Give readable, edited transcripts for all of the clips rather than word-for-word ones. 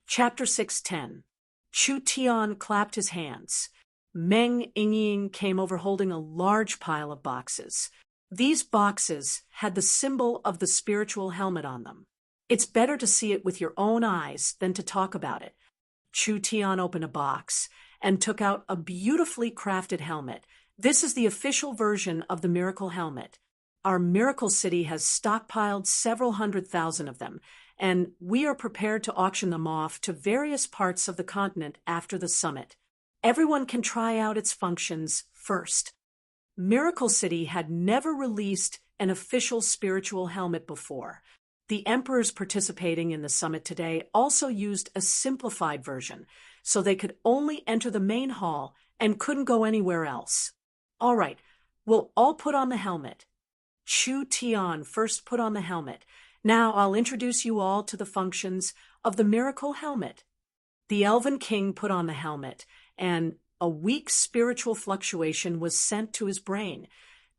Chapter 610. Chu Tian clapped his hands. Meng Yingying came over holding a large pile of boxes. These boxes had the symbol of the spiritual helmet on them. It's better to see it with your own eyes than to talk about it. Chu Tian opened a box and took out a beautifully crafted helmet. This is the official version of the miracle helmet. Our miracle city has stockpiled several 100,000 of them, and we are prepared to auction them off to various parts of the continent after the summit. Everyone can try out its functions first. Miracle City had never released an official spiritual helmet before. The emperors participating in the summit today also used a simplified version, so they could only enter the main hall and couldn't go anywhere else. All right, we'll all put on the helmet. Chu Tian first put on the helmet. Now I'll introduce you all to the functions of the miracle helmet. The Elven King put on the helmet, and a weak spiritual fluctuation was sent to his brain,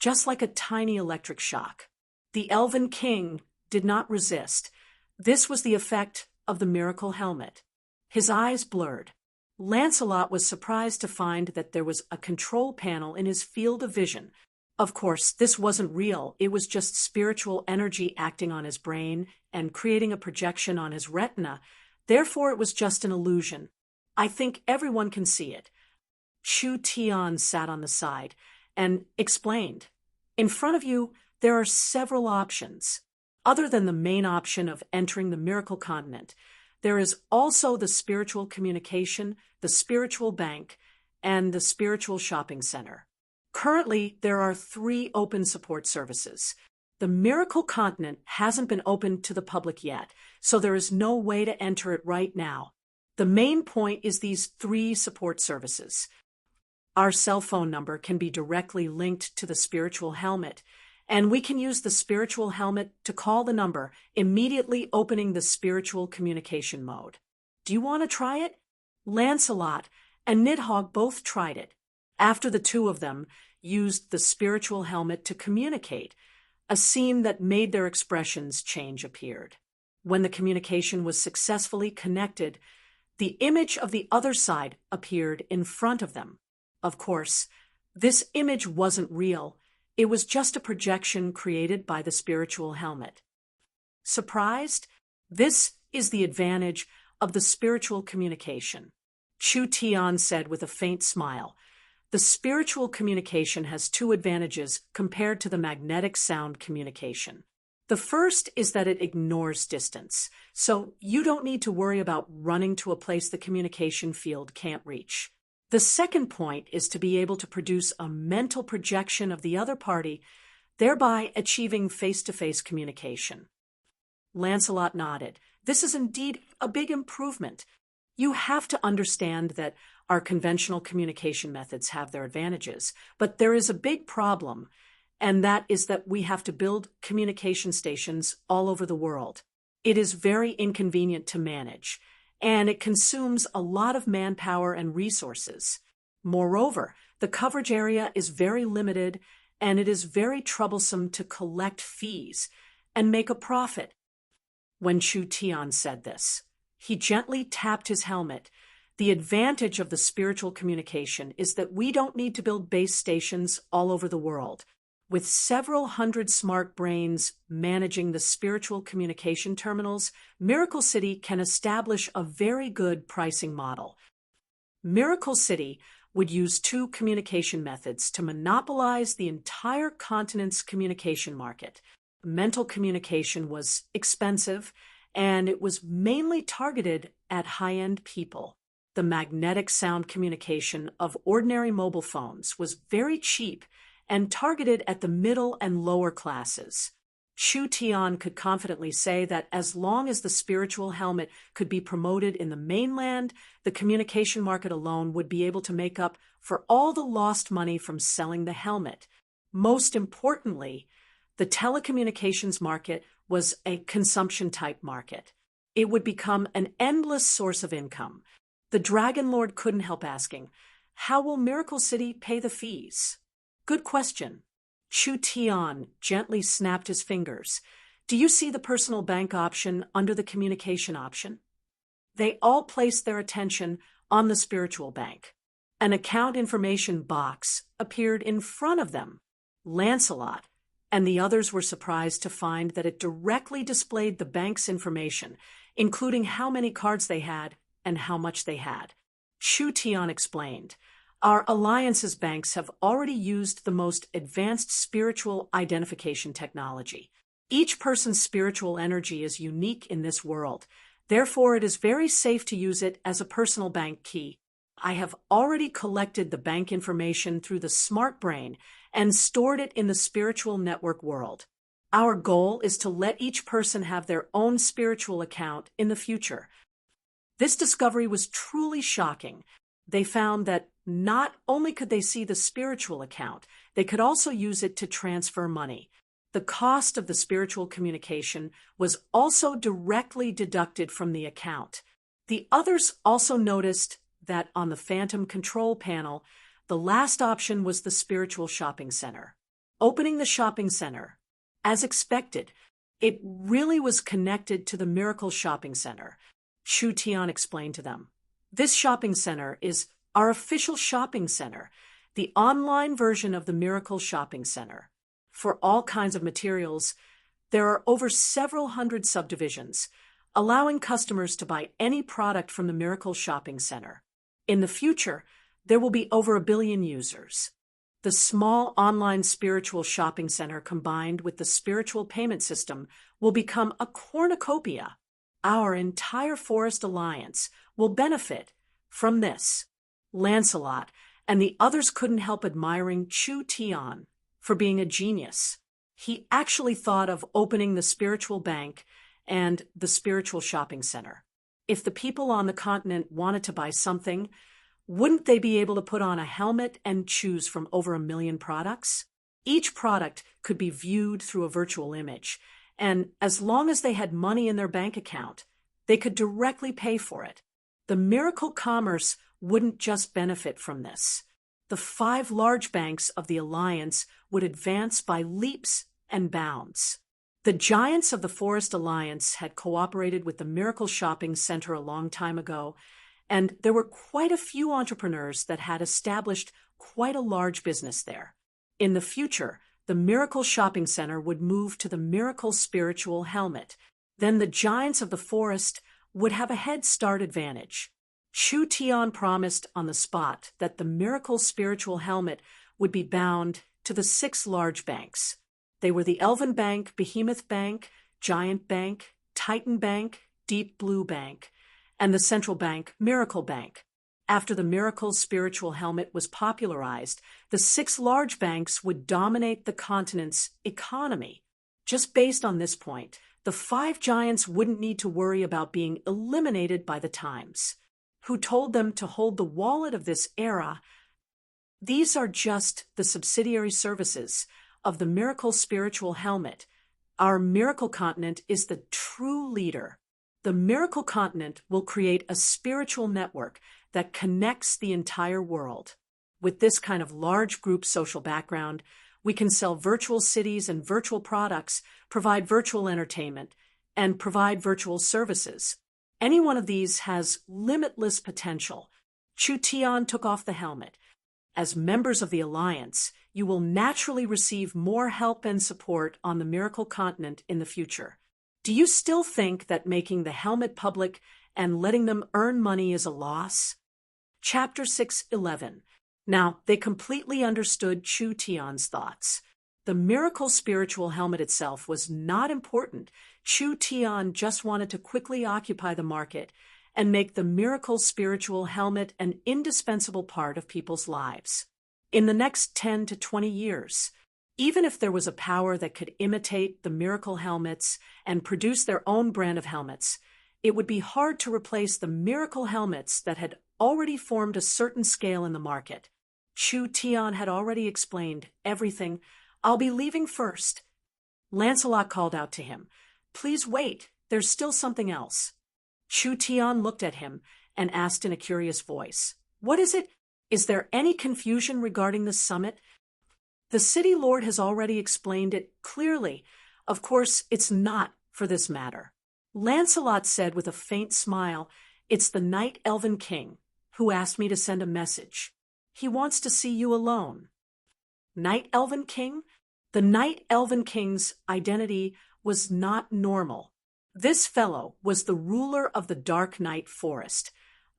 just like a tiny electric shock. The Elven King did not resist. This was the effect of the miracle helmet. His eyes blurred. Lancelot was surprised to find that there was a control panel in his field of vision. Of course, this wasn't real. It was just spiritual energy acting on his brain and creating a projection on his retina. Therefore, it was just an illusion. I think everyone can see it. Chu Tian sat on the side and explained. In front of you, there are several options. Other than the main option of entering the miracle continent, there is also the spiritual communication, the spiritual bank, and the spiritual shopping center. Currently, there are 3 open support services. The miracle continent hasn't been opened to the public yet, so there is no way to enter it right now. The main point is these 3 support services. Our cell phone number can be directly linked to the spiritual helmet, and we can use the spiritual helmet to call the number, immediately opening the spiritual communication mode. Do you want to try it? Lancelot and Nidhogg both tried it. After the 2 of them used the spiritual helmet to communicate, a scene that made their expressions change appeared. When the communication was successfully connected, the image of the other side appeared in front of them. Of course, this image wasn't real. It was just a projection created by the spiritual helmet. Surprised? This is the advantage of the spiritual communication. Chu Tian said with a faint smile. The spiritual communication has 2 advantages compared to the magnetic sound communication. The first is that it ignores distance, so you don't need to worry about running to a place the communication field can't reach. The second point is to be able to produce a mental projection of the other party, thereby achieving face-to-face communication. Lancelot nodded. This is indeed a big improvement. You have to understand that our conventional communication methods have their advantages, but there is a big problem, and that is that we have to build communication stations all over the world. It is very inconvenient to manage, and it consumes a lot of manpower and resources. Moreover, the coverage area is very limited, and it is very troublesome to collect fees and make a profit. When Chu Tian said this, he gently tapped his helmet. The advantage of the spiritual communication is that we don't need to build base stations all over the world. With several hundred smart brains managing the spiritual communication terminals, Miracle City can establish a very good pricing model. Miracle City would use 2 communication methods to monopolize the entire continent's communication market. Mental communication was expensive, and it was mainly targeted at high-end people. The magnetic sound communication of ordinary mobile phones was very cheap and targeted at the middle and lower classes. Chu Tian could confidently say that as long as the spiritual helmet could be promoted in the mainland, the communication market alone would be able to make up for all the lost money from selling the helmet. Most importantly, the telecommunications market was a consumption-type market. It would become an endless source of income. The Dragon Lord couldn't help asking, how will Miracle City pay the fees? Good question. Chu Tian gently snapped his fingers. Do you see the personal bank option under the communication option? they all placed their attention on the spiritual bank. An account information box appeared in front of them. Lancelot and the others were surprised to find that it directly displayed the bank's information, including how many cards they had and how much they had. Chu Tian explained, "Our alliance's banks have already used the most advanced spiritual identification technology. Each person's spiritual energy is unique in this world. Therefore, it is very safe to use it as a personal bank key. I have already collected the bank information through the smart brain and stored it in the spiritual network world. Our goal is to let each person have their own spiritual account in the future." This discovery was truly shocking. They found that not only could they see the spiritual account, they could also use it to transfer money. The cost of the spiritual communication was also directly deducted from the account. The others also noticed that on the Phantom control panel, the last option was the spiritual shopping center. Opening the shopping center, as expected, it really was connected to the Miracle Shopping Center. Chu Tian explained to them, "This shopping center is our official shopping center, the online version of the Miracle Shopping Center. For all kinds of materials, there are over several hundred subdivisions, allowing customers to buy any product from the Miracle Shopping Center. In the future, there will be over 1 billion users. The small online spiritual shopping center combined with the spiritual payment system will become a cornucopia. Our entire Forest Alliance will benefit from this." Lancelot and the others couldn't help admiring Chu Tian for being a genius. He actually thought of opening the spiritual bank and the spiritual shopping center. If the people on the continent wanted to buy something, wouldn't they be able to put on a helmet and choose from over 1 million products? Each product could be viewed through a virtual image, and as long as they had money in their bank account, they could directly pay for it. The miracle commerce wouldn't just benefit from this. The 5 large banks of the Alliance would advance by leaps and bounds. The giants of the Forest Alliance had cooperated with the Miracle Shopping Center a long time ago, and there were quite a few entrepreneurs that had established quite a large business there. In the future, the Miracle Shopping Center would move to the Miracle Spiritual Helmet. Then the giants of the forest would have a head start advantage. Chu Tian promised on the spot that the Miracle Spiritual Helmet would be bound to the 6 large banks. They were the Elven Bank, Behemoth Bank, Giant Bank, Titan Bank, Deep Blue Bank, and the central bank, Miracle Bank. After the Miracle Spiritual Helmet was popularized, the 6 large banks would dominate the continent's economy. Just based on this point, the 5 giants wouldn't need to worry about being eliminated by the times. Who told them to hold the wallet of this era? These are just the subsidiary services of the Miracle Spiritual Helmet. Our Miracle Continent is the true leader. The Miracle Continent will create a spiritual network that connects the entire world. With this kind of large group social background, we can sell virtual cities and virtual products, provide virtual entertainment, and provide virtual services. Any one of these has limitless potential." Chu Tian took off the helmet. "As members of the Alliance, you will naturally receive more help and support on the Miracle Continent in the future. Do you still think that making the helmet public and letting them earn money is a loss?" Chapter 6:11. Now, they completely understood Chu Tian's thoughts. The Miracle Spiritual Helmet itself was not important. Chu Tian just wanted to quickly occupy the market and make the Miracle Spiritual Helmet an indispensable part of people's lives. In the next 10 to 20 years, even if there was a power that could imitate the Miracle helmets and produce their own brand of helmets, it would be hard to replace the Miracle helmets that had already formed a certain scale in the market. Chu Tian had already explained everything. "I'll be leaving first." Lancelot called out to him, "Please wait, there's still something else." Chu Tian looked at him and asked in a curious voice, "What is it? Is there any confusion regarding the summit?" "The city lord has already explained it clearly. Of course, it's not for this matter," Lancelot said with a faint smile, It's the Night Elven King, who asked me to send a message. He wants to see you alone. Night Elven King? The Night Elven King's identity was not normal. This fellow was the ruler of the Dark Night Forest,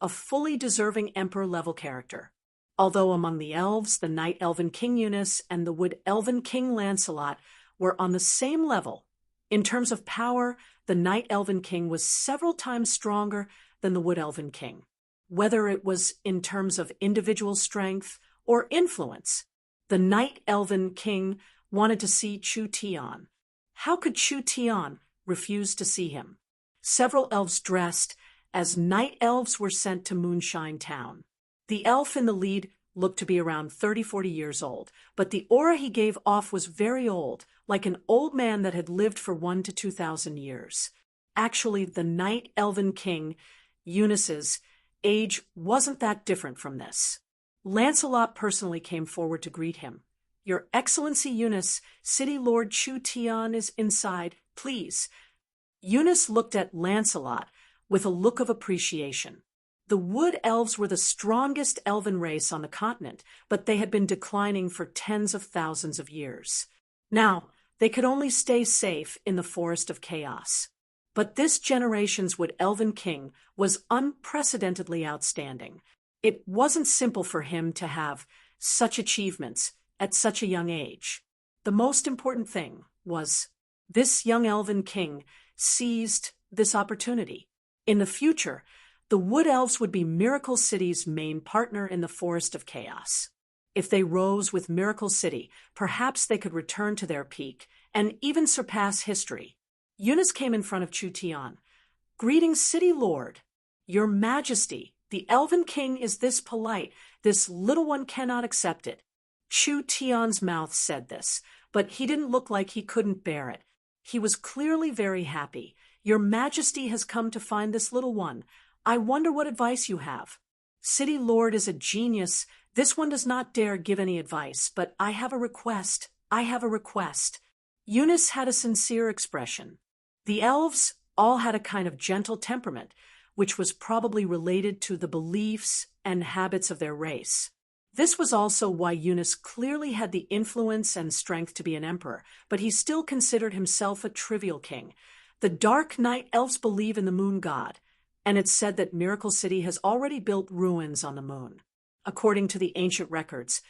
a fully deserving Emperor-level character. Although among the elves, the Night Elven King Eunice and the Wood Elven King Lancelot were on the same level, in terms of power, the Night Elven King was several times stronger than the Wood Elven King. Whether it was in terms of individual strength or influence, the Night Elven King wanted to see Chu Tian. How could Chu Tian refuse to see him? Several elves dressed as night elves were sent to Moonshine Town. The elf in the lead looked to be around 30-40 years old, but the aura he gave off was very old, like an old man that had lived for 1,000 to 2,000 years. Actually, the Night Elven King, Eunice's, age wasn't that different from this. Lancelot personally came forward to greet him. Your Excellency Eunice, City Lord Chu Tian is inside, please. Eunice looked at Lancelot with a look of appreciation. The Wood Elves were the strongest elven race on the continent, but they had been declining for tens of thousands of years. Now, they could only stay safe in the Forest of Chaos. But this generation's Wood Elven King was unprecedentedly outstanding. It wasn't simple for him to have such achievements at such a young age. The most important thing was this young Elven King seized this opportunity. In the future, the Wood Elves would be Miracle City's main partner in the Forest of Chaos. If they rose with Miracle City, perhaps they could return to their peak and even surpass history. Eunice came in front of Chu Tian. Greetings, City Lord. Your Majesty, the Elven King is this polite. This little one cannot accept it. Chu Tian's mouth said this, but he didn't look like he couldn't bear it. He was clearly very happy. Your Majesty has come to find this little one. I wonder what advice you have. City Lord is a genius. This one does not dare give any advice, but I have a request. I have a request. Eunice had a sincere expression. The elves all had a kind of gentle temperament, which was probably related to the beliefs and habits of their race. This was also why Eunice clearly had the influence and strength to be an emperor, but he still considered himself a trivial king. The Dark Night Elves believe in the moon god, and it's said that Miracle City has already built ruins on the moon. According to the ancient records,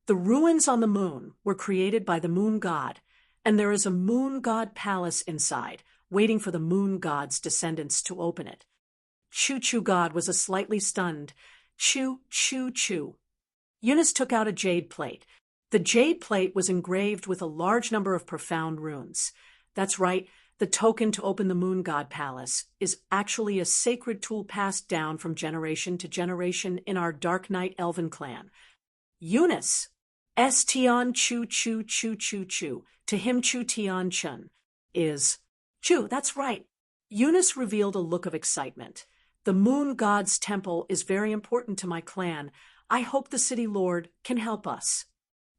the ruins on the moon were created by the moon god, and there is a moon god palace inside, waiting for the moon god's descendants to open it. Chu God was slightly stunned. Chu. Eunice took out a jade plate. The jade plate was engraved with a large number of profound runes. That's right, the token to open the moon god palace is actually a sacred tool passed down from generation to generation in our Dark Night Elven clan. Eunice. Tian Chu. To him Chu Tian Chun. Is. Chu, that's right. Eunice revealed a look of excitement. The moon god's temple is very important to my clan. I hope the City Lord can help us.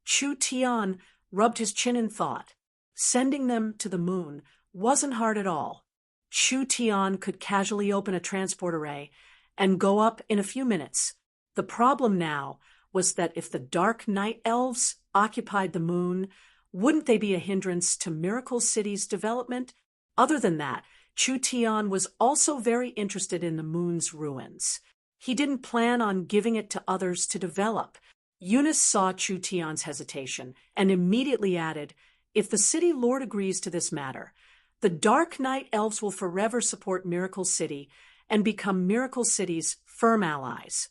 Chu Tian rubbed his chin in thought. Sending them to the moon wasn't hard at all. Chu Tian could casually open a transport array and go up in a few minutes. The problem now was that if the Dark Night Elves occupied the moon, wouldn't they be a hindrance to Miracle City's development? Other than that, Chu Tian was also very interested in the moon's ruins. He didn't plan on giving it to others to develop. Eunice saw Chu Tian's hesitation and immediately added, if the City Lord agrees to this matter, the Dark Night Elves will forever support Miracle City and become Miracle City's firm allies.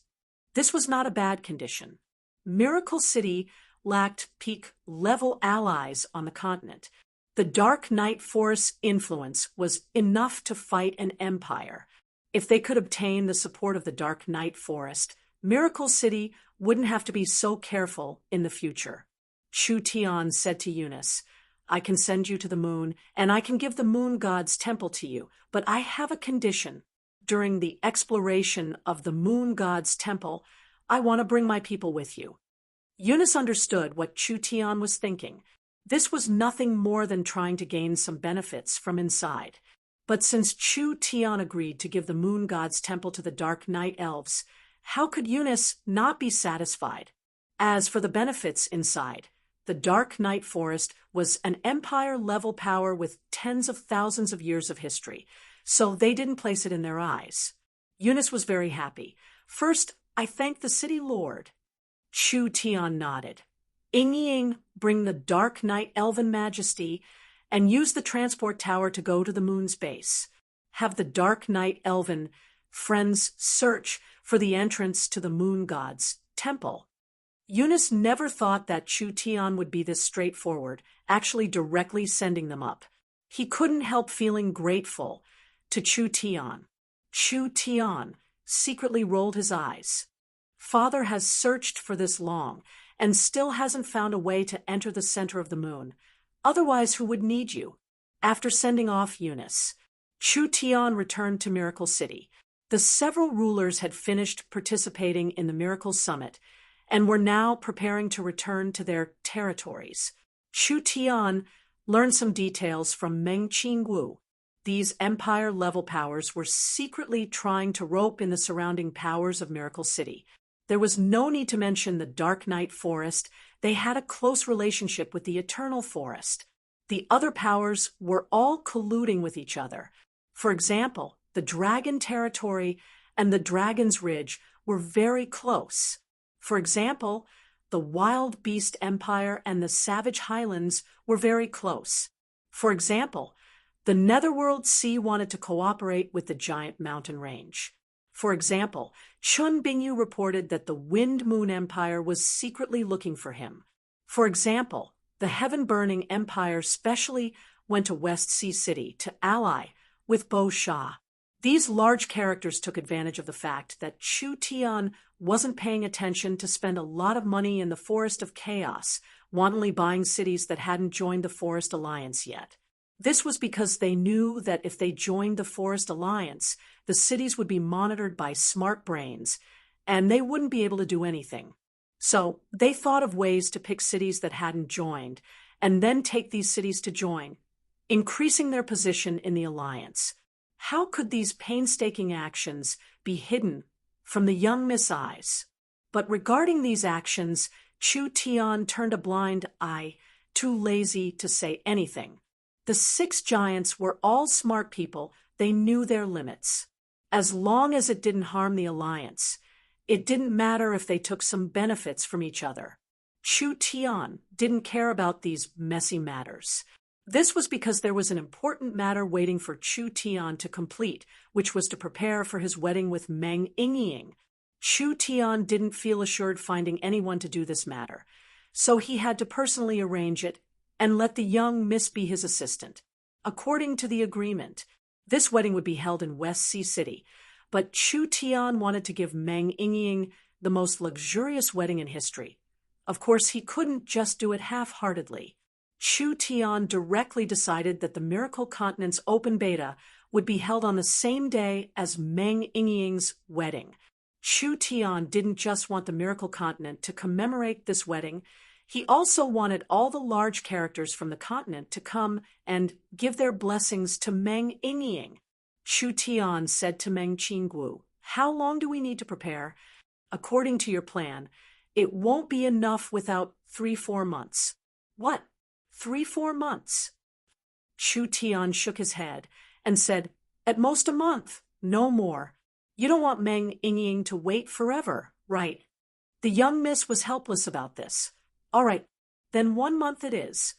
This was not a bad condition. Miracle City lacked peak-level allies on the continent. The Dark Night Forest's influence was enough to fight an empire. If they could obtain the support of the Dark Night Forest, Miracle City wouldn't have to be so careful in the future. Chu Tian said to Eunice, I can send you to the moon, and I can give the moon god's temple to you, but I have a condition. During the exploration of the moon god's temple, I want to bring my people with you. Eunice understood what Chu Tian was thinking. This was nothing more than trying to gain some benefits from inside. But since Chu Tian agreed to give the moon god's temple to the dark night elves, how could Eunice not be satisfied? As for the benefits inside, the Dark Night Forest was an empire-level power with tens of thousands of years of history, so they didn't place it in their eyes. Eunice was very happy. First, I thanked the city lord. Chu Tian nodded. Ying, bring the Dark Night Elven Majesty and use the transport tower to go to the moon's base. Have the Dark Night Elven friends search for the entrance to the moon god's temple. Eunice never thought that Chu Tian would be this straightforward, actually directly sending them up. He couldn't help feeling grateful to Chu Tian. Chu Tian secretly rolled his eyes. Father has searched for this long and still hasn't found a way to enter the center of the moon. Otherwise, who would need you? After sending off Eunice, Chu Tian returned to Miracle City. The several rulers had finished participating in the Miracle Summit and were now preparing to return to their territories. Chu Tian learned some details from Meng Qingwu. These empire-level powers were secretly trying to rope in the surrounding powers of Miracle City. There was no need to mention the Dark Night Forest. They had a close relationship with the Eternal Forest. The other powers were all colluding with each other. For example, the Dragon Territory and the Dragon's Ridge were very close. For example, the Wild Beast Empire and the Savage Highlands were very close. For example, the Netherworld Sea wanted to cooperate with the Giant Mountain Range. For example, Chun Bingyu reported that the Wind Moon Empire was secretly looking for him. For example, the Heaven Burning Empire specially went to West Sea City to ally with Bo Sha. These large characters took advantage of the fact that Chu Tian wasn't paying attention to spend a lot of money in the Forest of Chaos, wantonly buying cities that hadn't joined the Forest Alliance yet. This was because they knew that if they joined the Forest Alliance, the cities would be monitored by smart brains, and they wouldn't be able to do anything. So they thought of ways to pick cities that hadn't joined, and then take these cities to join, increasing their position in the alliance. How could these painstaking actions be hidden from the young Miss eyes? But regarding these actions, Chu Tian turned a blind eye, too lazy to say anything. The 6 giants were all smart people. They knew their limits. As long as it didn't harm the alliance, it didn't matter if they took some benefits from each other. Chu Tian didn't care about these messy matters. This was because there was an important matter waiting for Chu Tian to complete, which was to prepare for his wedding with Meng Ying. Chu Tian didn't feel assured finding anyone to do this matter, so he had to personally arrange it and let the young miss be his assistant. According to the agreement, this wedding would be held in West Sea City, but Chu Tian wanted to give Meng Ying the most luxurious wedding in history. Of course, he couldn't just do it half-heartedly. Chu Tian directly decided that the Miracle Continent's open beta would be held on the same day as Meng Ying's wedding. Chu Tian didn't just want the Miracle Continent to commemorate this wedding, he also wanted all the large characters from the continent to come and give their blessings to Meng Ying. Chu Tian said to Meng Qingwu, "How long do we need to prepare? According to your plan, it won't be enough without 3-4 months." "What? 3-4 months?" Chu Tian shook his head and said, "At most a month, no more. You don't want Meng Ying to wait forever, right?" The young miss was helpless about this. "All right, then 1 month it is."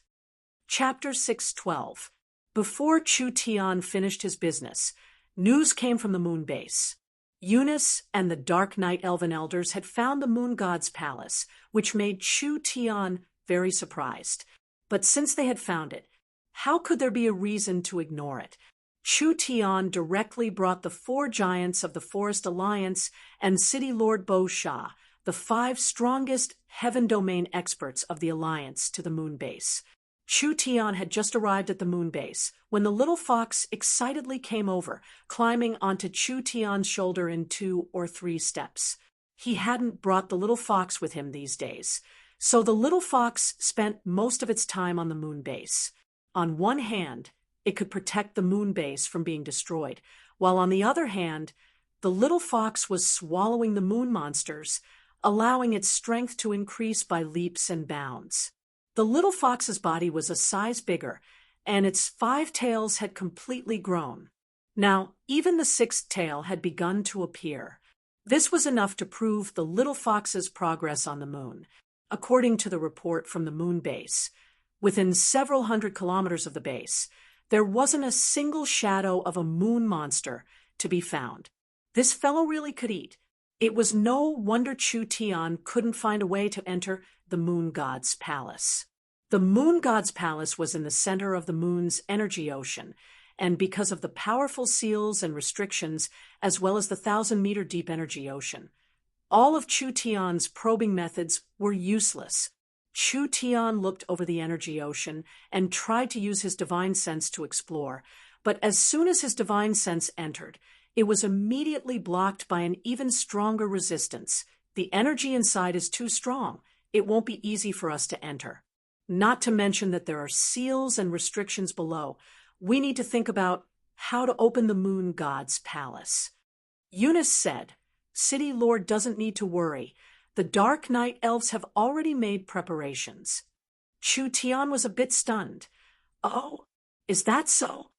Chapter 612. Before Chu Tian finished his business, news came from the moon base. Eunice and the Dark Night Elven Elders had found the moon god's palace, which made Chu Tian very surprised. But since they had found it, how could there be a reason to ignore it? Chu Tian directly brought the 4 giants of the Forest Alliance and City Lord Bo Sha, the 5 strongest Heaven Domain experts of the Alliance, to the moon base. Chu Tian had just arrived at the moon base when the little fox excitedly came over, climbing onto Chu Tian's shoulder in 2 or 3 steps. He hadn't brought the little fox with him these days, so the little fox spent most of its time on the moon base. On one hand, it could protect the moon base from being destroyed, while on the other hand, the little fox was swallowing the moon monsters, allowing its strength to increase by leaps and bounds. The little fox's body was a size bigger, and its 5 tails had completely grown. Now, even the 6th tail had begun to appear. This was enough to prove the little fox's progress on the moon. According to the report from the moon base, within several hundred kilometers of the base, there wasn't a single shadow of a moon monster to be found. This fellow really could eat. It was no wonder Chu Tian couldn't find a way to enter the moon god's palace. The moon god's palace was in the center of the moon's energy ocean, and because of the powerful seals and restrictions, as well as the 1,000-meter deep energy ocean, all of Chu Tian's probing methods were useless. Chu Tian looked over the energy ocean and tried to use his divine sense to explore, but as soon as his divine sense entered, it was immediately blocked by an even stronger resistance. The energy inside is too strong. It won't be easy for us to enter. Not to mention that there are seals and restrictions below. We need to think about how to open the moon god's palace. Eunice said, "City Lord doesn't need to worry. The Dark Night Elves have already made preparations." Chu Tian was a bit stunned. "Oh, is that so?"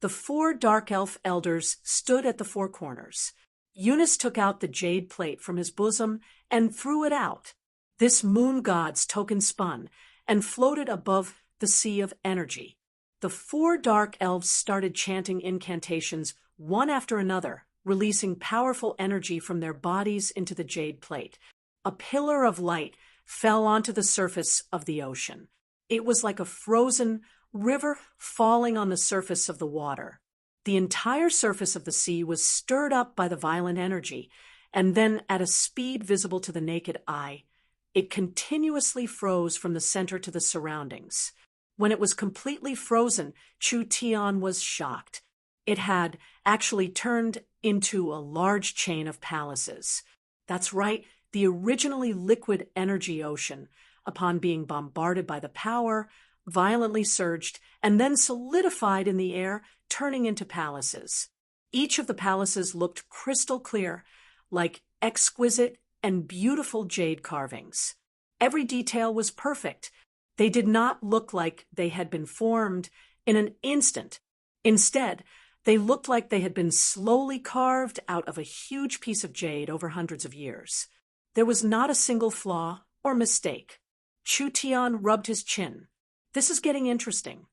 The 4 Dark Elf elders stood at the 4 corners. Eunice took out the jade plate from his bosom and threw it out. This moon god's token spun and floated above the sea of energy. The 4 Dark Elves started chanting incantations one after another, releasing powerful energy from their bodies into the jade plate. A pillar of light fell onto the surface of the ocean. It was like a frozen river falling on the surface of the water. The entire surface of the sea was stirred up by the violent energy, and then at a speed visible to the naked eye, it continuously froze from the center to the surroundings. When it was completely frozen, Chu Tian was shocked. It had actually turned into a large chain of palaces. That's right, the originally liquid energy ocean, upon being bombarded by the power, violently surged and then solidified in the air, turning into palaces. Each of the palaces looked crystal clear, like exquisite and beautiful jade carvings. Every detail was perfect. They did not look like they had been formed in an instant. Instead, they looked like they had been slowly carved out of a huge piece of jade over hundreds of years. There was not a single flaw or mistake. Chu Tian rubbed his chin. "This is getting interesting."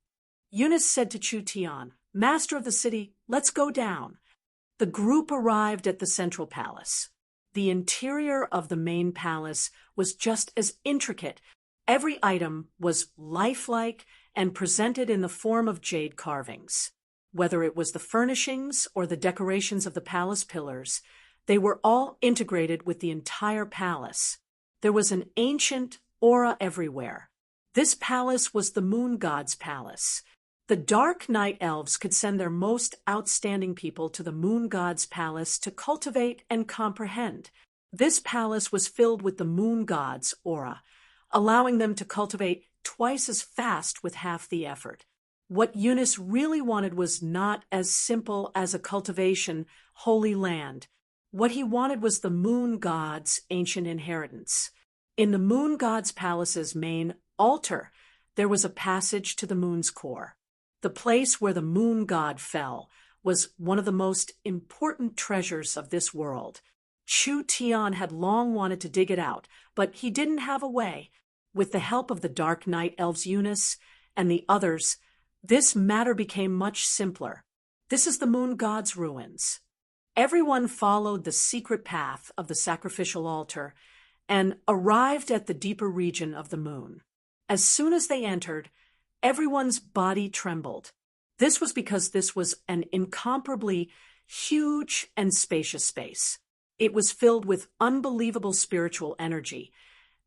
Eunice said to Chu Tian, "Master of the city, let's go down." The group arrived at the central palace. The interior of the main palace was just as intricate. Every item was lifelike and presented in the form of jade carvings. Whether it was the furnishings or the decorations of the palace pillars, they were all integrated with the entire palace. There was an ancient aura everywhere. This palace was the moon god's palace. The Dark Night Elves could send their most outstanding people to the moon god's palace to cultivate and comprehend. This palace was filled with the moon god's aura, allowing them to cultivate twice as fast with half the effort. What Eunice really wanted was not as simple as a cultivation, holy land. What he wanted was the moon god's ancient inheritance. In the moon god's palace's main altar, there was a passage to the moon's core. The place where the moon god fell was one of the most important treasures of this world. Chu Tian had long wanted to dig it out, but he didn't have a way. With the help of the Dark Night Elves Eunice and the others, this matter became much simpler. This is the moon god's ruins. Everyone followed the secret path of the sacrificial altar and arrived at the deeper region of the moon. As soon as they entered, everyone's body trembled. This was because this was an incomparably huge and spacious space. It was filled with unbelievable spiritual energy,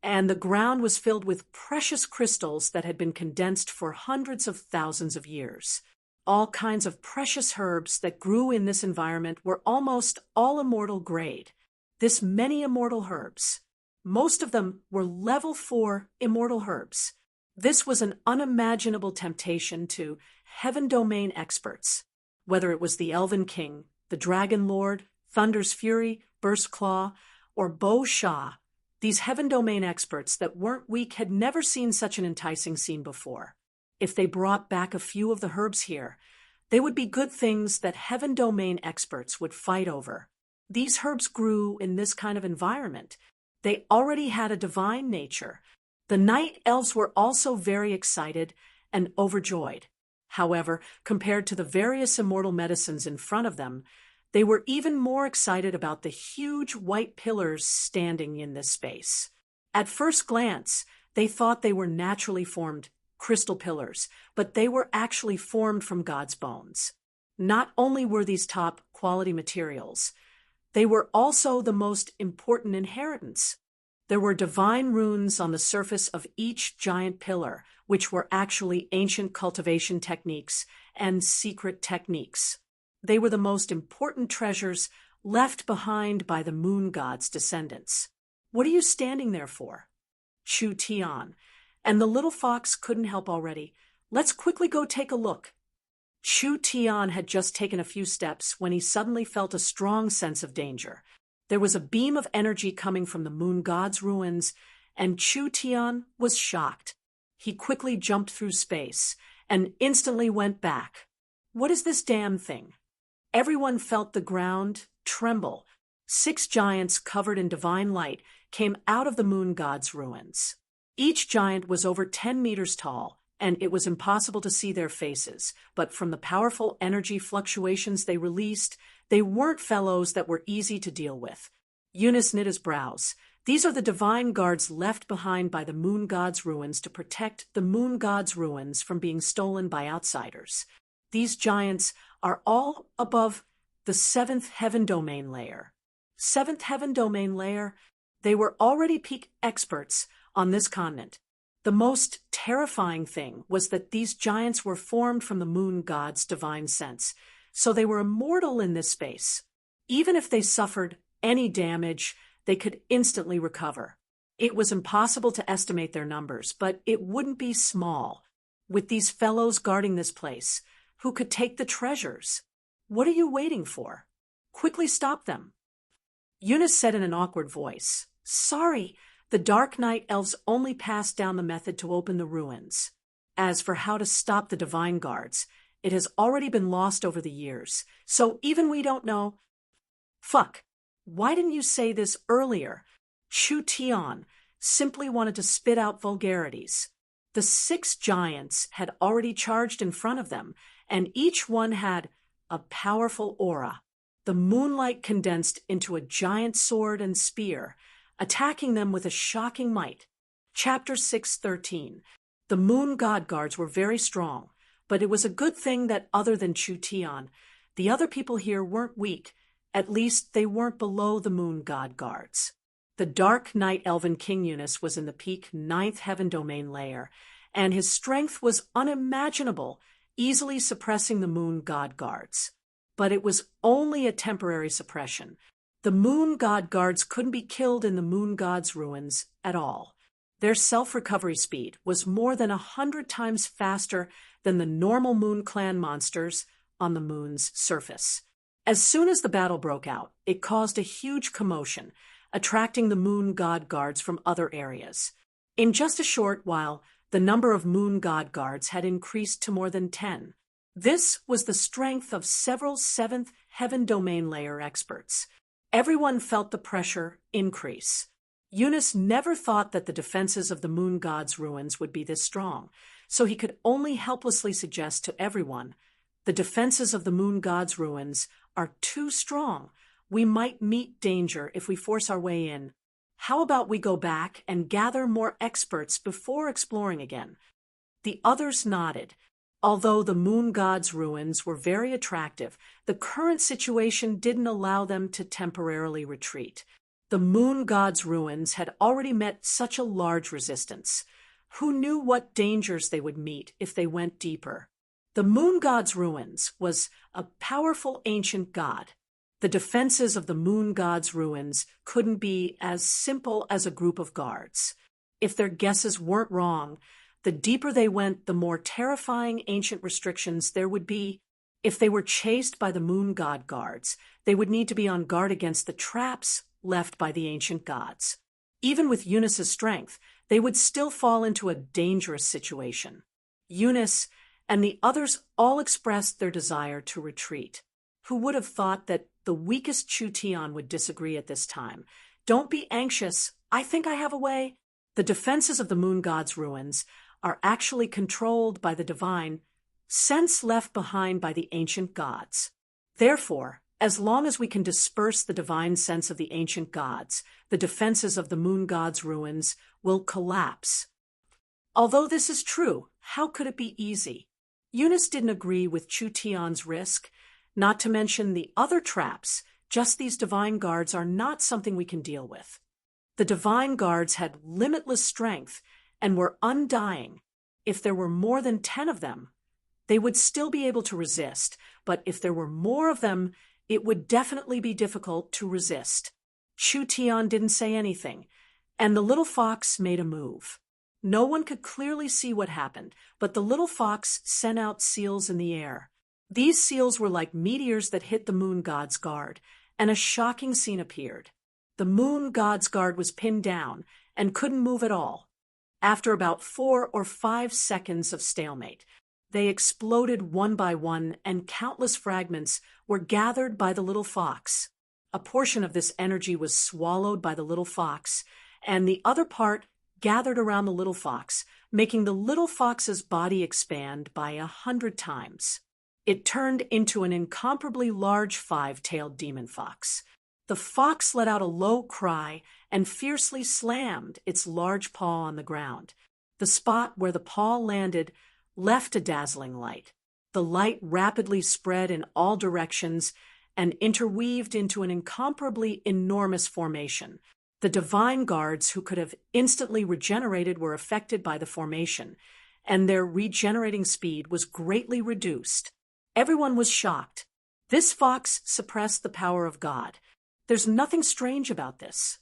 and the ground was filled with precious crystals that had been condensed for hundreds of thousands of years. All kinds of precious herbs that grew in this environment were almost all immortal grade. This many immortal herbs. Most of them were level 4 immortal herbs. This was an unimaginable temptation to Heaven Domain experts, whether it was the Elven King, the Dragon Lord, Thunder's Fury, Burst Claw, or Bo Shah. These Heaven Domain experts that weren't weak had never seen such an enticing scene before. If they brought back a few of the herbs here, they would be good things that Heaven Domain experts would fight over. These herbs grew in this kind of environment. They already had a divine nature. The night elves were also very excited and overjoyed. However, compared to the various immortal medicines in front of them, they were even more excited about the huge white pillars standing in this space. At first glance, they thought they were naturally formed crystal pillars, but they were actually formed from God's bones. Not only were these top quality materials, they were also the most important inheritance. There were divine runes on the surface of each giant pillar, which were actually ancient cultivation techniques and secret techniques. They were the most important treasures left behind by the moon god's descendants. What are you standing there for? Chu Tian. And the little fox couldn't help already. Let's quickly go take a look. Chu Tian had just taken a few steps when he suddenly felt a strong sense of danger. There was a beam of energy coming from the moon god's ruins, and Chu Tian was shocked. He quickly jumped through space and instantly went back. What is this damn thing? Everyone felt the ground tremble. 6 giants covered in divine light came out of the moon god's ruins. Each giant was over 10 meters tall, and it was impossible to see their faces, but from the powerful energy fluctuations they released, they weren't fellows that were easy to deal with. Eunice knit his brows. These are the divine guards left behind by the moon god's ruins to protect the moon god's ruins from being stolen by outsiders. These giants are all above the 7th heaven domain layer. 7th heaven domain layer? They were already peak experts on this continent. The most terrifying thing was that these giants were formed from the moon god's divine sense, so they were immortal in this space. Even if they suffered any damage, they could instantly recover. It was impossible to estimate their numbers, but it wouldn't be small. With these fellows guarding this place, who could take the treasures? What are you waiting for? Quickly stop them. Eunice said in an awkward voice, Sorry, the Dark Knight elves only passed down the method to open the ruins. As for how to stop the divine guards, it has already been lost over the years, so even we don't know. Fuck. Why didn't you say this earlier? Chu Tian simply wanted to spit out vulgarities. The 6 giants had already charged in front of them, and each one had a powerful aura. The moonlight condensed into a giant sword and spear, attacking them with a shocking might. Chapter 6:13. The moon god guards were very strong, but it was a good thing that other than Chu Tian, the other people here weren't weak. At least they weren't below the moon god guards. The Dark Knight Elven King Eunice was in the peak 9th heaven domain layer, and his strength was unimaginable, easily suppressing the moon god guards. But it was only a temporary suppression. The moon god guards couldn't be killed in the moon god's ruins at all. Their self-recovery speed was more than 100 times faster than the normal moon clan monsters on the moon's surface. As soon as the battle broke out, it caused a huge commotion, attracting the moon god guards from other areas. In just a short while, the number of moon god guards had increased to more than 10. This was the strength of several 7th heaven domain layer experts. Everyone felt the pressure increase. Eunice never thought that the defenses of the moon god's ruins would be this strong, so he could only helplessly suggest to everyone, the defenses of the moon god's ruins are too strong. We might meet danger if we force our way in. How about we go back and gather more experts before exploring again? The others nodded. Although the moon god's ruins were very attractive, the current situation didn't allow them to temporarily retreat. The moon god's ruins had already met such a large resistance. Who knew what dangers they would meet if they went deeper? The moon god's ruins was a powerful ancient god. The defenses of the moon god's ruins couldn't be as simple as a group of guards. If their guesses weren't wrong, The deeper they went, the more terrifying ancient restrictions there would be. If they were chased by the moon god guards, they would need to be on guard against the traps left by the ancient gods. Even with Eunice's strength, they would still fall into a dangerous situation. Eunice and the others all expressed their desire to retreat. Who would have thought that the weakest Chu-Tian would disagree at this time? Don't be anxious. I think I have a way. The defenses of the moon god's ruins are actually controlled by the divine sense left behind by the ancient gods. Therefore, as long as we can disperse the divine sense of the ancient gods, the defenses of the moon god's ruins will collapse. Although this is true, how could it be easy? Eunice didn't agree with Chu-Tian's risk, not to mention the other traps. Just these divine guards are not something we can deal with. The divine guards had limitless strength and were undying. If there were more than 10 of them, they would still be able to resist, but if there were more of them, it would definitely be difficult to resist. Chu-Tian didn't say anything, and the little fox made a move. No one could clearly see what happened, but the little fox sent out seals in the air. These seals were like meteors that hit the moon god's guard, and a shocking scene appeared. The moon god's guard was pinned down and couldn't move at all. After about 4 or 5 seconds of stalemate, they exploded one by one, and countless fragments were gathered by the little fox. A portion of this energy was swallowed by the little fox, and the other part gathered around the little fox, making the little fox's body expand by 100 times. It turned into an incomparably large 5-tailed demon fox. The fox let out a low cry and fiercely slammed its large paw on the ground. The spot where the paw landed left a dazzling light. The light rapidly spread in all directions and interweaved into an incomparably enormous formation. The divine guards, who could have instantly regenerated, were affected by the formation, and their regenerating speed was greatly reduced. Everyone was shocked. This fox suppressed the power of God. There's nothing strange about this.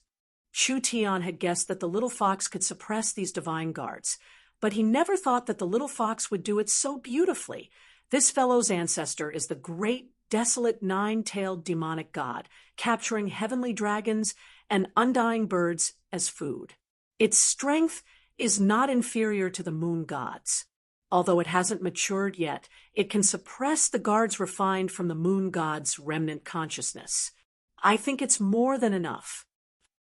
Chu-Tian had guessed that the little fox could suppress these divine guards, but he never thought that the little fox would do it so beautifully. This fellow's ancestor is the great, desolate, 9-tailed demonic god, capturing heavenly dragons and undying birds as food. Its strength is not inferior to the moon god's. Although it hasn't matured yet, it can suppress the guards refined from the moon god's remnant consciousness. I think it's more than enough.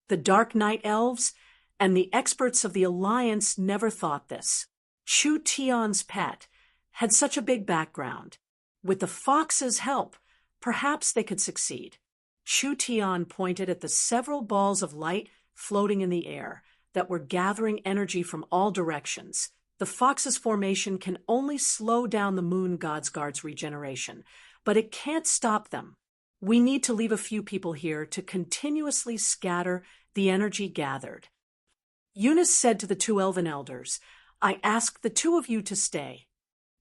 The Dark Night Elves and the experts of the Alliance never thought this. Chu-Tian's pet had such a big background. With the fox's help, perhaps they could succeed. Chu-Tian pointed at the several balls of light floating in the air that were gathering energy from all directions. The fox's formation can only slow down the moon god's guard's regeneration, but it can't stop them. We need to leave a few people here to continuously scatter the energy gathered. Eunice said to the 2 elven elders, "I ask the 2 of you to stay."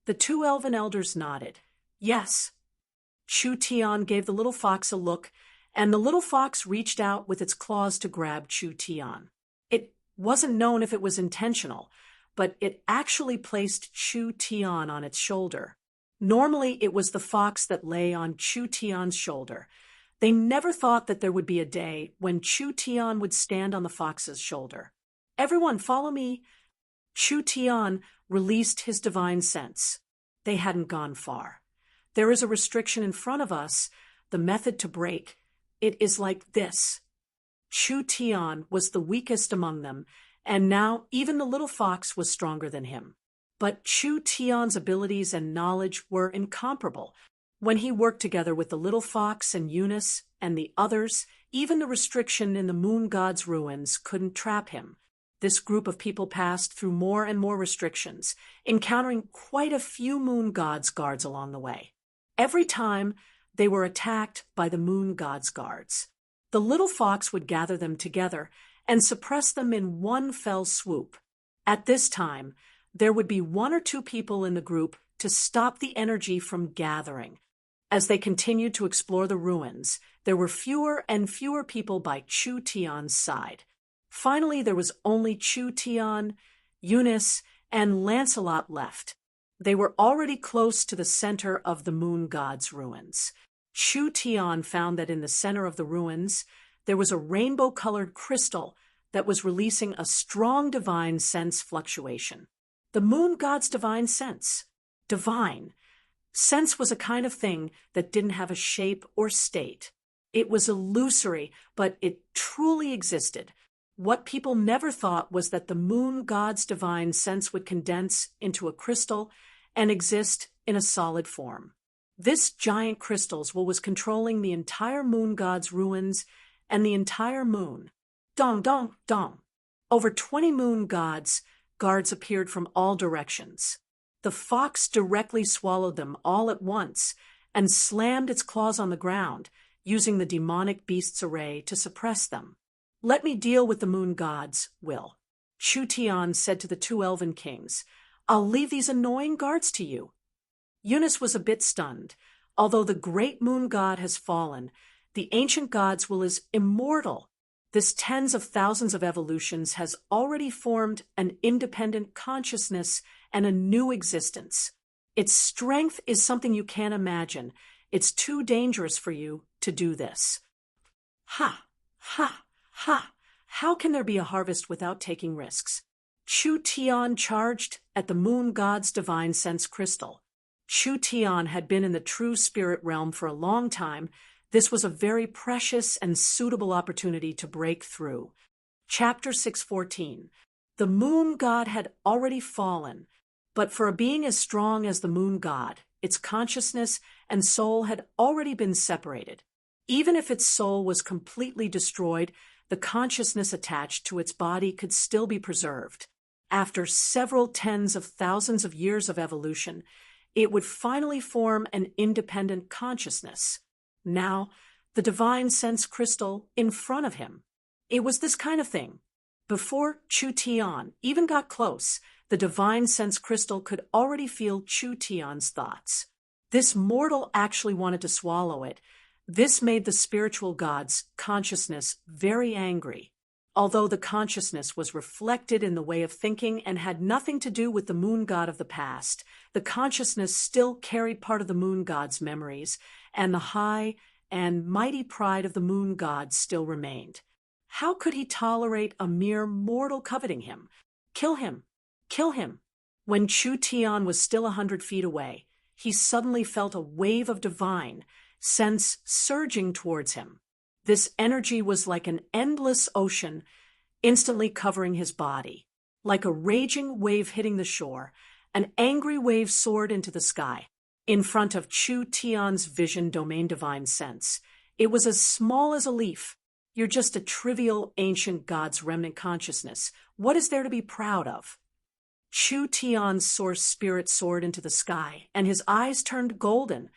The 2 elven elders nodded. Yes. Chu-Tian gave the little fox a look, and the little fox reached out with its claws to grab Chu-Tian. It wasn't known if it was intentional, but it actually placed Chu-Tian on its shoulder. Normally, it was the fox that lay on Chu-Tian's shoulder. They never thought that there would be a day when Chu-Tian would stand on the fox's shoulder. "Everyone, follow me." Chu-Tian released his divine sense. They hadn't gone far. "There is a restriction in front of us, the method to break. It is like this." Chu-Tian was the weakest among them, and now even the little fox was stronger than him. But Chu-Tian's abilities and knowledge were incomparable. When he worked together with the little fox and Eunice and the others, even the restriction in the moon god's ruins couldn't trap him. This group of people passed through more and more restrictions, encountering quite a few moon god's guards along the way. Every time, they were attacked by the moon god's guards. The little fox would gather them together and suppress them in one fell swoop. At this time, there would be 1 or 2 people in the group to stop the energy from gathering. As they continued to explore the ruins, there were fewer and fewer people by Chu-Tian's side. Finally, there was only Chu-Tian, Eunice, and Lancelot left. They were already close to the center of the moon god's ruins. Chu Tian found that in the center of the ruins, there was a rainbow-colored crystal that was releasing a strong divine sense fluctuation. The moon god's divine sense. Divine. Sense was a kind of thing that didn't have a shape or state. It was illusory, but it truly existed. What people never thought was that the moon god's divine sense would condense into a crystal and exist in a solid form. This giant crystal was controlling the entire moon god's ruins and the entire moon. Dong, dong, dong. Over 20 moon guards appeared from all directions. The fox directly swallowed them all at once and slammed its claws on the ground, using the demonic beast's array to suppress them. "Let me deal with the moon gods, Will," Chu Tian said to the two elven kings. "I'll leave these annoying guards to you." Eunice was a bit stunned. Although the great moon god has fallen, the ancient god's will is immortal. This tens of thousands of evolutions has already formed an independent consciousness and a new existence. Its strength is something you can't imagine. It's too dangerous for you to do this. Ha! Ha! Ha! How can there be a harvest without taking risks? Chu Tian charged at the moon god's divine sense crystal. Chu Tian had been in the true spirit realm for a long time. This was a very precious and suitable opportunity to break through. Chapter 614. The moon god had already fallen, but for a being as strong as the moon god, its consciousness and soul had already been separated. Even if its soul was completely destroyed, the consciousness attached to its body could still be preserved. After several tens of thousands of years of evolution, it would finally form an independent consciousness. Now, the divine sense crystal in front of him. It was this kind of thing. Before Chu Tian even got close, the divine sense crystal could already feel Chu Tian's thoughts. This mortal actually wanted to swallow it. This made the spiritual god's consciousness very angry. Although the consciousness was reflected in the way of thinking and had nothing to do with the moon god of the past, the consciousness still carried part of the moon god's memories, and the high and mighty pride of the moon god still remained. How could he tolerate a mere mortal coveting him? Kill him! Kill him! When Chu Tian was still 100 feet away, he suddenly felt a wave of divine sense surging towards him. This energy was like an endless ocean, instantly covering his body. Like a raging wave hitting the shore, an angry wave soared into the sky. In front of Chu Tian's vision domain divine sense, it was as small as a leaf. You're just a trivial ancient god's remnant consciousness. What is there to be proud of? Chu Tian's source spirit soared into the sky, and his eyes turned golden,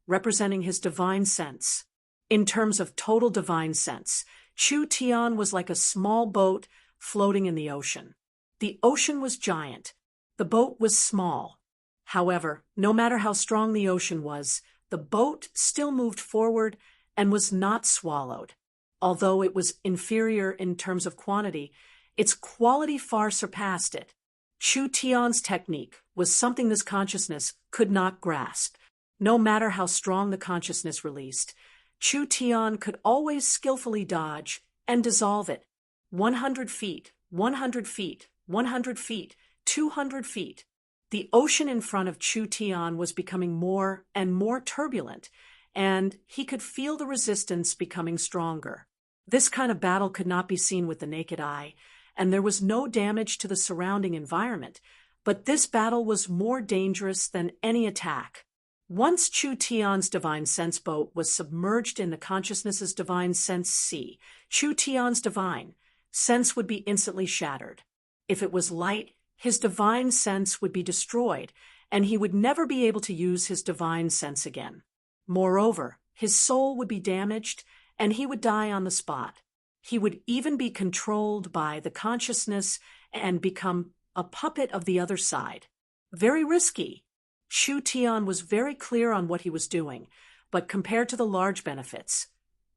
representing his divine sense. In terms of total divine sense, Chu Tian was like a small boat floating in the ocean. The ocean was giant. The boat was small. However, no matter how strong the ocean was, the boat still moved forward and was not swallowed. Although it was inferior in terms of quantity, its quality far surpassed it. Chu Tian's technique was something this consciousness could not grasp. No matter how strong the consciousness released, Chu Tian could always skillfully dodge and dissolve it. 100 feet, 100 feet, 100 feet, 200 feet. The ocean in front of Chu Tian was becoming more and more turbulent, and he could feel the resistance becoming stronger. This kind of battle could not be seen with the naked eye, and there was no damage to the surrounding environment, but this battle was more dangerous than any attack. Once Chu Tian's divine sense boat was submerged in the consciousness's divine sense sea, Chu Tian's divine sense would be instantly shattered. If it was light, his divine sense would be destroyed, and he would never be able to use his divine sense again. Moreover, his soul would be damaged, and he would die on the spot. He would even be controlled by the consciousness and become a puppet of the other side. Very risky. Chu Tian was very clear on what he was doing, but compared to the large benefits,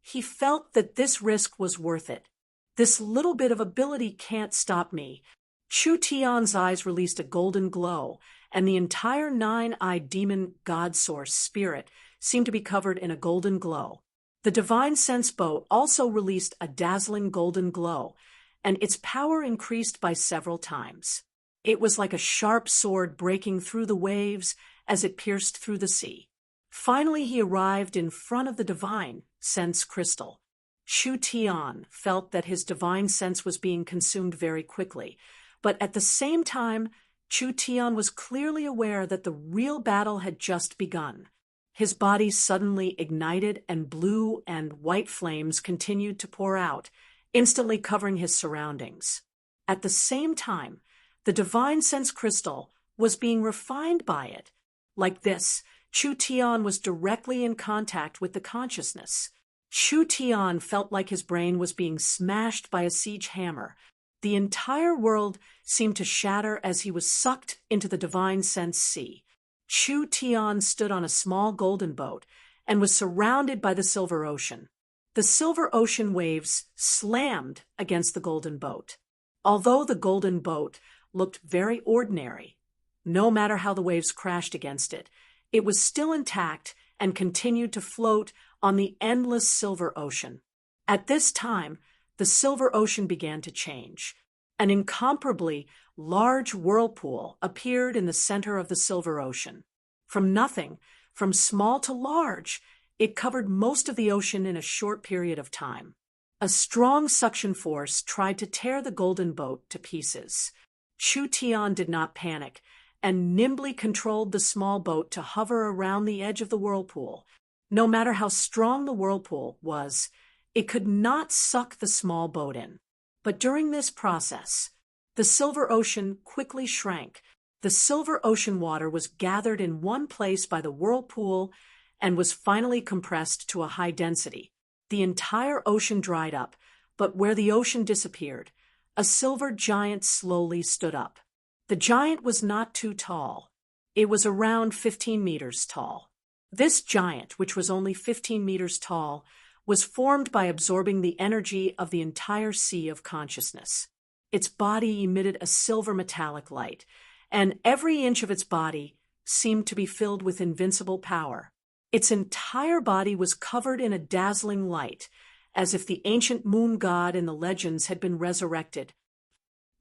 he felt that this risk was worth it. This little bit of ability can't stop me. Chu Tian's eyes released a golden glow, and the entire nine-eyed demon god source spirit seemed to be covered in a golden glow. The divine sense bow also released a dazzling golden glow, and its power increased by several times. It was like a sharp sword breaking through the waves as it pierced through the sea. Finally, he arrived in front of the divine sense crystal. Chu Tian felt that his divine sense was being consumed very quickly, but at the same time, Chu Tian was clearly aware that the real battle had just begun. His body suddenly ignited, and blue and white flames continued to pour out, instantly covering his surroundings. At the same time, the divine sense crystal was being refined by it. Like this, Chu Tian was directly in contact with the consciousness. Chu Tian felt like his brain was being smashed by a siege hammer. The entire world seemed to shatter as he was sucked into the divine sense sea. Chu Tian stood on a small golden boat and was surrounded by the silver ocean. The silver ocean waves slammed against the golden boat. Although the golden boat looked very ordinary, no matter how the waves crashed against it, it was still intact and continued to float on the endless silver ocean. At this time, the silver ocean began to change. An incomparably large whirlpool appeared in the center of the silver ocean. From nothing, from small to large, it covered most of the ocean in a short period of time. A strong suction force tried to tear the golden boat to pieces. Chu Tian did not panic and nimbly controlled the small boat to hover around the edge of the whirlpool. No matter how strong the whirlpool was, it could not suck the small boat in. But during this process, the silver ocean quickly shrank. The silver ocean water was gathered in one place by the whirlpool and was finally compressed to a high density. The entire ocean dried up, but where the ocean disappeared, a silver giant slowly stood up. The giant was not too tall. It was around 15 meters tall. This giant, which was only 15 meters tall, was formed by absorbing the energy of the entire sea of consciousness. Its body emitted a silver metallic light, and every inch of its body seemed to be filled with invincible power. Its entire body was covered in a dazzling light, as if the ancient moon god in the legends had been resurrected.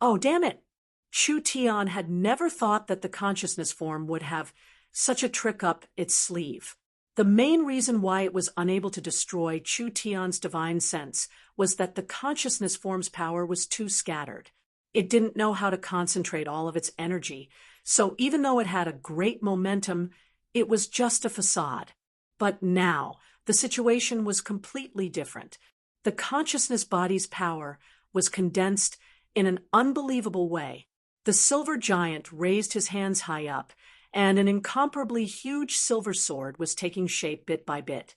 Oh, damn it! Chu Tian had never thought that the consciousness form would have such a trick up its sleeve. The main reason why it was unable to destroy Chu Tian's divine sense was that the consciousness form's power was too scattered. It didn't know how to concentrate all of its energy, so even though it had a great momentum, it was just a facade. But now, the situation was completely different. The consciousness body's power was condensed in an unbelievable way. The silver giant raised his hands high up, and an incomparably huge silver sword was taking shape bit by bit.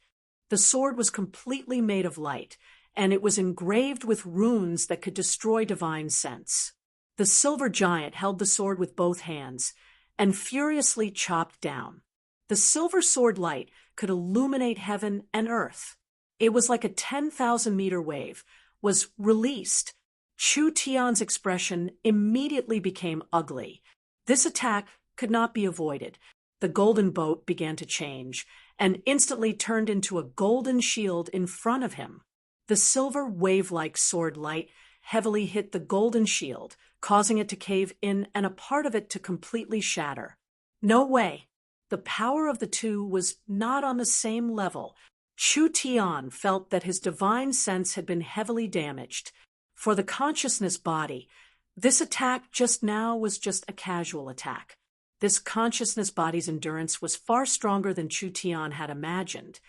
The sword was completely made of light, and it was engraved with runes that could destroy divine sense. The silver giant held the sword with both hands and furiously chopped down. The silver sword light could illuminate heaven and earth. It was like a 10,000-meter wave was released. Chu Tian's expression immediately became ugly. This attack could not be avoided. The golden boat began to change and instantly turned into a golden shield in front of him. The silver wave-like sword light heavily hit the golden shield, causing it to cave in and a part of it to completely shatter. No way! The power of the two was not on the same level. Chu Tian felt that his divine sense had been heavily damaged. For the consciousness body, this attack just now was just a casual attack. This consciousness body's endurance was far stronger than Chu Tian had imagined,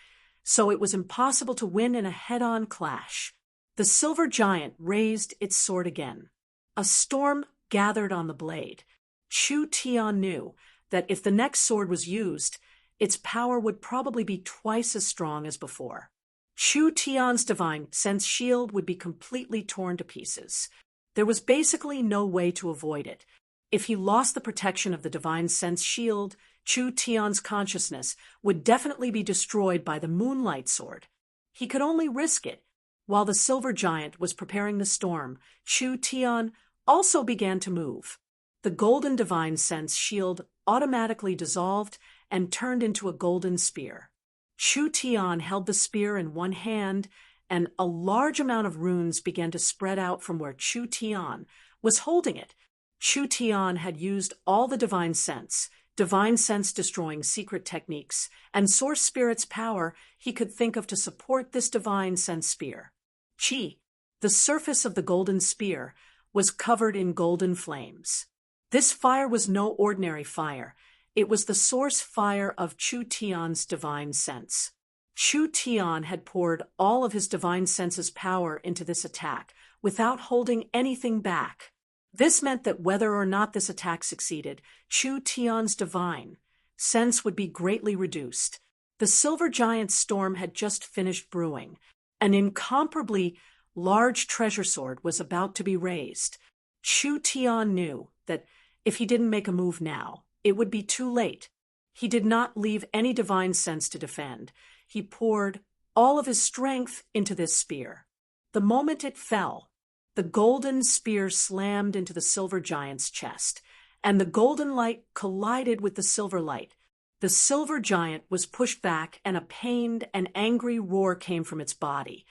so it was impossible to win in a head-on clash. The silver giant raised its sword again. A storm gathered on the blade. Chu Tian knew that if the next sword was used, its power would probably be twice as strong as before. Chu Tian's divine sense shield would be completely torn to pieces. There was basically no way to avoid it. If he lost the protection of the divine sense shield, Chu Tian's consciousness would definitely be destroyed by the moonlight sword. He could only risk it. While the silver giant was preparing the storm, Chu Tian also began to move. The golden divine sense shield automatically dissolved and turned into a golden spear. Chu Tian held the spear in one hand, and a large amount of runes began to spread out from where Chu Tian was holding it. Chu Tian had used all the divine sense destroying secret techniques, and source spirit's power he could think of to support this divine sense spear. The surface of the golden spear, was covered in golden flames. This fire was no ordinary fire. It was the source fire of Chu Tian's divine sense. Chu Tian had poured all of his divine sense's power into this attack, without holding anything back. This meant that whether or not this attack succeeded, Chu Tian's divine sense would be greatly reduced. The silver giant's storm had just finished brewing. An incomparably large treasure sword was about to be raised. Chu Tian knew that if he didn't make a move now, it would be too late. He did not leave any divine sense to defend. He poured all of his strength into this spear. The moment it fell, the golden spear slammed into the silver giant's chest, and the golden light collided with the silver light. The silver giant was pushed back, and a pained and angry roar came from its body.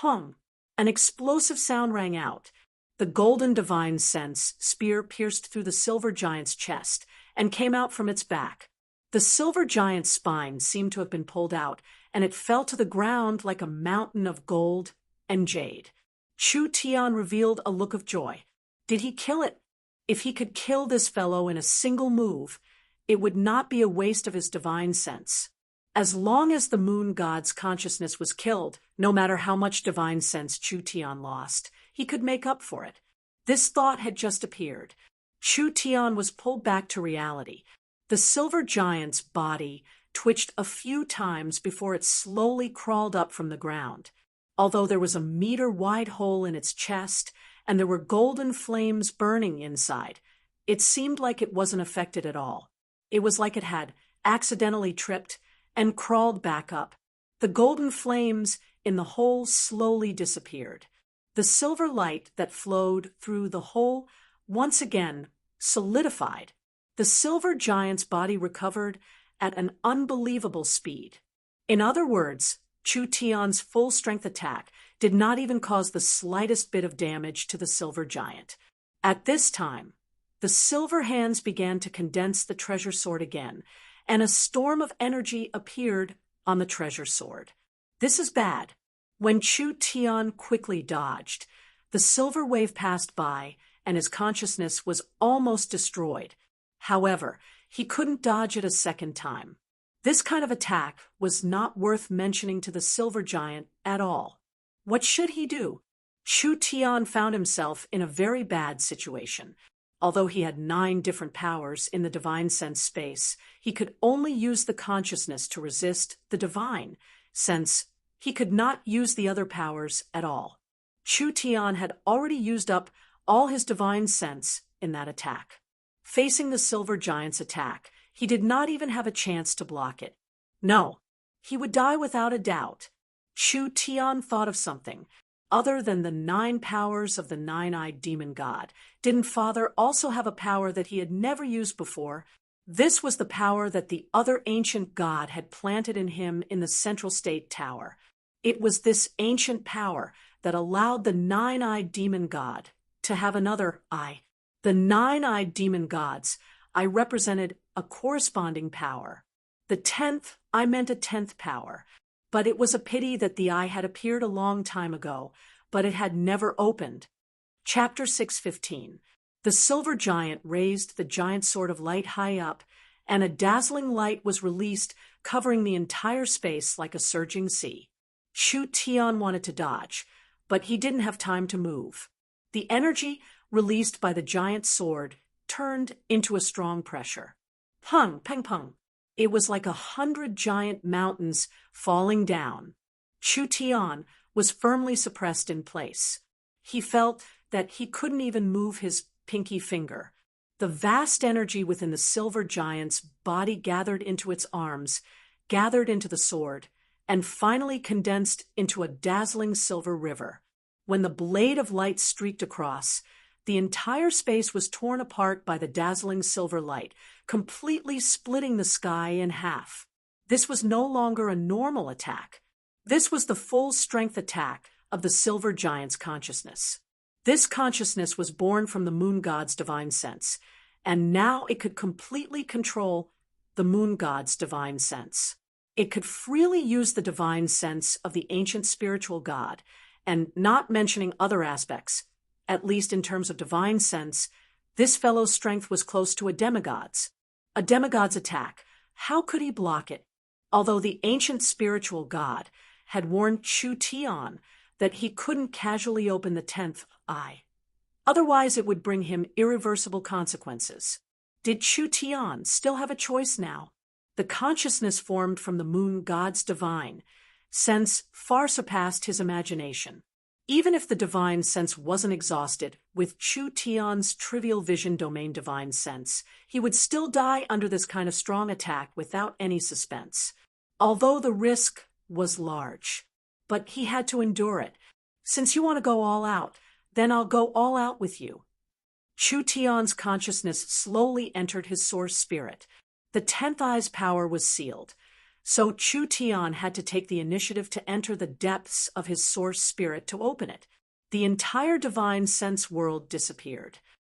An explosive sound rang out. The golden divine sense spear pierced through the silver giant's chest and came out from its back. The silver giant's spine seemed to have been pulled out, and it fell to the ground like a mountain of gold and jade. Chu Tian revealed a look of joy. Did he kill it? If he could kill this fellow in a single move, it would not be a waste of his divine sense. As long as the moon god's consciousness was killed, no matter how much divine sense Chu Tian lost, he could make up for it. This thought had just appeared. Chu Tian was pulled back to reality. The silver giant's body twitched a few times before it slowly crawled up from the ground. Although there was a meter-wide hole in its chest, and there were golden flames burning inside, it seemed like it wasn't affected at all. It was like it had accidentally tripped and crawled back up. The golden flames in the hole slowly disappeared. The silver light that flowed through the hole once again solidified. The silver giant's body recovered at an unbelievable speed. In other words, Chu Tian's full-strength attack did not even cause the slightest bit of damage to the silver giant. At this time, the silver hands began to condense the treasure sword again, and a storm of energy appeared on the treasure sword. This is bad. When Chu Tian quickly dodged, the silver wave passed by, and his consciousness was almost destroyed. However, he couldn't dodge it a second time. This kind of attack was not worth mentioning to the silver giant at all. What should he do? Chu Tian found himself in a very bad situation. Although he had 9 different powers in the divine sense space, he could only use the consciousness to resist the divine, since he could not use the other powers at all. Chu Tian had already used up all his divine sense in that attack. Facing the silver giant's attack, he did not even have a chance to block it. No, he would die without a doubt. Chu Tian thought of something. Other than the 9 powers of the 9-eyed demon god, didn't Father also have a power that he had never used before? This was the power that the other ancient god had planted in him in the Central State Tower. It was this ancient power that allowed the 9-eyed demon god to have another eye. The 9-eyed demon gods, I represented a corresponding power. The 10th, I meant a 10th power. But it was a pity that the eye had appeared a long time ago, but it had never opened. Chapter 6:15. The silver giant raised the giant sword of light high up, and a dazzling light was released, covering the entire space like a surging sea. Chu Tian wanted to dodge, but he didn't have time to move. The energy released by the giant sword turned into a strong pressure. Pung, peng, pung. It was like 100 giant mountains falling down. Chu Tian was firmly suppressed in place. He felt that he couldn't even move his pinky finger. The vast energy within the silver giant's body gathered into its arms, gathered into the sword, and finally condensed into a dazzling silver river. When the blade of light streaked across, the entire space was torn apart by the dazzling silver light, completely splitting the sky in half. This was no longer a normal attack. This was the full-strength attack of the silver giant's consciousness. This consciousness was born from the moon god's divine sense, and now it could completely control the moon god's divine sense. It could freely use the divine sense of the ancient spiritual god, and not mentioning other aspects, at least in terms of divine sense, this fellow's strength was close to a demigod's. A demigod's attack, how could he block it? Although the ancient spiritual god had warned Chu Tian that he couldn't casually open the 10th eye. Otherwise, it would bring him irreversible consequences. Did Chu Tian still have a choice now? The consciousness formed from the moon god's divine sense far surpassed his imagination. Even if the divine sense wasn't exhausted, with Chu Tian's trivial vision domain divine sense, he would still die under this kind of strong attack without any suspense. Although the risk was large. But he had to endure it. Since you want to go all out, then I'll go all out with you. Chu Tian's consciousness slowly entered his source spirit. The 10th eye's power was sealed. So Chu Tian had to take the initiative to enter the depths of his source spirit to open it. The entire divine sense world disappeared.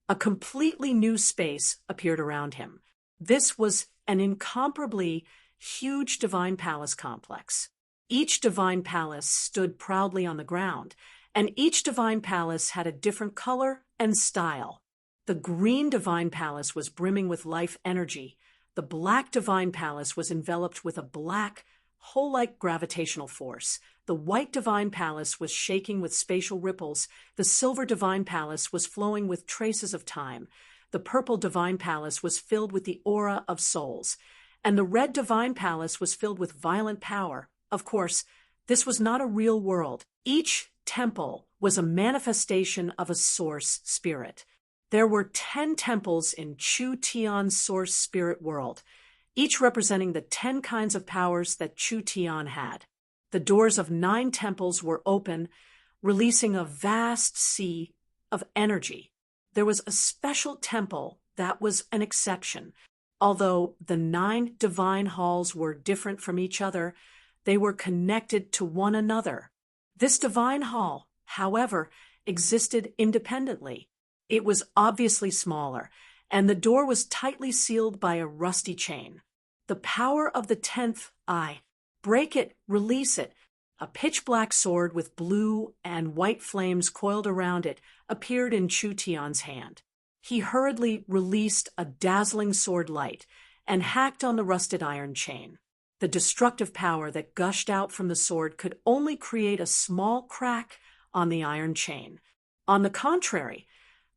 A completely new space appeared around him. This was an incomparably huge divine palace complex. Each divine palace stood proudly on the ground, and each divine palace had a different color and style. The green divine palace was brimming with life energy. The black divine palace was enveloped with a black, hole-like gravitational force. The white divine palace was shaking with spatial ripples. The silver divine palace was flowing with traces of time. The purple divine palace was filled with the aura of souls. And the red divine palace was filled with violent power. Of course, this was not a real world. Each temple was a manifestation of a source spirit. There were 10 temples in Chu Tian's source spirit world, each representing the 10 kinds of powers that Chu Tian had. The doors of 9 temples were open, releasing a vast sea of energy. There was a special temple that was an exception. Although the 9 divine halls were different from each other, they were connected to one another. This divine hall, however, existed independently. It was obviously smaller, and the door was tightly sealed by a rusty chain. The power of the 10th eye. Break it, release it. A pitch-black sword with blue and white flames coiled around it appeared in Chu Tian's hand. He hurriedly released a dazzling sword light and hacked on the rusted iron chain. The destructive power that gushed out from the sword could only create a small crack on the iron chain. On the contrary,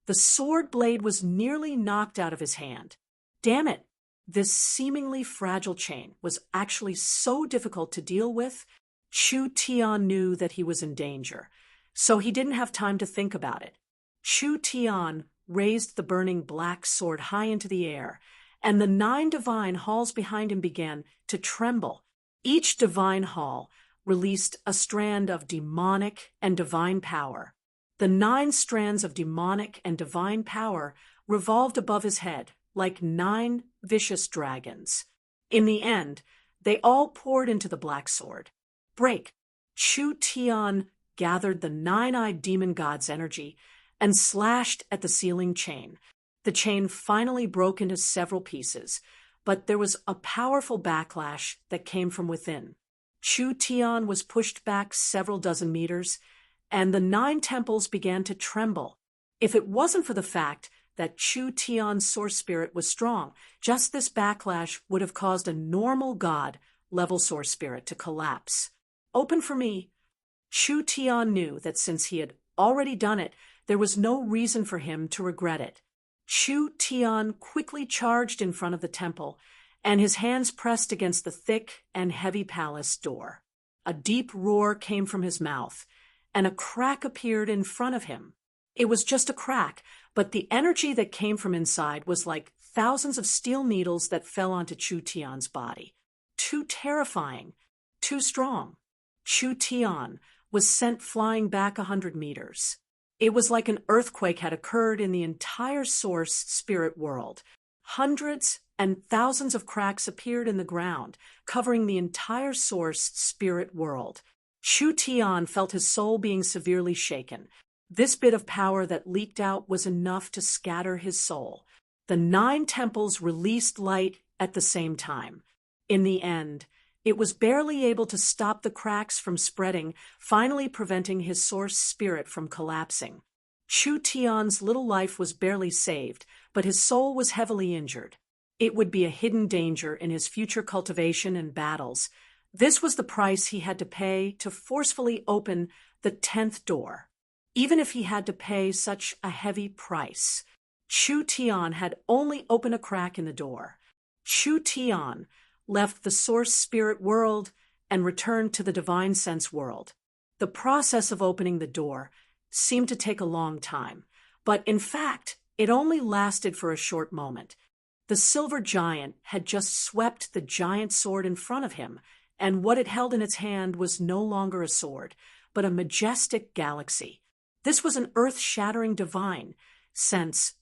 the sword blade was nearly knocked out of his hand. Damn it! This seemingly fragile chain was actually so difficult to deal with. Chu Tian knew that he was in danger, so he didn't have time to think about it. Chu Tian raised the burning black sword high into the air, and the 9 divine halls behind him began to tremble. Each divine hall released a strand of demonic and divine power. The 9 strands of demonic and divine power revolved above his head like 9 vicious dragons. In the end, they all poured into the black sword. Break! Chu Tian gathered the 9-eyed demon god's energy and slashed at the sealing chain. The chain finally broke into several pieces, but there was a powerful backlash that came from within. Chu Tian was pushed back several dozen meters, and the 9 temples began to tremble. If it wasn't for the fact that Chu Tian's source spirit was strong, just this backlash would have caused a normal god-level source spirit to collapse. Open for me. Chu Tian knew that since he had already done it, there was no reason for him to regret it. Chu Tian quickly charged in front of the temple, and his hands pressed against the thick and heavy palace door. A deep roar came from his mouth, and a crack appeared in front of him. It was just a crack, but the energy that came from inside was like thousands of steel needles that fell onto Chu Tian's body. Too terrifying, too strong. Chu Tian was sent flying back 100 meters. It was like an earthquake had occurred in the entire source spirit world. Hundreds and thousands of cracks appeared in the ground, covering the entire source spirit world. Chu Tian felt his soul being severely shaken. This bit of power that leaked out was enough to scatter his soul. The 9 temples released light at the same time. In the end, it was barely able to stop the cracks from spreading, finally preventing his source spirit from collapsing. Chu Tian's little life was barely saved, but his soul was heavily injured. It would be a hidden danger in his future cultivation and battles. This was the price he had to pay to forcefully open the 10th door. Even if he had to pay such a heavy price, Chu Tian had only opened a crack in the door. Chu Tian left the source spirit world and returned to the divine sense world. The process of opening the door seemed to take a long time, but in fact, it only lasted for a short moment. The silver giant had just swept the giant sword in front of him, and what it held in its hand was no longer a sword, but a majestic galaxy. This was an earth-shattering divine sense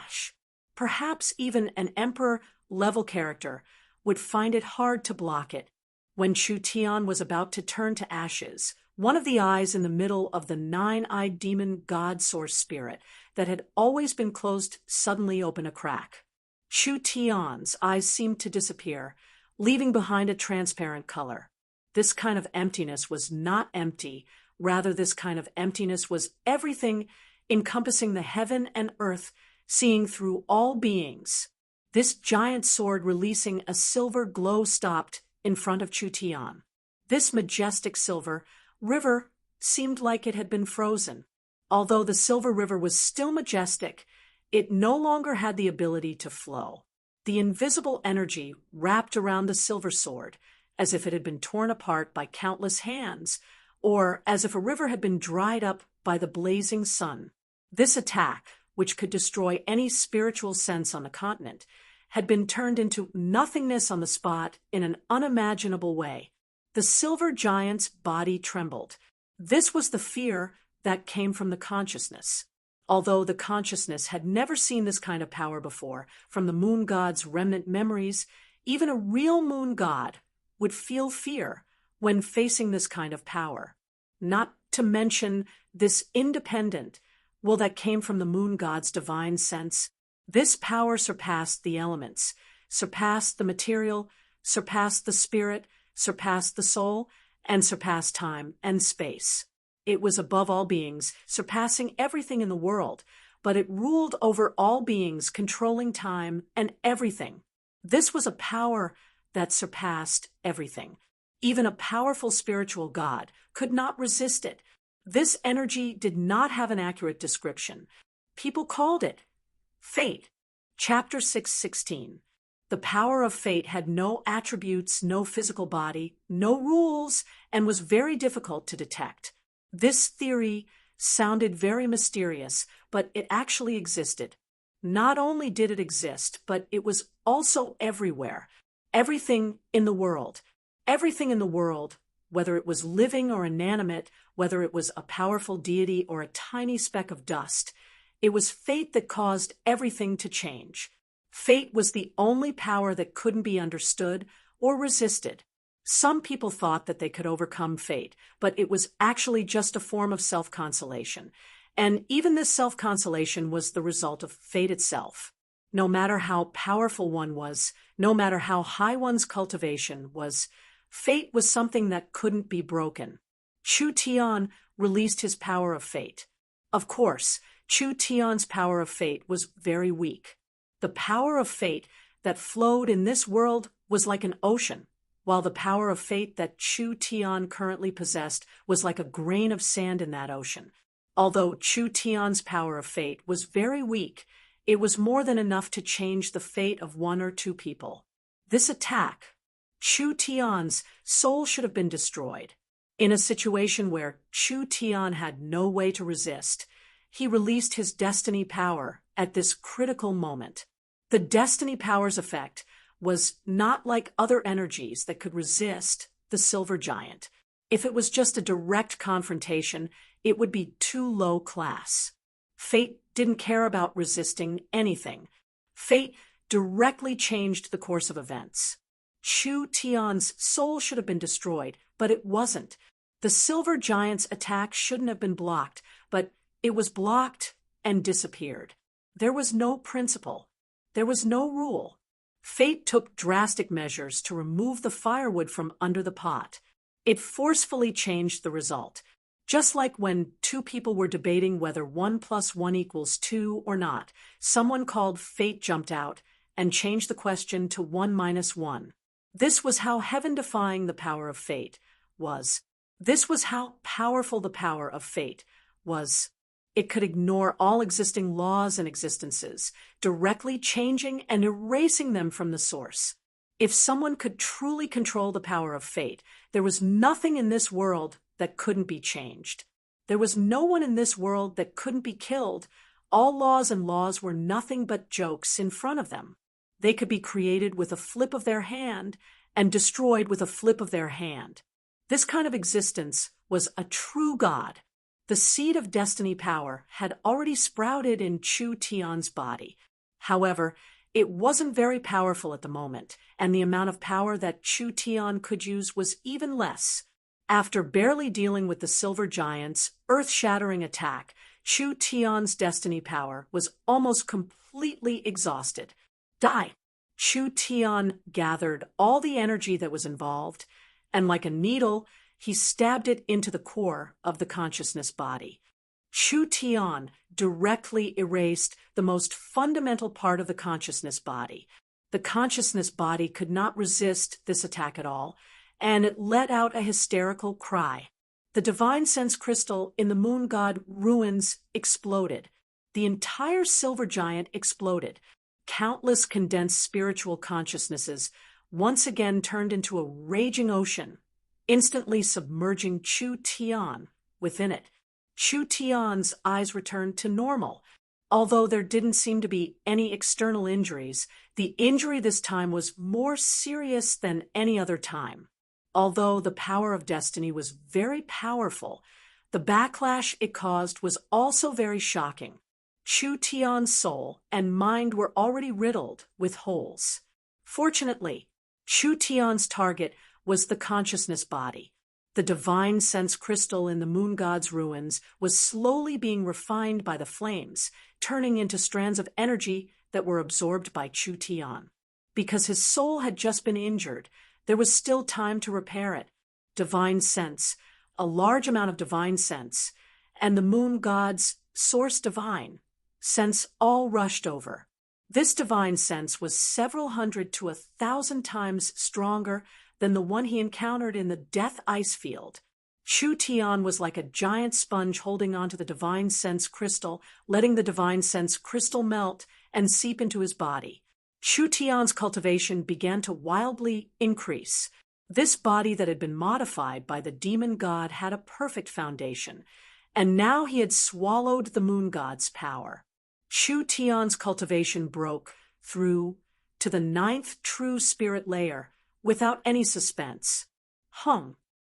/ perhaps even an emperor-level character would find it hard to block it. When Chu Tian was about to turn to ashes, one of the eyes in the middle of the 9-eyed demon god source spirit that had always been closed suddenly opened a crack. Chu Tian's eyes seemed to disappear, leaving behind a transparent color. This kind of emptiness was not empty, rather this kind of emptiness was everything, encompassing the heaven and earth, seeing through all beings. This giant sword releasing a silver glow stopped in front of Chu Tian. This majestic silver river seemed like it had been frozen. Although the silver river was still majestic, it no longer had the ability to flow. The invisible energy wrapped around the silver sword, as if it had been torn apart by countless hands, or as if a river had been dried up by the blazing sun. This attack, which could destroy any spiritual sense on the continent, had been turned into nothingness on the spot in an unimaginable way. The silver giant's body trembled. This was the fear that came from the consciousness. Although the consciousness had never seen this kind of power before, from the moon god's remnant memories, even a real moon god would feel fear when facing this kind of power. Not to mention this independent, that came from the moon god's divine sense. This power surpassed the elements, surpassed the material, surpassed the spirit, surpassed the soul, and surpassed time and space. It was above all beings, surpassing everything in the world, but it ruled over all beings, controlling time and everything. This was a power that surpassed everything. Even a powerful spiritual god could not resist it. This energy did not have an accurate description. People called it fate. Chapter 6:16. The power of fate had no attributes, no physical body, no rules, and was very difficult to detect. This theory sounded very mysterious, but it actually existed. Not only did it exist, but it was also everywhere. Everything in the world, whether it was living or inanimate, whether it was a powerful deity or a tiny speck of dust, it was fate that caused everything to change. Fate was the only power that couldn't be understood or resisted. Some people thought that they could overcome fate, but it was actually just a form of self-consolation. And even this self-consolation was the result of fate itself. No matter how powerful one was, no matter how high one's cultivation was, fate was something that couldn't be broken. Chu Tian released his power of fate. Of course, Chu Tian's power of fate was very weak. The power of fate that flowed in this world was like an ocean, while the power of fate that Chu Tian currently possessed was like a grain of sand in that ocean. Although Chu Tian's power of fate was very weak, it was more than enough to change the fate of 1 or 2 people. This attack, Chu Tian's soul should have been destroyed. In a situation where Chu Tian had no way to resist, he released his destiny power at this critical moment. The destiny power's effect was not like other energies that could resist the silver giant. If it was just a direct confrontation, it would be too low class. Fate didn't care about resisting anything. Fate directly changed the course of events. Chu Tian's soul should have been destroyed, but it wasn't. The silver giant's attack shouldn't have been blocked, but it was blocked and disappeared. There was no principle. There was no rule. Fate took drastic measures to remove the firewood from under the pot. It forcefully changed the result. Just like when two people were debating whether 1 + 1 = 2 or not, someone called fate jumped out and changed the question to 1 - 1. This was how heaven-defying the power of fate was. This was how powerful the power of fate was. It could ignore all existing laws and existences, directly changing and erasing them from the source. If someone could truly control the power of fate, there was nothing in this world that couldn't be changed. There was no one in this world that couldn't be killed. All laws and laws were nothing but jokes in front of them. They could be created with a flip of their hand and destroyed with a flip of their hand. This kind of existence was a true God. The seed of destiny power had already sprouted in Chu Tian's body. However, it wasn't very powerful at the moment, and the amount of power that Chu Tian could use was even less. After barely dealing with the silver giant's earth-shattering attack, Chu Tian's destiny power was almost completely exhausted. Die! Chu Tian gathered all the energy that was involved, and like a needle, he stabbed it into the core of the consciousness body. Chu Tian directly erased the most fundamental part of the consciousness body. The consciousness body could not resist this attack at all, and it let out a hysterical cry. The divine sense crystal in the moon god ruins exploded. The entire silver giant exploded. Countless condensed spiritual consciousnesses once again turned into a raging ocean, instantly submerging Chu Tian within it. Chu Tian's eyes returned to normal. Although there didn't seem to be any external injuries, the injury this time was more serious than any other time. Although the power of destiny was very powerful, the backlash it caused was also very shocking. Chu Tian's soul and mind were already riddled with holes. Fortunately, Chu Tian's target was the consciousness body. The divine sense crystal in the moon god's ruins was slowly being refined by the flames, turning into strands of energy that were absorbed by Chu Tian. Because his soul had just been injured, there was still time to repair it. Divine sense, a large amount of divine sense, and the moon god's source divine sense all rushed over. This divine sense was several hundred to 1,000 times stronger than the one he encountered in the death ice field. Chu Tian was like a giant sponge holding onto the divine sense crystal, letting the divine sense crystal melt and seep into his body. Chu Tian's cultivation began to wildly increase. This body that had been modified by the demon god had a perfect foundation, and now he had swallowed the moon god's power. Chu Tian's cultivation broke through to the 9th true spirit layer without any suspense.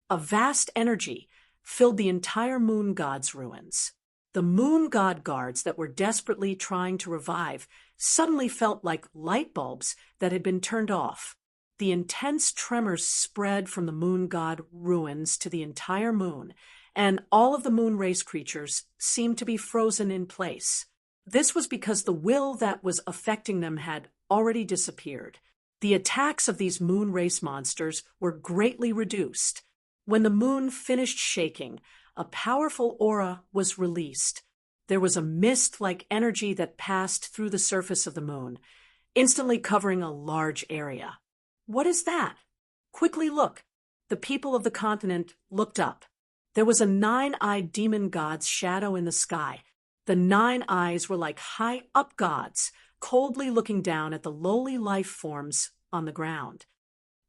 A vast energy filled the entire moon god's ruins. The moon god guards that were desperately trying to revive suddenly felt like light bulbs that had been turned off. The intense tremors spread from the moon god ruins to the entire moon, and all of the moon race creatures seemed to be frozen in place. This was because the will that was affecting them had already disappeared. The attacks of these moon race monsters were greatly reduced. When the moon finished shaking, a powerful aura was released. There was a mist-like energy that passed through the surface of the moon, instantly covering a large area. What is that? Quickly look. The people of the continent looked up. There was a 9-eyed demon god's shadow in the sky. The 9 eyes were like high-up gods, coldly looking down at the lowly life forms on the ground.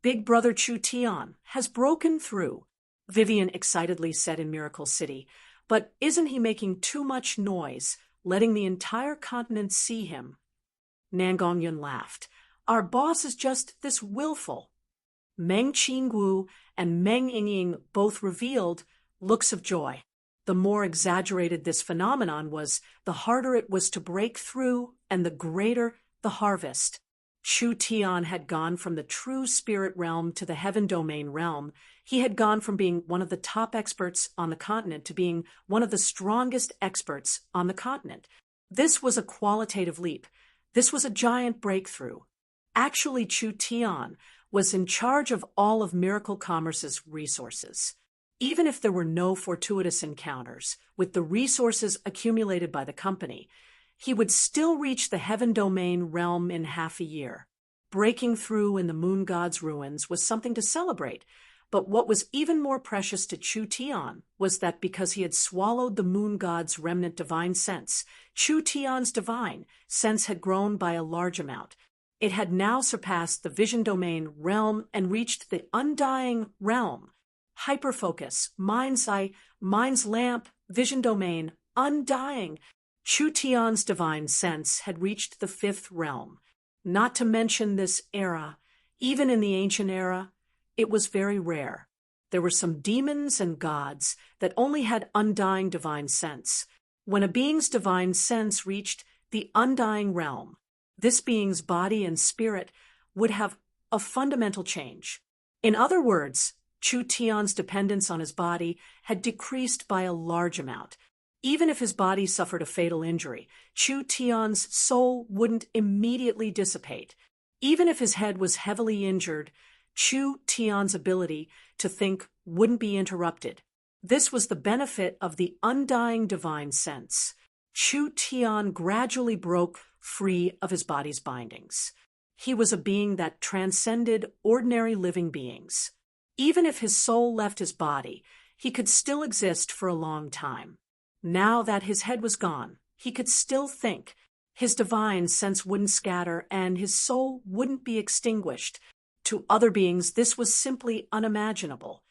Big Brother Chu Tian has broken through, Vivian excitedly said in Miracle City. But isn't he making too much noise, letting the entire continent see him? Nangongyun laughed. Our boss is just this willful. Meng Qingwu and Meng Yingying both revealed looks of joy. the more exaggerated this phenomenon was, the harder it was to break through and the greater the harvest. Chu Tian had gone from the true spirit realm to the heaven domain realm. He had gone from being one of the top experts on the continent to being one of the strongest experts on the continent. This was a qualitative leap. This was a giant breakthrough. Actually, Chu Tian was in charge of all of Miracle Commerce's resources. Even if there were no fortuitous encounters with the resources accumulated by the company, he would still reach the heaven domain realm in half a year. Breaking through in the moon god's ruins was something to celebrate, but what was even more precious to Chu Tian was that because he had swallowed the moon god's remnant divine sense, Chu Tian's divine sense had grown by a large amount. It had now surpassed the vision domain realm and reached the undying realm. Hyperfocus, mind's eye, mind's lamp, vision domain, undying. Chu Tian's divine sense had reached the 5th realm. Not to mention this era, even in the ancient era, it was very rare. There were some demons and gods that only had undying divine sense. When a being's divine sense reached the undying realm, this being's body and spirit would have a fundamental change. In other words, Chu Tian's dependence on his body had decreased by a large amount. Even if his body suffered a fatal injury, Chu Tian's soul wouldn't immediately dissipate. Even if his head was heavily injured, Chu Tian's ability to think wouldn't be interrupted. This was the benefit of the undying divine sense. Chu Tian gradually broke free of his body's bindings. He was a being that transcended ordinary living beings. Even if his soul left his body, he could still exist for a long time. Now that his head was gone, he could still think. His divine sense wouldn't scatter, and his soul wouldn't be extinguished. To other beings, this was simply unimaginable.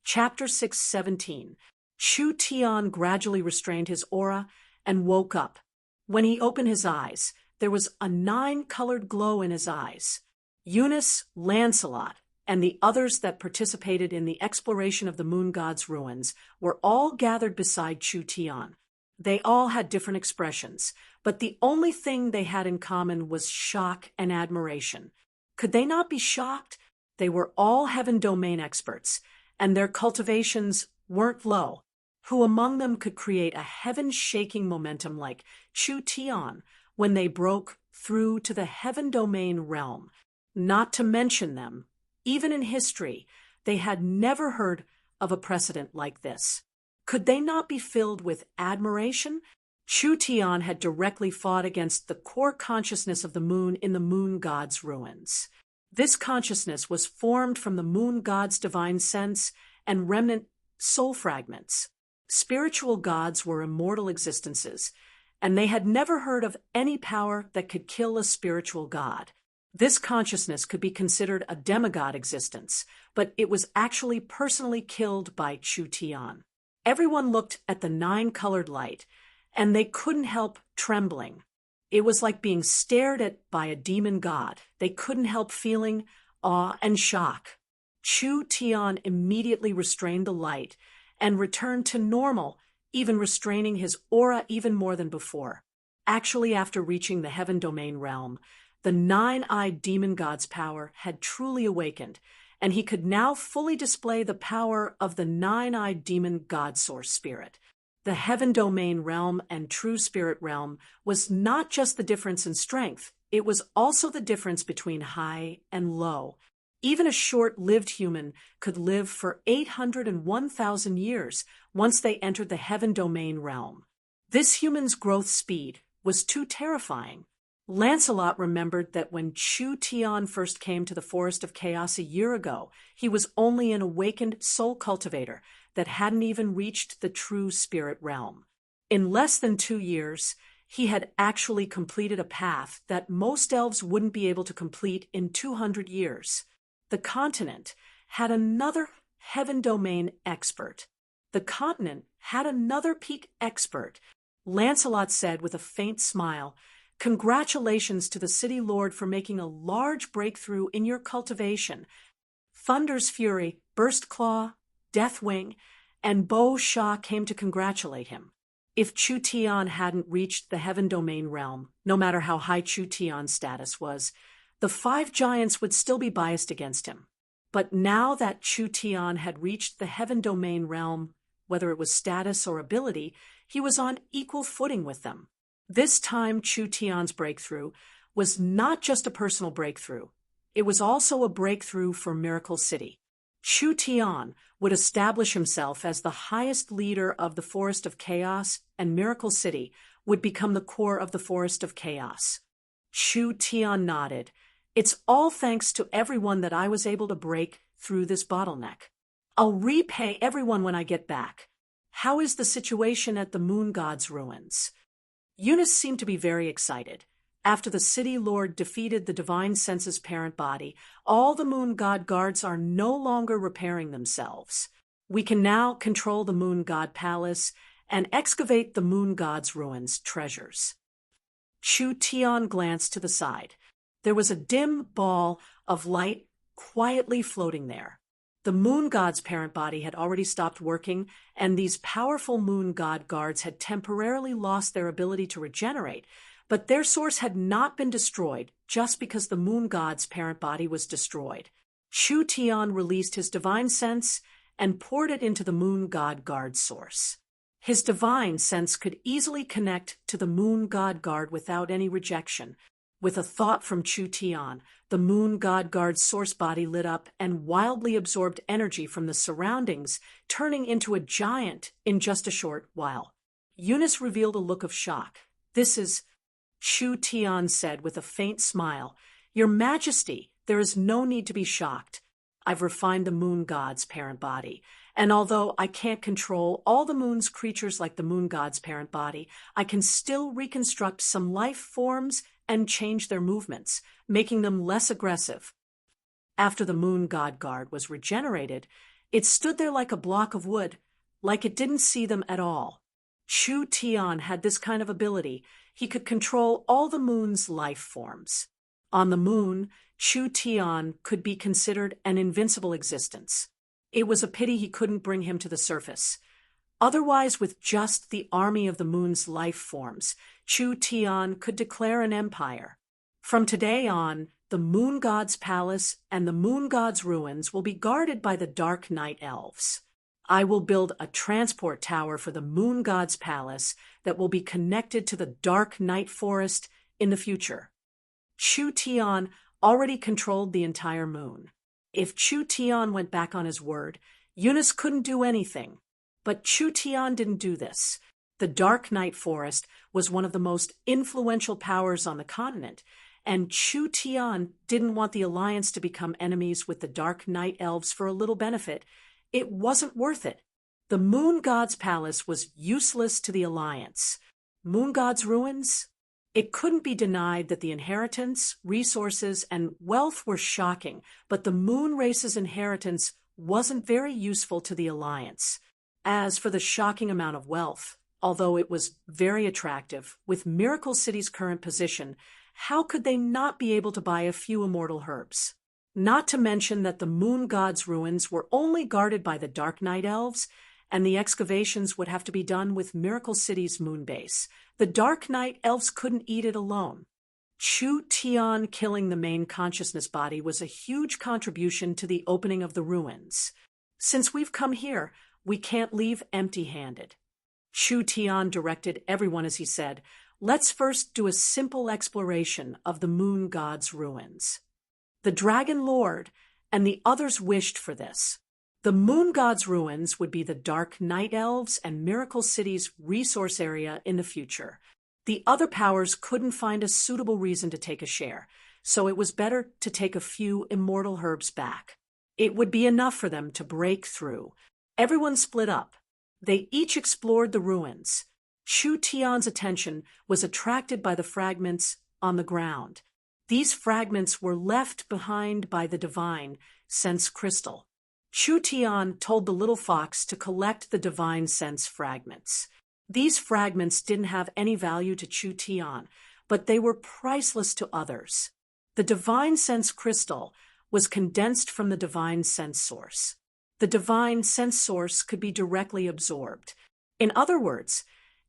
Chapter 6:17. Chu Tian gradually restrained his aura and woke up. When he opened his eyes, there was a 9-colored glow in his eyes. Eunice, Lancelot, and the others that participated in the exploration of the moon god's ruins were all gathered beside Chu Tian. They all had different expressions, but the only thing they had in common was shock and admiration. Could they not be shocked? They were all heaven domain experts, and their cultivations weren't low. Who among them could create a heaven-shaking momentum like Chu Tian when they broke through to the heaven domain realm? Not to mention them, even in history, they had never heard of a precedent like this. Could they not be filled with admiration? Chu Tian had directly fought against the core consciousness of the moon in the moon god's ruins. This consciousness was formed from the moon god's divine sense and remnant soul fragments. Spiritual gods were immortal existences, and they had never heard of any power that could kill a spiritual god. This consciousness could be considered a demigod existence, but it was actually personally killed by Chu Tian. Everyone looked at the 9-colored light, and they couldn't help trembling. It was like being stared at by a demon god. They couldn't help feeling awe and shock. Chu Tian immediately restrained the light and returned to normal, even restraining his aura even more than before. Actually, after reaching the heaven domain realm, the 9-eyed demon god's power had truly awakened, and he could now fully display the power of the 9-eyed demon god source spirit. The heaven domain realm and true spirit realm was not just the difference in strength, it was also the difference between high and low. Even a short-lived human could live for 801,000 years once they entered the heaven domain realm. This human's growth speed was too terrifying. Lancelot remembered that when Chu Tian first came to the Forest of Chaos a year ago, he was only an awakened soul cultivator that hadn't even reached the true spirit realm. In less than 2 years, he had actually completed a path that most elves wouldn't be able to complete in 200 years. The continent had another heaven domain expert. The continent had another peak expert. Lancelot said with a faint smile, "Congratulations to the city lord for making a large breakthrough in your cultivation. Thunder's Fury, Burst Claw, Deathwing, and Bo Sha came to congratulate him. If Chu Tian hadn't reached the Heaven Domain realm, no matter how high Chu Tian's status was, the 5 giants would still be biased against him. But now that Chu Tian had reached the Heaven Domain realm, whether it was status or ability, he was on equal footing with them. This time Chu Tian's breakthrough was not just a personal breakthrough. It was also a breakthrough for Miracle City. Chu Tian would establish himself as the highest leader of the Forest of Chaos, and Miracle City would become the core of the Forest of Chaos. Chu Tian nodded. It's all thanks to everyone that I was able to break through this bottleneck. I'll repay everyone when I get back. How is the situation at the Moon God's ruins? Eunice seemed to be very excited. After the City Lord defeated the Divine Sense's parent body, all the Moon God guards are no longer repairing themselves. We can now control the Moon God Palace and excavate the Moon God's ruins treasures. Chu Tian glanced to the side. There was a dim ball of light quietly floating there. The Moon God's parent body had already stopped working, and these powerful Moon God guards had temporarily lost their ability to regenerate, but their source had not been destroyed just because the Moon God's parent body was destroyed. Chu Tian released his divine sense and poured it into the Moon God Guard's source. His divine sense could easily connect to the Moon God Guard without any rejection. With a thought from Chu Tian, the Moon God Guard's source body lit up and wildly absorbed energy from the surroundings, turning into a giant in just a short while. Eunice revealed a look of shock. "This is," Chu Tian said with a faint smile, "Your Majesty, there is no need to be shocked. I've refined the Moon God's parent body, and although I can't control all the Moon's creatures like the Moon God's parent body, I can still reconstruct some life forms and change their movements, making them less aggressive." After the Moon God Guard was regenerated, it stood there like a block of wood, like it didn't see them at all. Chu Tian had this kind of ability. He could control all the Moon's life forms. On the Moon, Chu Tian could be considered an invincible existence. It was a pity he couldn't bring him to the surface. Otherwise, with just the army of the Moon's life forms, Chu Tian could declare an empire. From today on, the Moon God's palace and the Moon God's ruins will be guarded by the Dark Night Elves. I will build a transport tower for the Moon God's palace that will be connected to the Dark Night Forest in the future. Chu Tian already controlled the entire moon. If Chu Tian went back on his word, Eunice couldn't do anything. But Chu Tian didn't do this. The Dark Night Forest was one of the most influential powers on the continent, and Chu Tian didn't want the Alliance to become enemies with the Dark Night Elves for a little benefit. It wasn't worth it. The Moon God's palace was useless to the Alliance. Moon God's ruins? It couldn't be denied that the inheritance, resources, and wealth were shocking, but the Moon Race's inheritance wasn't very useful to the Alliance. As for the shocking amount of wealth, although it was very attractive, with Miracle City's current position, how could they not be able to buy a few immortal herbs? Not to mention that the Moon God's ruins were only guarded by the Dark Night Elves, and the excavations would have to be done with Miracle City's moon base. The Dark Night Elves couldn't eat it alone. Chu Tian killing the main consciousness body was a huge contribution to the opening of the ruins. Since we've come here, we can't leave empty-handed. Chu Tian directed everyone as he said, "Let's first do a simple exploration of the Moon God's ruins." The Dragon Lord and the others wished for this. The Moon God's ruins would be the Dark Night Elves and Miracle City's resource area in the future. The other powers couldn't find a suitable reason to take a share, so it was better to take a few immortal herbs back. It would be enough for them to break through. Everyone split up. They each explored the ruins. Chu Tian's attention was attracted by the fragments on the ground. These fragments were left behind by the Divine Sense crystal. Chu Tian told the little fox to collect the Divine Sense fragments. These fragments didn't have any value to Chu Tian, but they were priceless to others. The Divine Sense crystal was condensed from the Divine Sense source. the divine sense source could be directly absorbed. In other words,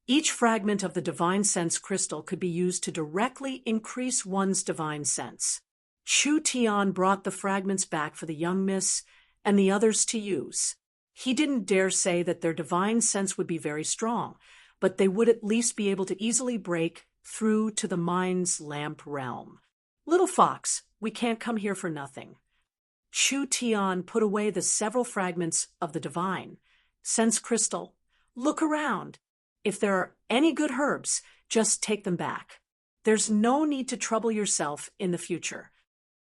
each fragment of the divine sense crystal could be used to directly increase one's divine sense. Chu Tian brought the fragments back for the young miss and the others to use. He didn't dare say that their divine sense would be very strong, but they would at least be able to easily break through to the mind's lamp realm. Little fox, we can't come here for nothing. Chu Tian put away the several fragments of the divine sense crystal. Look around. If there are any good herbs, just take them back. There's no need to trouble yourself in the future.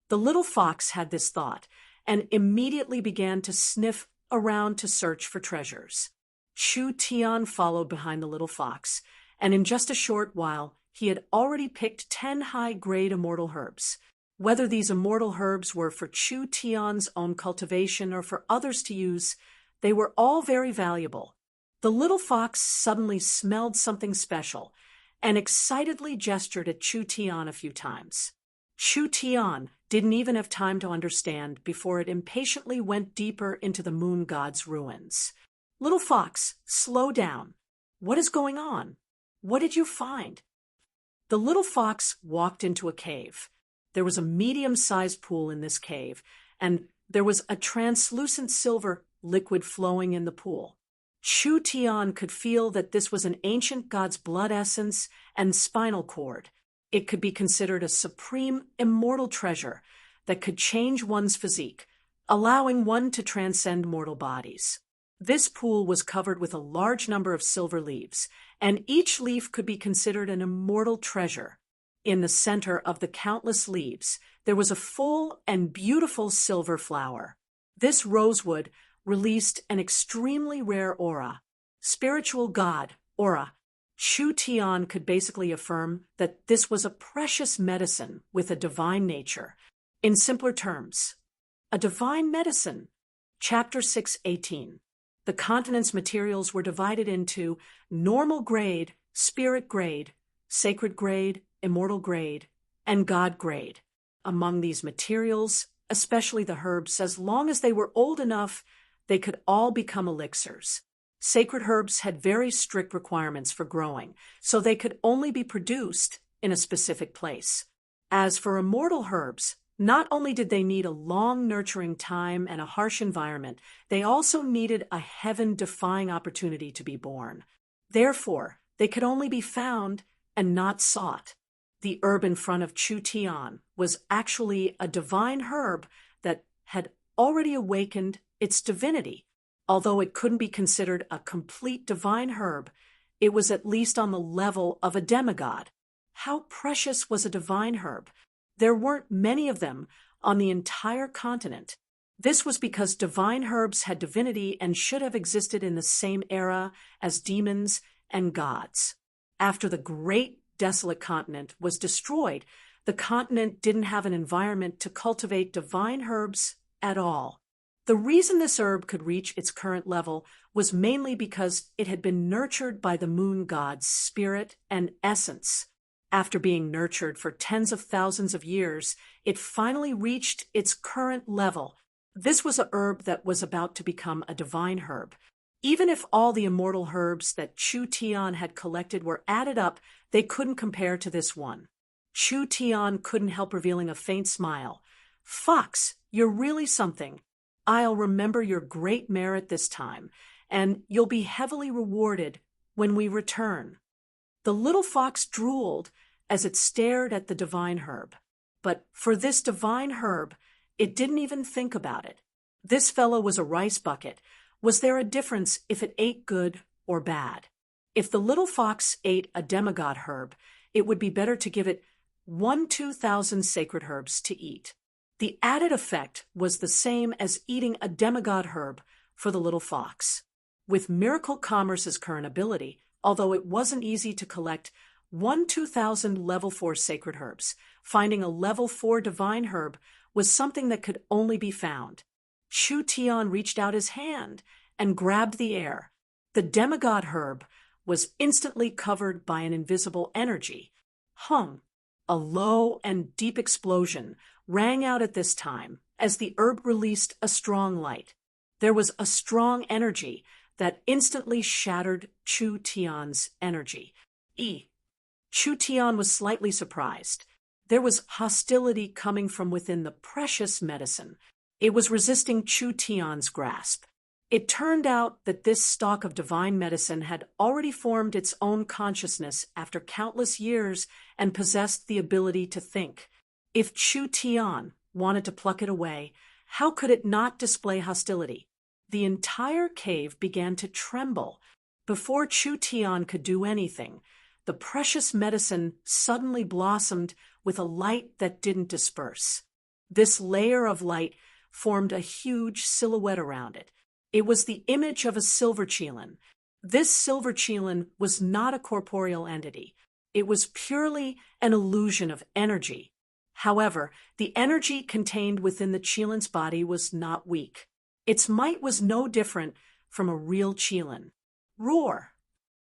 The little fox had this thought and immediately began to sniff around to search for treasures. Chu Tian followed behind the little fox, and in just a short while, he had already picked 10 high-grade immortal herbs. Whether these immortal herbs were for Chu Tian's own cultivation or for others to use, they were all very valuable. The little fox suddenly smelled something special and excitedly gestured at Chu Tian a few times. Chu Tian didn't even have time to understand before it impatiently went deeper into the moon god's ruins. Little fox, slow down. What is going on? What did you find? The little fox walked into a cave. There was a medium-sized pool in this cave, and there was a translucent silver liquid flowing in the pool. Chu Tian could feel that this was an ancient god's blood essence and spinal cord. It could be considered a supreme immortal treasure that could change one's physique, allowing one to transcend mortal bodies. This pool was covered with a large number of silver leaves, and each leaf could be considered an immortal treasure. In the center of the countless leaves, there was a full and beautiful silver flower. This rosewood released an extremely rare aura. Spiritual god, aura. Chu Tian could basically affirm that this was a precious medicine with a divine nature. In simpler terms, a divine medicine. Chapter 6:18. The continent's materials were divided into normal grade, spirit grade, sacred grade, immortal grade, and God grade. Among these materials, especially the herbs, as long as they were old enough, they could all become elixirs. Sacred herbs had very strict requirements for growing, so they could only be produced in a specific place. As for immortal herbs, not only did they need a long nurturing time and a harsh environment, they also needed a heaven-defying opportunity to be born. Therefore, they could only be found and not sought. The herb in front of Chu Tian was actually a divine herb that had already awakened its divinity. Although it couldn't be considered a complete divine herb, it was at least on the level of a demigod. How precious was a divine herb? There weren't many of them on the entire continent. This was because divine herbs had divinity and should have existed in the same era as demons and gods. After the great desolate continent was destroyed, the continent didn't have an environment to cultivate divine herbs at all. The reason this herb could reach its current level was mainly because it had been nurtured by the moon god's spirit and essence. After being nurtured for tens of thousands of years, it finally reached its current level. This was a herb that was about to become a divine herb. Even if all the immortal herbs that Chu Tian had collected were added up, they couldn't compare to this one. Chu Tian couldn't help revealing a faint smile. "Fox, you're really something. I'll remember your great merit this time, and you'll be heavily rewarded when we return." The little fox drooled as it stared at the divine herb. But for this divine herb, it didn't even think about it. This fellow was a rice bucket. Was there a difference if it ate good or bad? If the little fox ate a demigod herb, it would be better to give it 2,000 sacred herbs to eat. The added effect was the same as eating a demigod herb for the little fox. With Miracle Commerce's current ability, although it wasn't easy to collect 2,000 level 4 sacred herbs, finding a level 4 divine herb was something that could only be found. Chu Tian reached out his hand and grabbed the air. The demigod herb was instantly covered by an invisible energy. Hung. A low and deep explosion rang out at this time as the herb released a strong light. There was a strong energy that instantly shattered Chu Tian's energy. Chu Tian was slightly surprised. There was hostility coming from within the precious medicine. It was resisting Chu Tian's grasp. It turned out that this stalk of divine medicine had already formed its own consciousness after countless years and possessed the ability to think. If Chu Tian wanted to pluck it away, how could it not display hostility? The entire cave began to tremble. Before Chu Tian could do anything, the precious medicine suddenly blossomed with a light that didn't disperse. This layer of light formed a huge silhouette around it. It was the image of a silver qilin. This silver qilin was not a corporeal entity. It was purely an illusion of energy. However, the energy contained within the qilin's body was not weak. Its might was no different from a real qilin. Roar!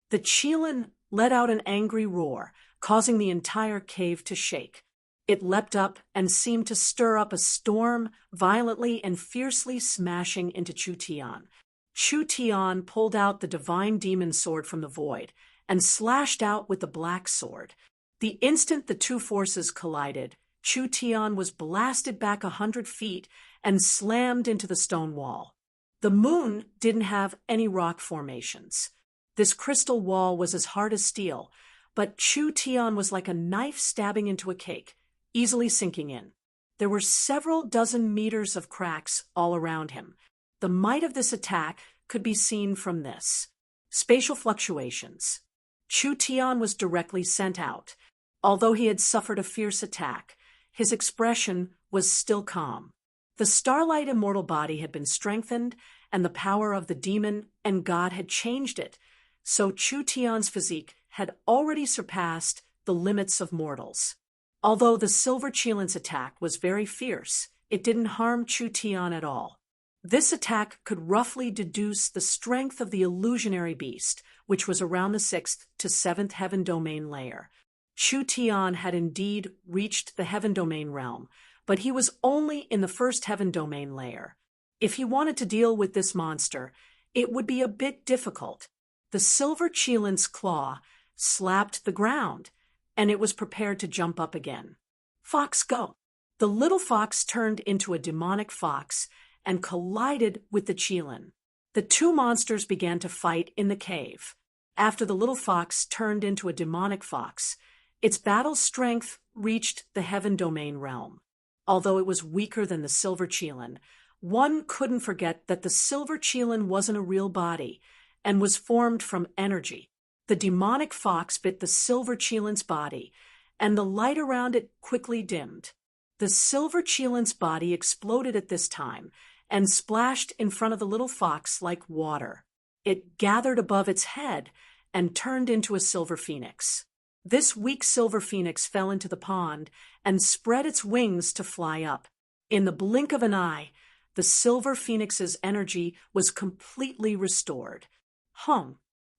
The qilin let out an angry roar, causing the entire cave to shake. It leapt up and seemed to stir up a storm, violently and fiercely smashing into Chu Tian. Chu Tian pulled out the divine demon sword from the void and slashed out with the black sword. The instant the two forces collided, Chu Tian was blasted back 100 feet and slammed into the stone wall. The moon didn't have any rock formations. This crystal wall was as hard as steel, but Chu Tian was like a knife stabbing into a cake, easily sinking in. There were several dozen meters of cracks all around him. The might of this attack could be seen from this. Spatial fluctuations. Chu Tian was directly sent out. Although he had suffered a fierce attack, his expression was still calm. The starlight immortal body had been strengthened, and the power of the demon and God had changed it, so Chu Tian's physique had already surpassed the limits of mortals. Although the silver qilin's attack was very fierce, it didn't harm Chu Tian at all. This attack could roughly deduce the strength of the illusionary beast, which was around the 6th to 7th heaven domain layer. Chu Tian had indeed reached the heaven domain realm, but he was only in the 1st heaven domain layer. If he wanted to deal with this monster, it would be a bit difficult. The silver qilin's claw slapped the ground, and it was prepared to jump up again. Fox, go! The little fox turned into a demonic fox and collided with the qilin. The two monsters began to fight in the cave. After the little fox turned into a demonic fox, its battle strength reached the heaven domain realm. Although it was weaker than the silver qilin, one couldn't forget that the silver qilin wasn't a real body and was formed from energy. The demonic fox bit the silver qilin's body, and the light around it quickly dimmed. The silver qilin's body exploded at this time and splashed in front of the little fox like water. It gathered above its head and turned into a silver phoenix. This weak silver phoenix fell into the pond and spread its wings to fly up. In the blink of an eye, the silver phoenix's energy was completely restored.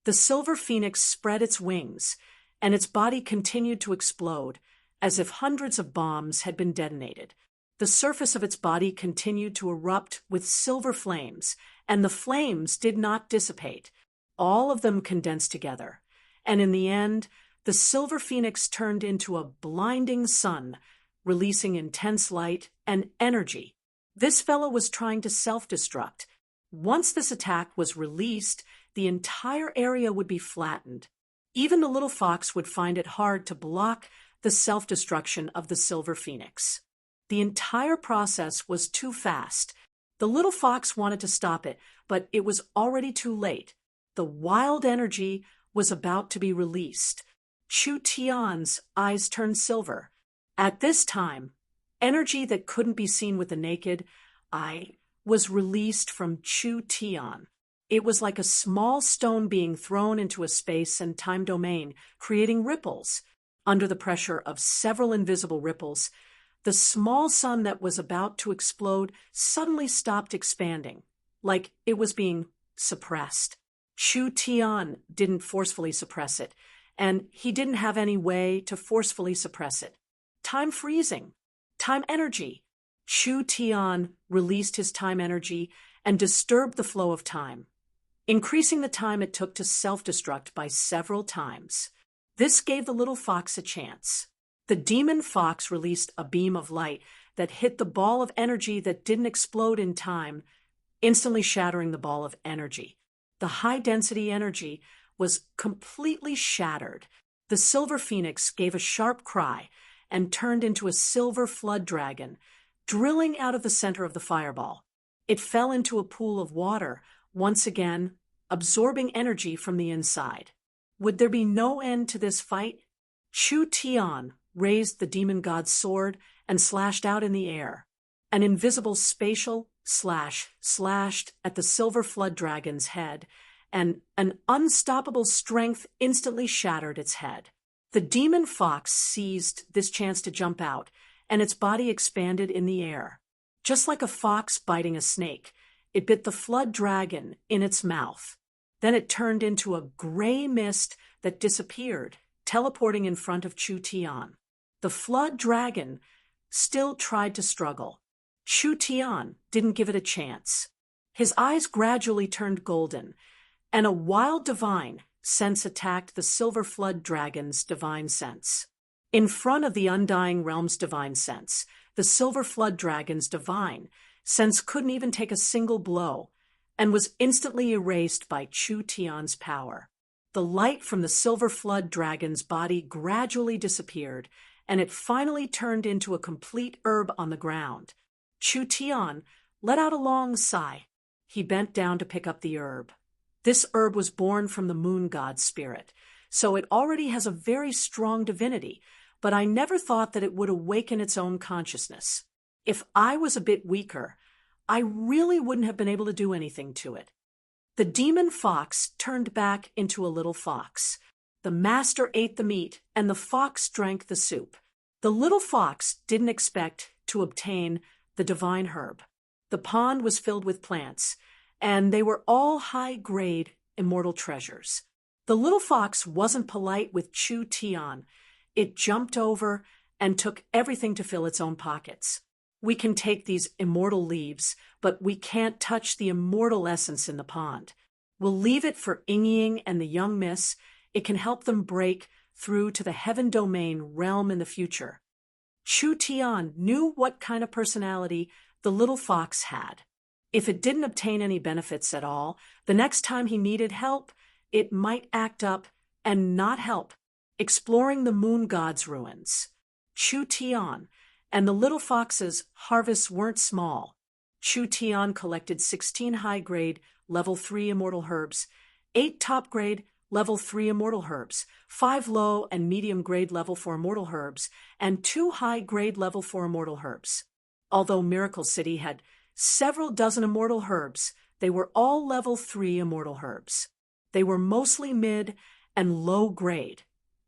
The silver phoenix spread its wings, and its body continued to explode, as if hundreds of bombs had been detonated. The surface of its body continued to erupt with silver flames, and the flames did not dissipate. All of them condensed together, and in the end, the silver phoenix turned into a blinding sun, releasing intense light and energy. This fellow was trying to self-destruct. Once this attack was released, the entire area would be flattened. Even the little fox would find it hard to block the self-destruction of the silver phoenix. The entire process was too fast. The little fox wanted to stop it, but it was already too late. The wild energy was about to be released. Chu Tian's eyes turned silver. At this time, energy that couldn't be seen with the naked eye was released from Chu Tian. It was like a small stone being thrown into a space and time domain, creating ripples. Under the pressure of several invisible ripples, the small sun that was about to explode suddenly stopped expanding, like it was being suppressed. Chu Tian didn't forcefully suppress it, and he didn't have any way to forcefully suppress it. Time freezing. Time energy. Chu Tian released his time energy, and disturbed the flow of time, increasing the time it took to self-destruct by several times. This gave the little fox a chance. The demon fox released a beam of light that hit the ball of energy that didn't explode in time, instantly shattering the ball of energy. The high-density energy was completely shattered. The silver phoenix gave a sharp cry and turned into a silver flood dragon, drilling out of the center of the fireball. It fell into a pool of water, once again absorbing energy from the inside. Would there be no end to this fight? Chu Tian raised the demon god's sword and slashed out in the air. An invisible spatial slash slashed at the silver flood dragon's head, and an unstoppable strength instantly shattered its head. The demon fox seized this chance to jump out, and its body expanded in the air. Just like a fox biting a snake, it bit the flood dragon in its mouth. Then it turned into a gray mist that disappeared, teleporting in front of Chu Tian. The flood dragon still tried to struggle. Chu Tian didn't give it a chance. His eyes gradually turned golden, and a wild divine sense attacked the silver flood dragon's divine sense. In front of the undying realm's divine sense, the silver flood dragon's divine sense couldn't even take a single blow, and was instantly erased by Chu Tian's power. The light from the silver flood dragon's body gradually disappeared, and it finally turned into a complete herb on the ground. Chu Tian let out a long sigh. He bent down to pick up the herb. This herb was born from the moon god's spirit, so it already has a very strong divinity, but I never thought that it would awaken its own consciousness. If I was a bit weaker, I really wouldn't have been able to do anything to it. The demon fox turned back into a little fox. The master ate the meat, and the fox drank the soup. The little fox didn't expect to obtain the divine herb. The pond was filled with plants, and they were all high-grade immortal treasures. The little fox wasn't polite with Chu Tian. It jumped over and took everything to fill its own pockets. We can take these immortal leaves, but we can't touch the immortal essence in the pond. We'll leave it for Ying and the young miss. It can help them break through to the heaven domain realm in the future. Chu Tian knew what kind of personality the little fox had. If it didn't obtain any benefits at all, the next time he needed help, it might act up and not help. Exploring the moon god's ruins. Chu Tian and the little fox's harvests weren't small. Chu Tian collected 16 high-grade, level 3 immortal herbs, 8 top-grade, level 3 immortal herbs, 5 low and medium-grade level 4 immortal herbs, and 2 high-grade level 4 immortal herbs. Although Miracle City had several dozen immortal herbs, they were all level 3 immortal herbs. They were mostly mid and low-grade,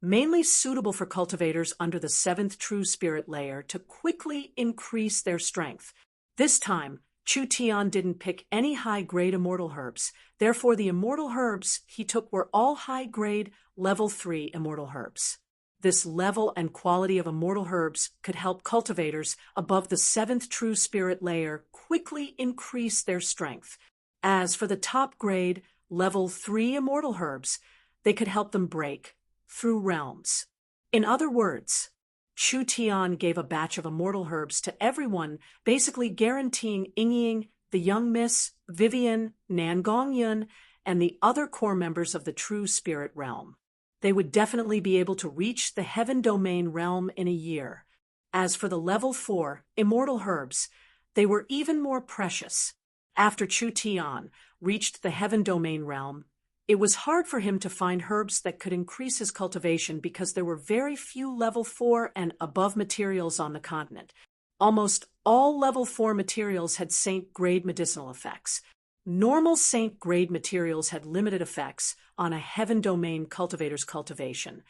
mainly suitable for cultivators under the 7th True Spirit layer to quickly increase their strength. This time, Chu Tian didn't pick any high-grade immortal herbs. Therefore, the immortal herbs he took were all high-grade, level 3 immortal herbs. This level and quality of immortal herbs could help cultivators above the 7th True Spirit layer quickly increase their strength. As for the top-grade, level 3 immortal herbs, they could help them break through realms. In other words, Chu Tian gave a batch of immortal herbs to everyone, basically guaranteeing Ying, the young miss, Vivian, Nan Gongyun, and the other core members of the True Spirit realm. They would definitely be able to reach the Heaven Domain realm in a year. As for the level 4 immortal herbs, they were even more precious. After Chu Tian reached the Heaven Domain realm, it was hard for him to find herbs that could increase his cultivation because there were very few level 4 and above materials on the continent. Almost all level 4 materials had saint-grade medicinal effects. Normal saint-grade materials had limited effects on a heaven domain cultivator's cultivation.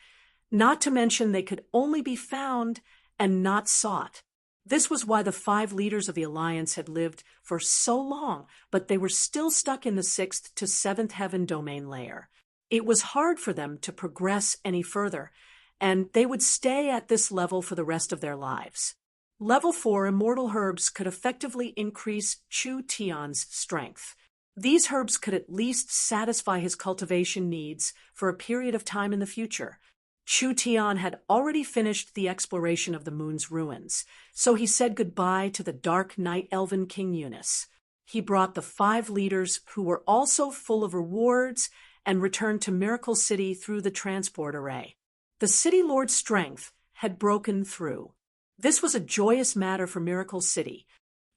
Not to mention they could only be found and not sought. This was why the 5 leaders of the Alliance had lived for so long, but they were still stuck in the 6th to 7th heaven domain layer. It was hard for them to progress any further, and they would stay at this level for the rest of their lives. Level 4 immortal herbs could effectively increase Chu Tian's strength. These herbs could at least satisfy his cultivation needs for a period of time in the future. Chu Tian had already finished the exploration of the moon's ruins, so he said goodbye to the dark night elven King Eunice. He brought the 5 leaders who were also full of rewards and returned to Miracle City through the transport array. The City Lord's strength had broken through. This was a joyous matter for Miracle City.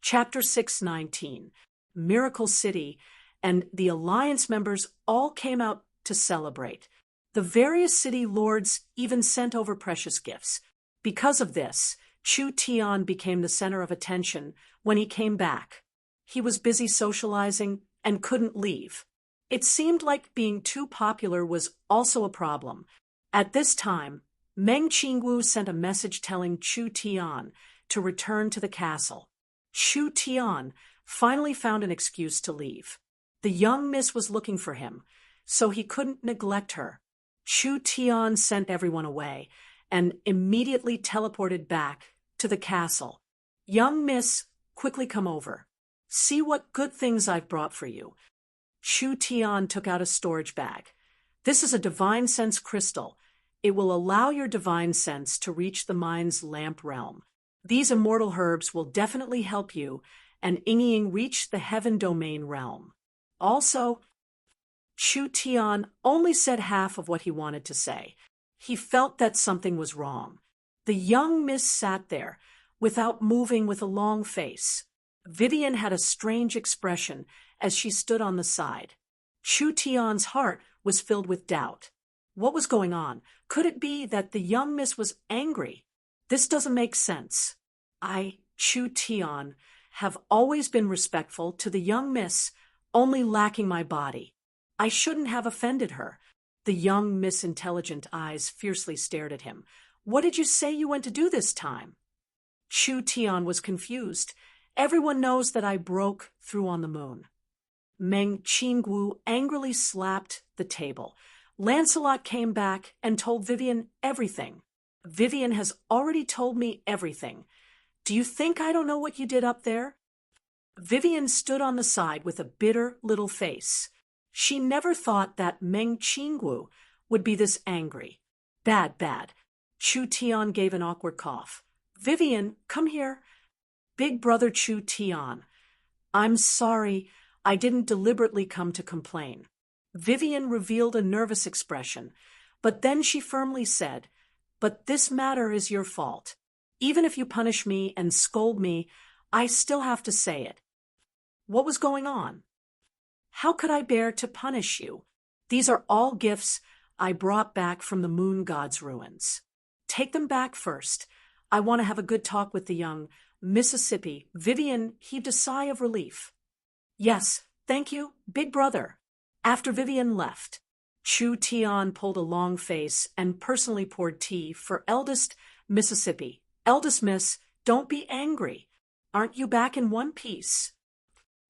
Chapter 619. Miracle City and the Alliance members all came out to celebrate. The various city lords even sent over precious gifts. Because of this, Chu Tian became the center of attention when he came back. He was busy socializing and couldn't leave. It seemed like being too popular was also a problem. At this time, Meng Qingwu sent a message telling Chu Tian to return to the castle. Chu Tian finally found an excuse to leave. The young miss was looking for him, so he couldn't neglect her. Chu Tian sent everyone away and immediately teleported back to the castle. Young miss, quickly come over. See what good things I've brought for you. Chu Tian took out a storage bag. This is a divine sense crystal. It will allow your divine sense to reach the mind's lamp realm. These immortal herbs will definitely help you and Ying reach the heaven domain realm. Also, Chu Tian only said half of what he wanted to say. He felt that something was wrong. The young miss sat there, without moving, with a long face. Vivian had a strange expression as she stood on the side. Chu Tian's heart was filled with doubt. What was going on? Could it be that the young miss was angry? This doesn't make sense. I, Chu Tian, have always been respectful to the young miss, only lacking my body. I shouldn't have offended her. The young miss' intelligent eyes fiercely stared at him. What did you say you went to do this time? Chu Tian was confused. Everyone knows that I broke through on the moon. Meng Qingwu angrily slapped the table. Lancelot came back and told Vivian everything. Vivian has already told me everything. Do you think I don't know what you did up there? Vivian stood on the side with a bitter little face. She never thought that Meng Qingwu would be this angry. Bad, bad. Chu Tian gave an awkward cough. Vivian, come here. Big brother Chu Tian. I'm sorry, I didn't deliberately come to complain. Vivian revealed a nervous expression, but then she firmly said, but this matter is your fault. Even if you punish me and scold me, I still have to say it. What was going on? How could I bear to punish you? These are all gifts I brought back from the moon god's ruins. Take them back first. I want to have a good talk with the young Mississippi. Vivian heaved a sigh of relief. Yes, thank you, big brother. After Vivian left, Chu Tian pulled a long face and personally poured tea for eldest Mississippi. Eldest miss, don't be angry. Aren't you back in one piece?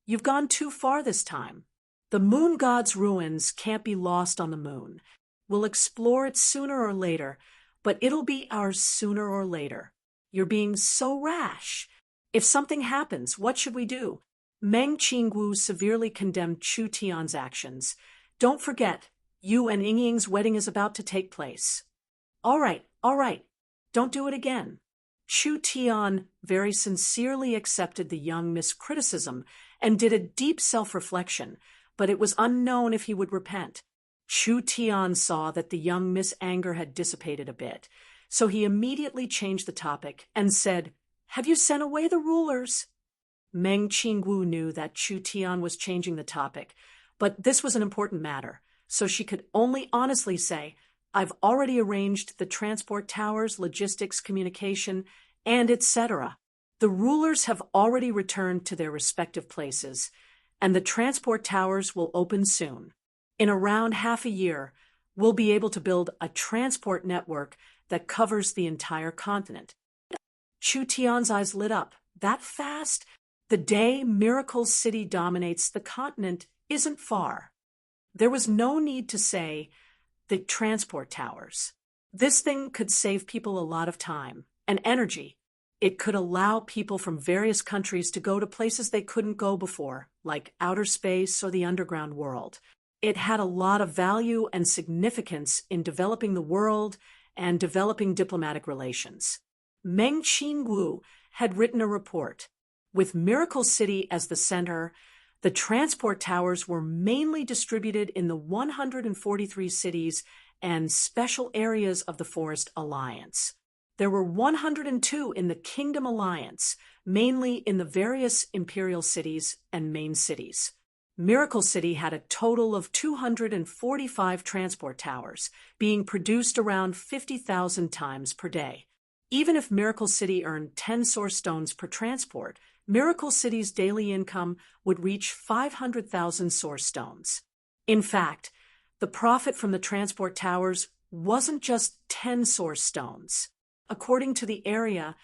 You've gone too far this time. The moon god's ruins can't be lost on the moon. We'll explore it sooner or later, but it'll be ours sooner or later. You're being so rash. If something happens, what should we do? Meng Qingwu severely condemned Chu Tian's actions. Don't forget, you and Ying's wedding is about to take place. All right. Don't do it again. Chu Tian very sincerely accepted the young miss' criticism and did a deep self-reflection, but it was unknown if he would repent. Chu Tian saw that the young miss' anger had dissipated a bit, so he immediately changed the topic and said, Have you sent away the rulers? Meng Qingwu knew that Chu Tian was changing the topic, but this was an important matter, so she could only honestly say, I've already arranged the transport towers, logistics, communication, and etc. The rulers have already returned to their respective places, and the transport towers will open soon. In around half a year, we'll be able to build a transport network that covers the entire continent. Chu Tian's eyes lit up. That fast? The day Miracle City dominates the continent isn't far. There was no need to say the transport towers. This thing could save people a lot of time and energy. It could allow people from various countries to go to places they couldn't go before, like outer space or the underground world. It had a lot of value and significance in developing the world and developing diplomatic relations. Meng Qingwu had written a report. With Miracle City as the center, the transport towers were mainly distributed in the 143 cities and special areas of the Forest Alliance. There were 102 in the Kingdom Alliance, mainly in the various imperial cities and main cities. Miracle City had a total of 245 transport towers, being produced around 50,000 times per day. Even if Miracle City earned 10 source stones per transport, Miracle City's daily income would reach 500,000 source stones. In fact, the profit from the transport towers wasn't just 10 source stones. According to the area,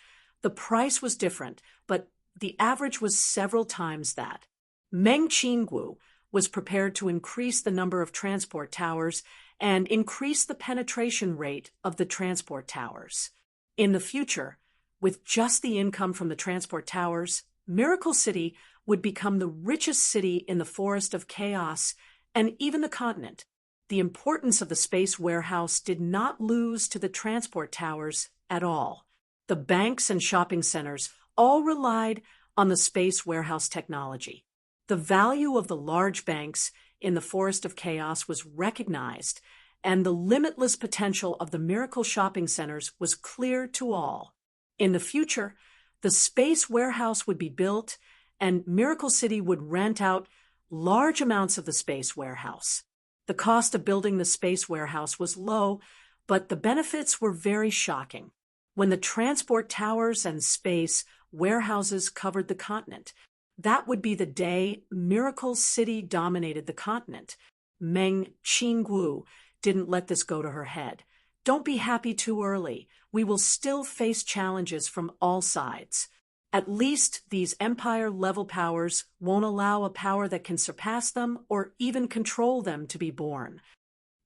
the price was different, but the average was several times that. Meng Qingwu was prepared to increase the number of transport towers and increase the penetration rate of the transport towers. In the future, with just the income from the transport towers, Miracle City would become the richest city in the Forest of Chaos and even the continent. The importance of the space warehouse did not lose to the transport towers at all. The banks and shopping centers all relied on the space warehouse technology. The value of the large banks in the Forest of Chaos was recognized, and the limitless potential of the Miracle shopping centers was clear to all. In the future, the space warehouse would be built, and Miracle City would rent out large amounts of the space warehouse. The cost of building the space warehouse was low, but the benefits were very shocking. When the transport towers and space warehouses covered the continent, that would be the day Miracle City dominated the continent. Meng Qingwu didn't let this go to her head. Don't be happy too early. We will still face challenges from all sides. At least these empire-level powers won't allow a power that can surpass them or even control them to be born.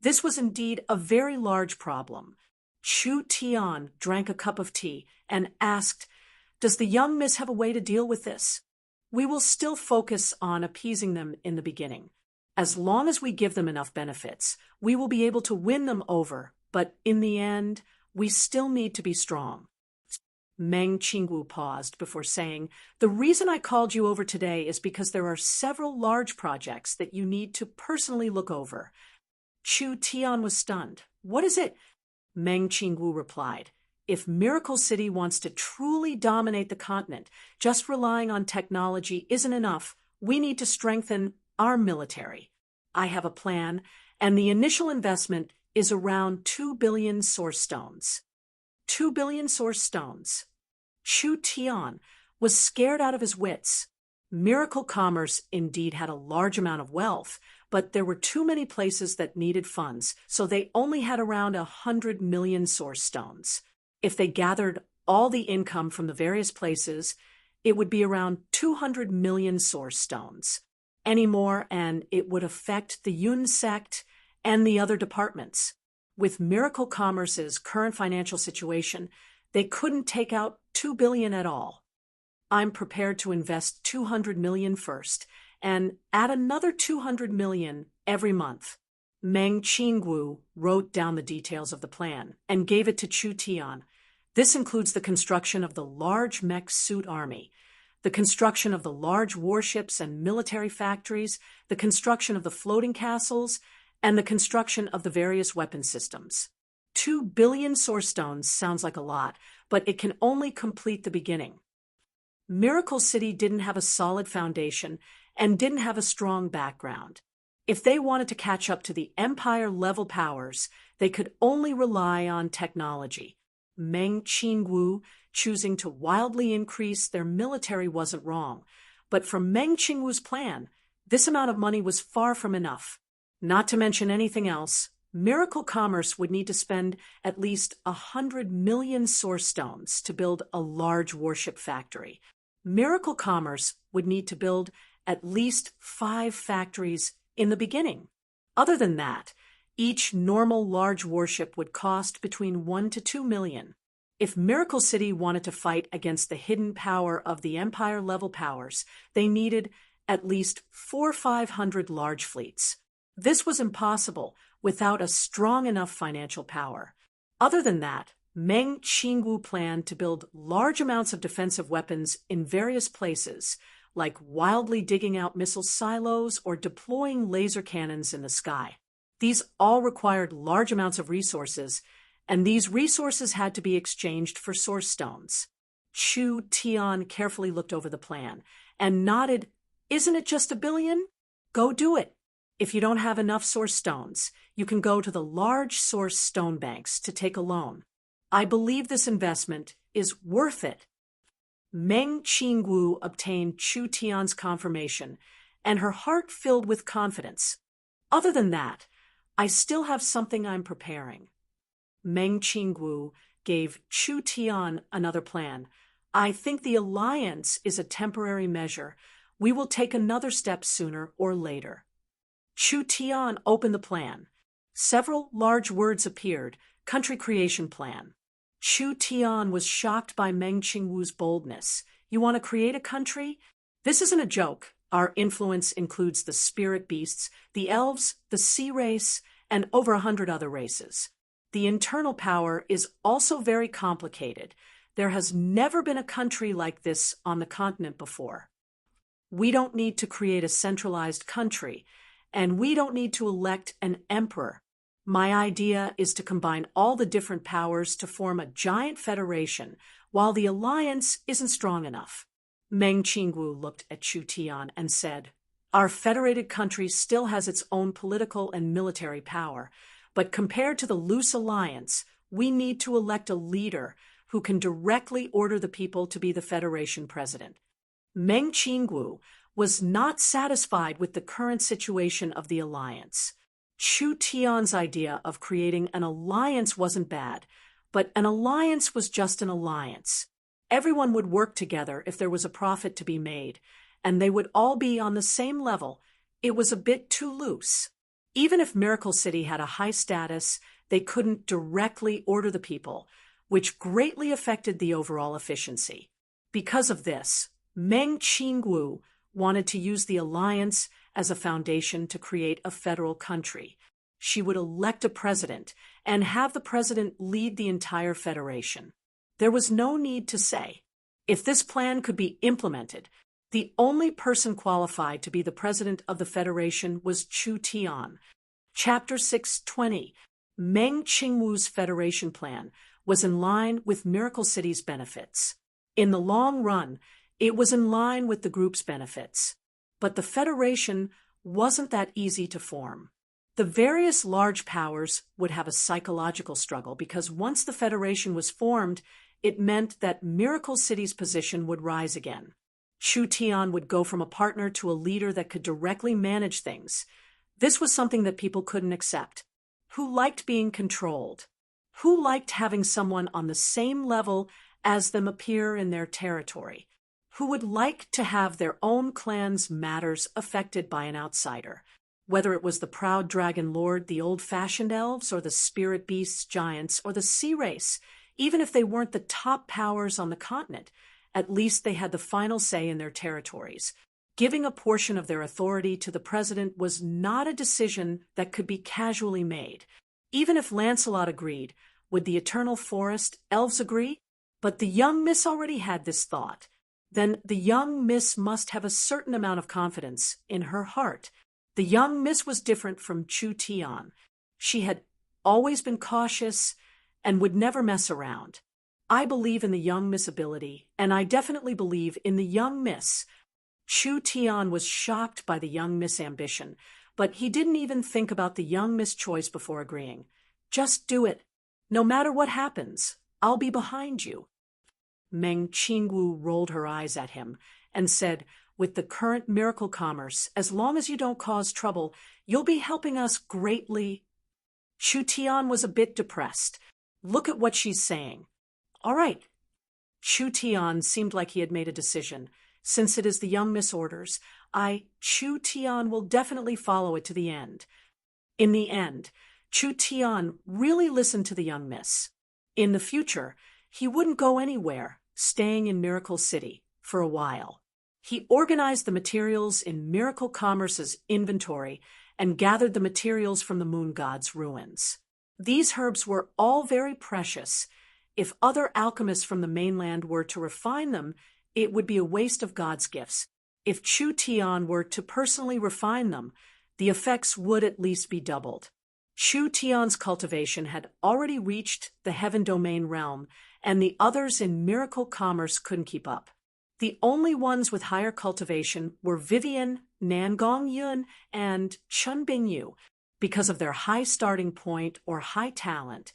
This was indeed a very large problem. Chu Tian drank a cup of tea and asked, "Does the young miss have a way to deal with this?" We will still focus on appeasing them in the beginning. As long as we give them enough benefits, we will be able to win them over, but in the end, we still need to be strong. Meng Qingwu paused before saying, "The reason I called you over today is because there are several large projects that you need to personally look over." Chu Tian was stunned. "What is it?" Meng Qingwu replied, "If Miracle City wants to truly dominate the continent, just relying on technology isn't enough. We need to strengthen our military. I have a plan, and the initial investment is around 2 billion source stones." 2 billion source stones. Chu Tian was scared out of his wits. Miracle Commerce indeed had a large amount of wealth, but there were too many places that needed funds, so they only had around 100 million source stones. If they gathered all the income from the various places, it would be around 200 million source stones. Any more, and it would affect the Yun sect and the other departments. With Miracle Commerce's current financial situation, they couldn't take out 2 billion at all. I'm prepared to invest 200 million first, and add another 200 million every month. Meng Qingwu wrote down the details of the plan and gave it to Chu Tian. This includes the construction of the large mech suit army, the construction of the large warships and military factories, the construction of the floating castles, and the construction of the various weapon systems. 2 billion source stones sounds like a lot, but it can only complete the beginning. Miracle City didn't have a solid foundation and didn't have a strong background. If they wanted to catch up to the empire-level powers, they could only rely on technology. Meng Qingwu choosing to wildly increase their military wasn't wrong, but for Meng Qingwu's plan, this amount of money was far from enough. Not to mention anything else, Miracle Commerce would need to spend at least 100 million source stones to build a large warship factory. Miracle Commerce would need to build at least 5 factories in the beginning. Other than that, each normal large warship would cost between 1 to 2 million. If Miracle City wanted to fight against the hidden power of the Empire-level powers, they needed at least 500 large fleets. This was impossible without a strong enough financial power. Other than that, Meng Qingwu planned to build large amounts of defensive weapons in various places, like wildly digging out missile silos or deploying laser cannons in the sky. These all required large amounts of resources, and these resources had to be exchanged for source stones. Chu Tian carefully looked over the plan and nodded. Isn't it just $1 billion? Go do it. If you don't have enough source stones, you can go to the large source stone banks to take a loan. I believe this investment is worth it. Meng Qingwu obtained Chu Tian's confirmation, and her heart filled with confidence. Other than that, I still have something I'm preparing. Meng Qingwu gave Chu Tian another plan. I think the alliance is a temporary measure. We will take another step sooner or later. Chu Tian opened the plan. Several large words appeared. Country creation plan. Chu Tian was shocked by Meng Qingwu's boldness. You want to create a country? This isn't a joke. Our influence includes the spirit beasts, the elves, the sea race, and over 100 other races. The internal power is also very complicated. There has never been a country like this on the continent before. We don't need to create a centralized country, and we don't need to elect an emperor. My idea is to combine all the different powers to form a giant federation, while the alliance isn't strong enough. Meng Qingwu looked at Chu Tian and said, Our federated country still has its own political and military power, but compared to the loose alliance, we need to elect a leader who can directly order the people to be the Federation president. Meng Qingwu was not satisfied with the current situation of the alliance. Chu Tian's idea of creating an alliance wasn't bad, but an alliance was just an alliance. Everyone would work together if there was a profit to be made, and they would all be on the same level. It was a bit too loose. Even if Miracle City had a high status, they couldn't directly order the people, which greatly affected the overall efficiency. Because of this, Meng Qingwu wanted to use the alliance as a foundation to create a federal country. She would elect a president and have the president lead the entire federation. There was no need to say. If this plan could be implemented, the only person qualified to be the president of the federation was Chu Tian. Chapter 620. Meng Qingwu's federation plan was in line with Miracle City's benefits. In the long run, it was in line with the group's benefits. But the federation wasn't that easy to form. The various large powers would have a psychological struggle because once the federation was formed, it meant that Miracle City's position would rise again. Chu Tian would go from a partner to a leader that could directly manage things. This was something that people couldn't accept. Who liked being controlled? Who liked having someone on the same level as them appear in their territory? Who would like to have their own clan's matters affected by an outsider? Whether it was the proud dragon lord, the old-fashioned elves, or the spirit beasts, giants, or the sea race, even if they weren't the top powers on the continent, at least they had the final say in their territories. Giving a portion of their authority to the president was not a decision that could be casually made. Even if Lancelot agreed, would the Eternal Forest elves agree? But the young miss already had this thought. Then the young miss must have a certain amount of confidence in her heart. The young miss was different from Chu Tian. She had always been cautious and would never mess around. I believe in the young miss ability, and I definitely believe in the young miss. Chu Tian was shocked by the young miss ambition, but he didn't even think about the young miss choice before agreeing. Just do it. No matter what happens, I'll be behind you. Meng Qingwu rolled her eyes at him and said, with the current miracle commerce, as long as you don't cause trouble, you'll be helping us greatly. Chu Tian was a bit depressed. Look at what she's saying. All right. Chu Tian seemed like he had made a decision. Since it is the young miss orders, Chu Tian will definitely follow it to the end. In the end, Chu Tian really listened to the young miss. In the future, he wouldn't go anywhere, staying in Miracle City for a while. He organized the materials in Miracle Commerce's inventory and gathered the materials from the moon god's ruins. These herbs were all very precious. If other alchemists from the mainland were to refine them, it would be a waste of God's gifts. If Chu Tian were to personally refine them, the effects would at least be doubled. Chu Tian's cultivation had already reached the heaven domain realm, and the others in Miracle Commerce couldn't keep up. The only ones with higher cultivation were Vivian, Nangong Yun, and Chun Bingyu. Because of their high starting point or high talent,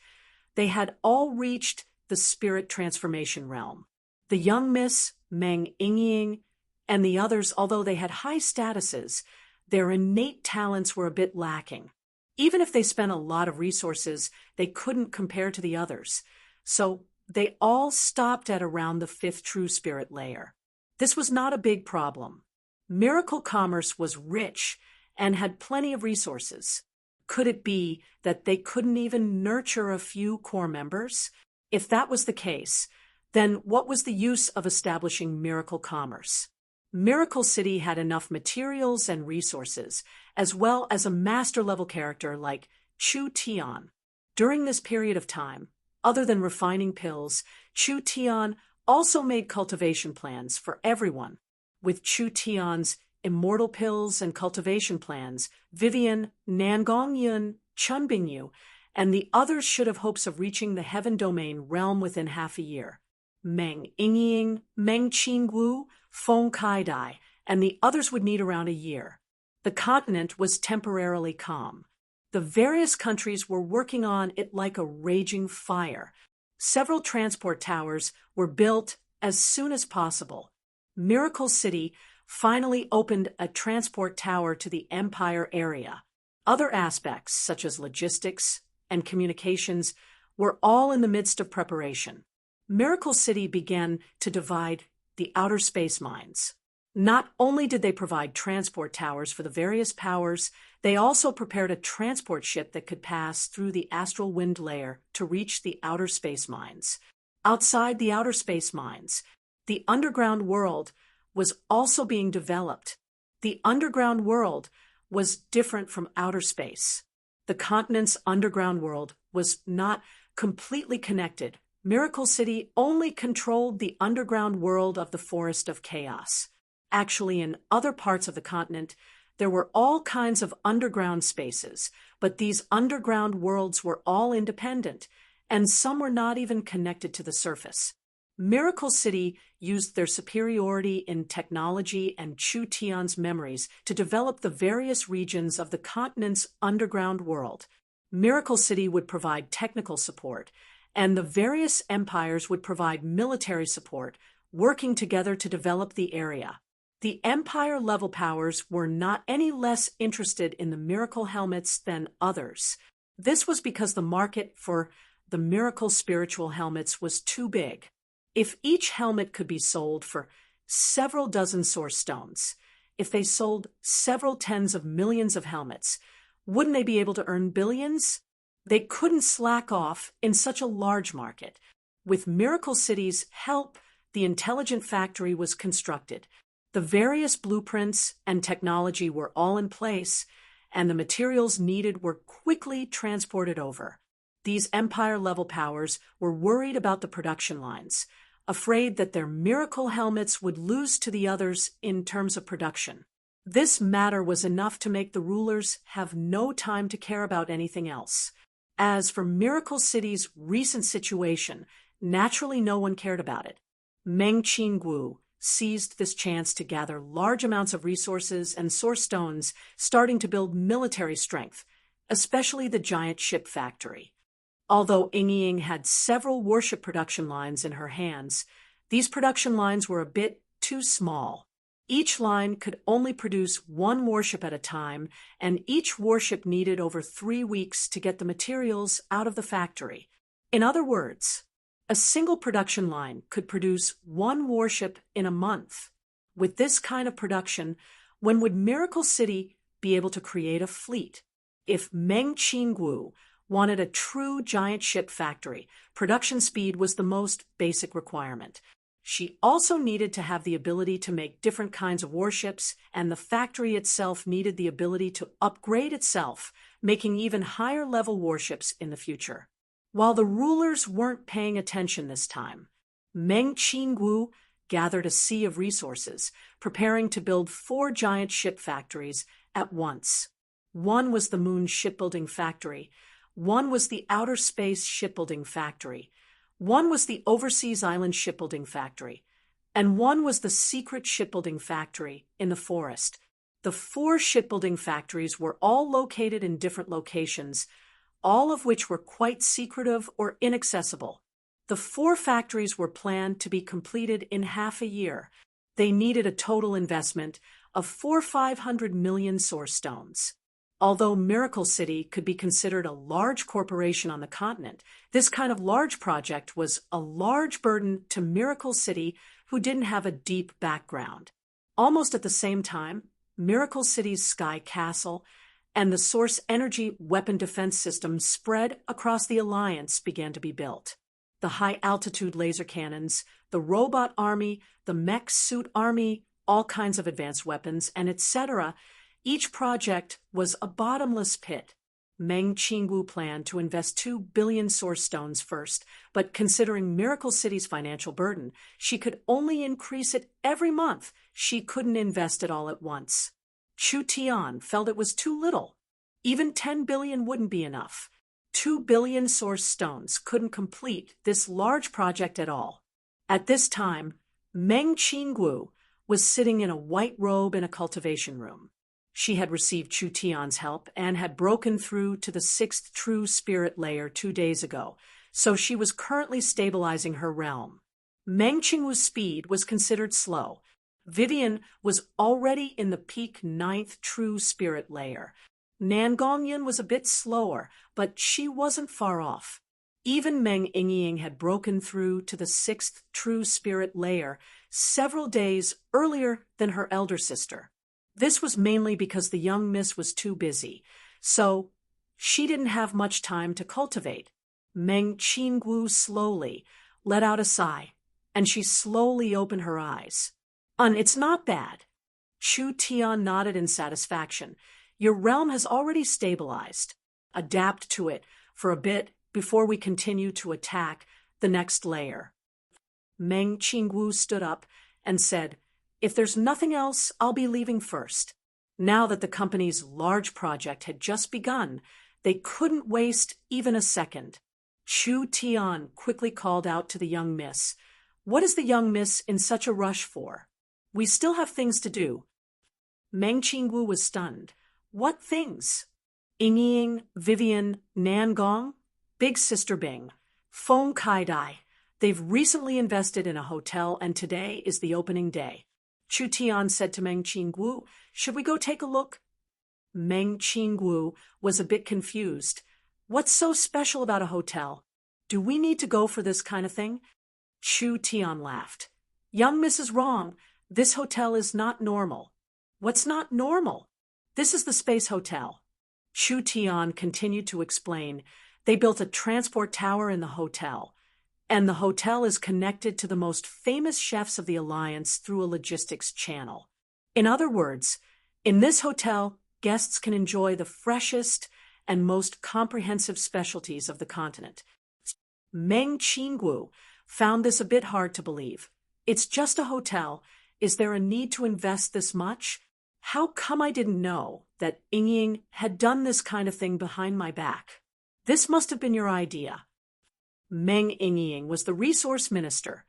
they had all reached the spirit transformation realm. The young Miss, Meng Yingying, and the others, although they had high statuses, their innate talents were a bit lacking. Even if they spent a lot of resources, they couldn't compare to the others. So they all stopped at around the 5th true spirit layer. This was not a big problem. Miracle Commerce was rich and had plenty of resources. Could it be that they couldn't even nurture a few core members? If that was the case, then what was the use of establishing Miracle Commerce? Miracle City had enough materials and resources, as well as a master-level character like Chu Tian. During this period of time, other than refining pills, Chu Tian also made cultivation plans for everyone. With Chu Tian's immortal pills and cultivation plans, Vivian, Nangong Yun, Chun Bingyu, and the others should have hopes of reaching the heaven domain realm within half a year. Meng Yingying, Meng Qingwu, Feng Kaidai, and the others would need around a year. The continent was temporarily calm. The various countries were working on it like a raging fire. Several transport towers were built as soon as possible. Miracle City finally opened a transport tower to the Empire area. Other aspects, such as logistics and communications, were all in the midst of preparation. Miracle City began to divide the outer space mines. Not only did they provide transport towers for the various powers, they also prepared a transport ship that could pass through the astral wind layer to reach the outer space mines. Outside the outer space mines, the underground world was also being developed. The underground world was different from outer space. The continent's underground world was not completely connected. Miracle City only controlled the underground world of the Forest of Chaos. Actually, in other parts of the continent, there were all kinds of underground spaces, but these underground worlds were all independent, and some were not even connected to the surface. Miracle City used their superiority in technology and Chu Tian's memories to develop the various regions of the continent's underground world. Miracle City would provide technical support, and the various empires would provide military support, working together to develop the area. The Empire-level powers were not any less interested in the miracle helmets than others. This was because the market for the miracle spiritual helmets was too big. If each helmet could be sold for several dozen source stones, if they sold several tens of millions of helmets, wouldn't they be able to earn billions? They couldn't slack off in such a large market. With Miracle City's help, the intelligent factory was constructed. The various blueprints and technology were all in place, and the materials needed were quickly transported over. These Empire-level powers were worried about the production lines, afraid that their miracle helmets would lose to the others in terms of production. This matter was enough to make the rulers have no time to care about anything else. As for Miracle City's recent situation, naturally no one cared about it. Meng Qingwu seized this chance to gather large amounts of resources and source stones, starting to build military strength, especially the giant ship factory. Although Yingying had several warship production lines in her hands, these production lines were a bit too small. Each line could only produce one warship at a time, and each warship needed over 3 weeks to get the materials out of the factory. In other words, a single production line could produce one warship in a month. With this kind of production, when would Miracle City be able to create a fleet? If Meng Qingwu wanted a true giant ship factory. Production speed was the most basic requirement. She also needed to have the ability to make different kinds of warships, and the factory itself needed the ability to upgrade itself, making even higher-level warships in the future. While the rulers weren't paying attention this time, Meng Qinggu gathered a sea of resources, preparing to build 4 giant ship factories at once. One was the Moon Shipbuilding Factory, one was the Outer Space Shipbuilding Factory, one was the Overseas Island Shipbuilding Factory, and one was the Secret Shipbuilding Factory in the forest. The 4 shipbuilding factories were all located in different locations, all of which were quite secretive or inaccessible. The 4 factories were planned to be completed in half a year. They needed a total investment of 500 million source stones. Although Miracle City could be considered a large corporation on the continent, this kind of large project was a large burden to Miracle City, who didn't have a deep background. Almost at the same time, Miracle City's Sky Castle and the Source Energy weapon defense system spread across the Alliance began to be built. The high-altitude laser cannons, the robot army, the mech suit army, all kinds of advanced weapons, and etc. Each project was a bottomless pit. Meng Qingwu planned to invest 2 billion source stones first, but considering Miracle City's financial burden, she could only increase it every month. She couldn't invest it all at once. Chu Tian felt it was too little. Even 10 billion wouldn't be enough. 2 billion source stones couldn't complete this large project at all. At this time, Meng Qingwu was sitting in a white robe in a cultivation room. She had received Chu Tian's help and had broken through to the 6th true spirit layer 2 days ago, so she was currently stabilizing her realm. Meng Qingwu's speed was considered slow. Vivian was already in the peak 9th true spirit layer. Nan Gongyan was a bit slower, but she wasn't far off. Even Meng Yingying had broken through to the 6th true spirit layer several days earlier than her elder sister. This was mainly because the young miss was too busy, so she didn't have much time to cultivate. Meng Qingwu slowly let out a sigh, and she slowly opened her eyes. It's not bad. Chu Tian nodded in satisfaction. Your realm has already stabilized. Adapt to it for a bit before we continue to attack the next layer. Meng Qingwu stood up and said, if there's nothing else, I'll be leaving first. Now that the company's large project had just begun, they couldn't waste even a second. Chu Tian quickly called out to the young miss, what is the young miss in such a rush for? We still have things to do. Meng Qingwu was stunned. What things? Yingying, Vivian, Nan Gong, Big Sister Bing, Feng Kaidai. They've recently invested in a hotel and today is the opening day. Chu Tian said to Meng Qingwu, should we go take a look? Meng Qingwu was a bit confused. What's so special about a hotel? Do we need to go for this kind of thing? Chu Tian laughed. Young miss is wrong. This hotel is not normal. What's not normal? This is the Space Hotel. Chu Tian continued to explain. They built a transport tower in the hotel, and the hotel is connected to the most famous chefs of the Alliance through a logistics channel. In other words, in this hotel, guests can enjoy the freshest and most comprehensive specialties of the continent. Meng Qingwu found this a bit hard to believe. It's just a hotel. Is there a need to invest this much? How come I didn't know that Yingying had done this kind of thing behind my back? This must have been your idea. Meng Yingying was the resource minister.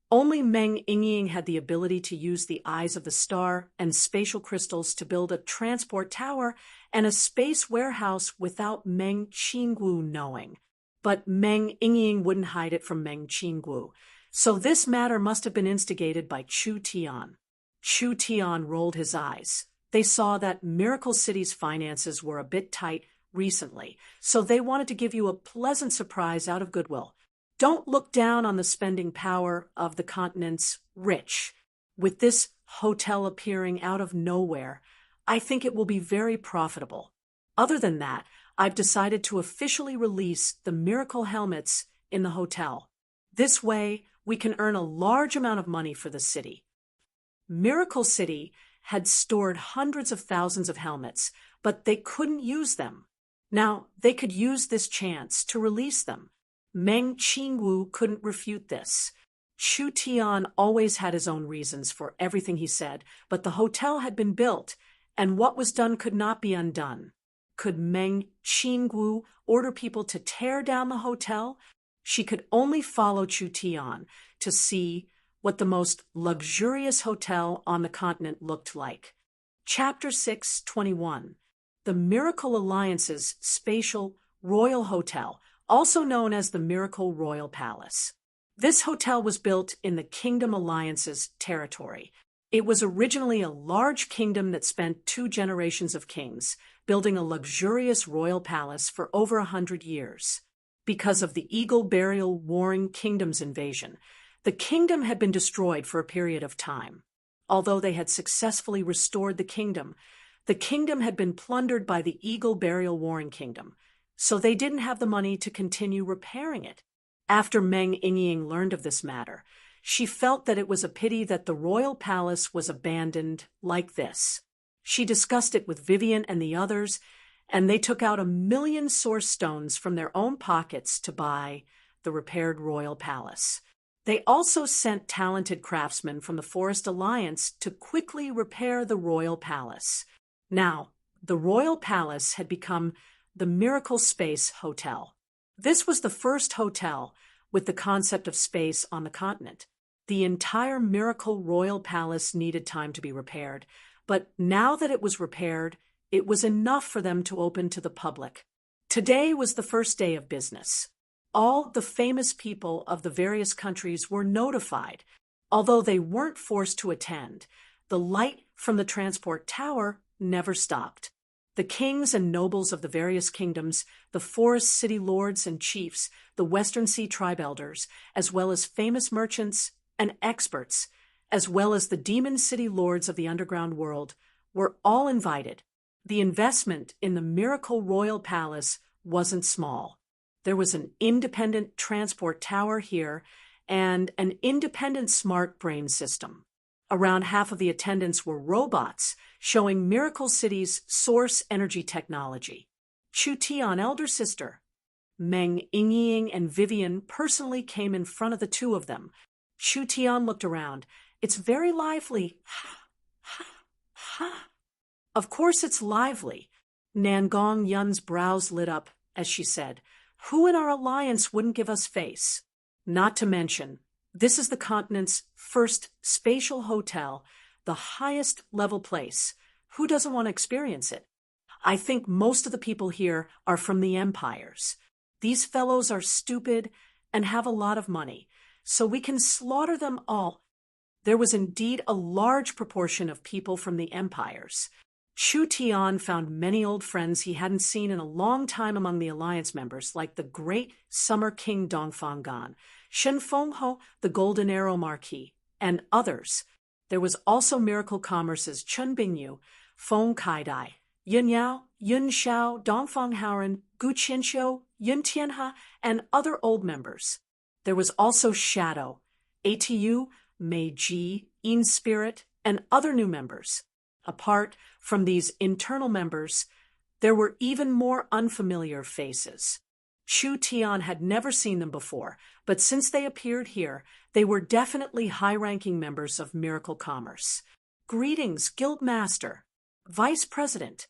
Only Meng Yingying had the ability to use the eyes of the star and spatial crystals to build a transport tower and a space warehouse without Meng Qingwu knowing. But Meng Yingying wouldn't hide it from Meng Qingwu. So this matter must have been instigated by Chu Tian. Chu Tian rolled his eyes. They saw that Miracle City's finances were a bit tight recently, so they wanted to give you a pleasant surprise out of goodwill. Don't look down on the spending power of the continent's rich. With this hotel appearing out of nowhere, I think it will be very profitable. Other than that, I've decided to officially release the miracle helmets in the hotel. This way, we can earn a large amount of money for the city. Miracle City had stored hundreds of thousands of helmets, but they couldn't use them. Now, they could use this chance to release them. Meng Qingwu couldn't refute this. Chu Tian always had his own reasons for everything he said, but the hotel had been built, and what was done could not be undone. Could Meng Qingwu order people to tear down the hotel? She could only follow Chu Tian to see what the most luxurious hotel on the continent looked like. Chapter 6:21. The Miracle Alliance's Spatial Royal Hotel, also known as the Miracle Royal Palace. This hotel was built in the Kingdom Alliance's territory. It was originally a large kingdom that spent 2 generations of kings, building a luxurious royal palace for over 100 years. Because of the Eagle Burial Warring Kingdom's invasion, the kingdom had been destroyed for a period of time. Although they had successfully restored the kingdom had been plundered by the Eagle Burial Warring Kingdom, so they didn't have the money to continue repairing it. After Meng Yingying learned of this matter, she felt that it was a pity that the royal palace was abandoned like this. She discussed it with Vivian and the others, and they took out 1,000,000 source stones from their own pockets to buy the repaired royal palace. They also sent talented craftsmen from the Forest Alliance to quickly repair the royal palace. Now, the royal palace had become the Miracle Space Hotel. This was the first hotel with the concept of space on the continent. The entire Miracle Royal Palace needed time to be repaired, but now that it was repaired, it was enough for them to open to the public. Today was the first day of business. All the famous people of the various countries were notified. Although they weren't forced to attend, the light from the transport tower never stopped. The kings and nobles of the various kingdoms, the forest city lords and chiefs, the Western Sea tribe elders, as well as famous merchants and experts, as well as the demon city lords of the underground world, were all invited. The investment in the Miracle Royal Palace wasn't small. There was an independent transport tower here and an independent smart brain system. Around half of the attendants were robots, showing Miracle City's source energy technology. Chu Tian, elder sister, Meng Yingying, and Vivian personally came in front of the 2 of them. Chu Tian looked around. It's very lively. Ha, ha, ha. Of course it's lively. Nangong Yun's brows lit up as she said, "Who in our alliance wouldn't give us face? Not to mention, this is the continent's first spatial hotel, the highest level place. Who doesn't want to experience it? I think most of the people here are from the empires. These fellows are stupid and have a lot of money, so we can slaughter them all." There was indeed a large proportion of people from the empires. Chu Tian found many old friends he hadn't seen in a long time among the alliance members, like the great Summer King Dongfang Gan, Shen Fengho, the Golden Arrow Marquis, and others. There was also Miracle Commerce's Chun Bingyu, Feng Kaidai, Yun Yao, Yun Xiao, Dongfang Haoren, Gu Qianxiu, Yun Tianha, and other old members. There was also Shadow, ATU, Mei Ji, In Spirit, and other new members. Apart from these internal members, there were even more unfamiliar faces. Chu Tian had never seen them before, but since they appeared here, they were definitely high-ranking members of Miracle Commerce. Greetings, Guild Master, Vice President.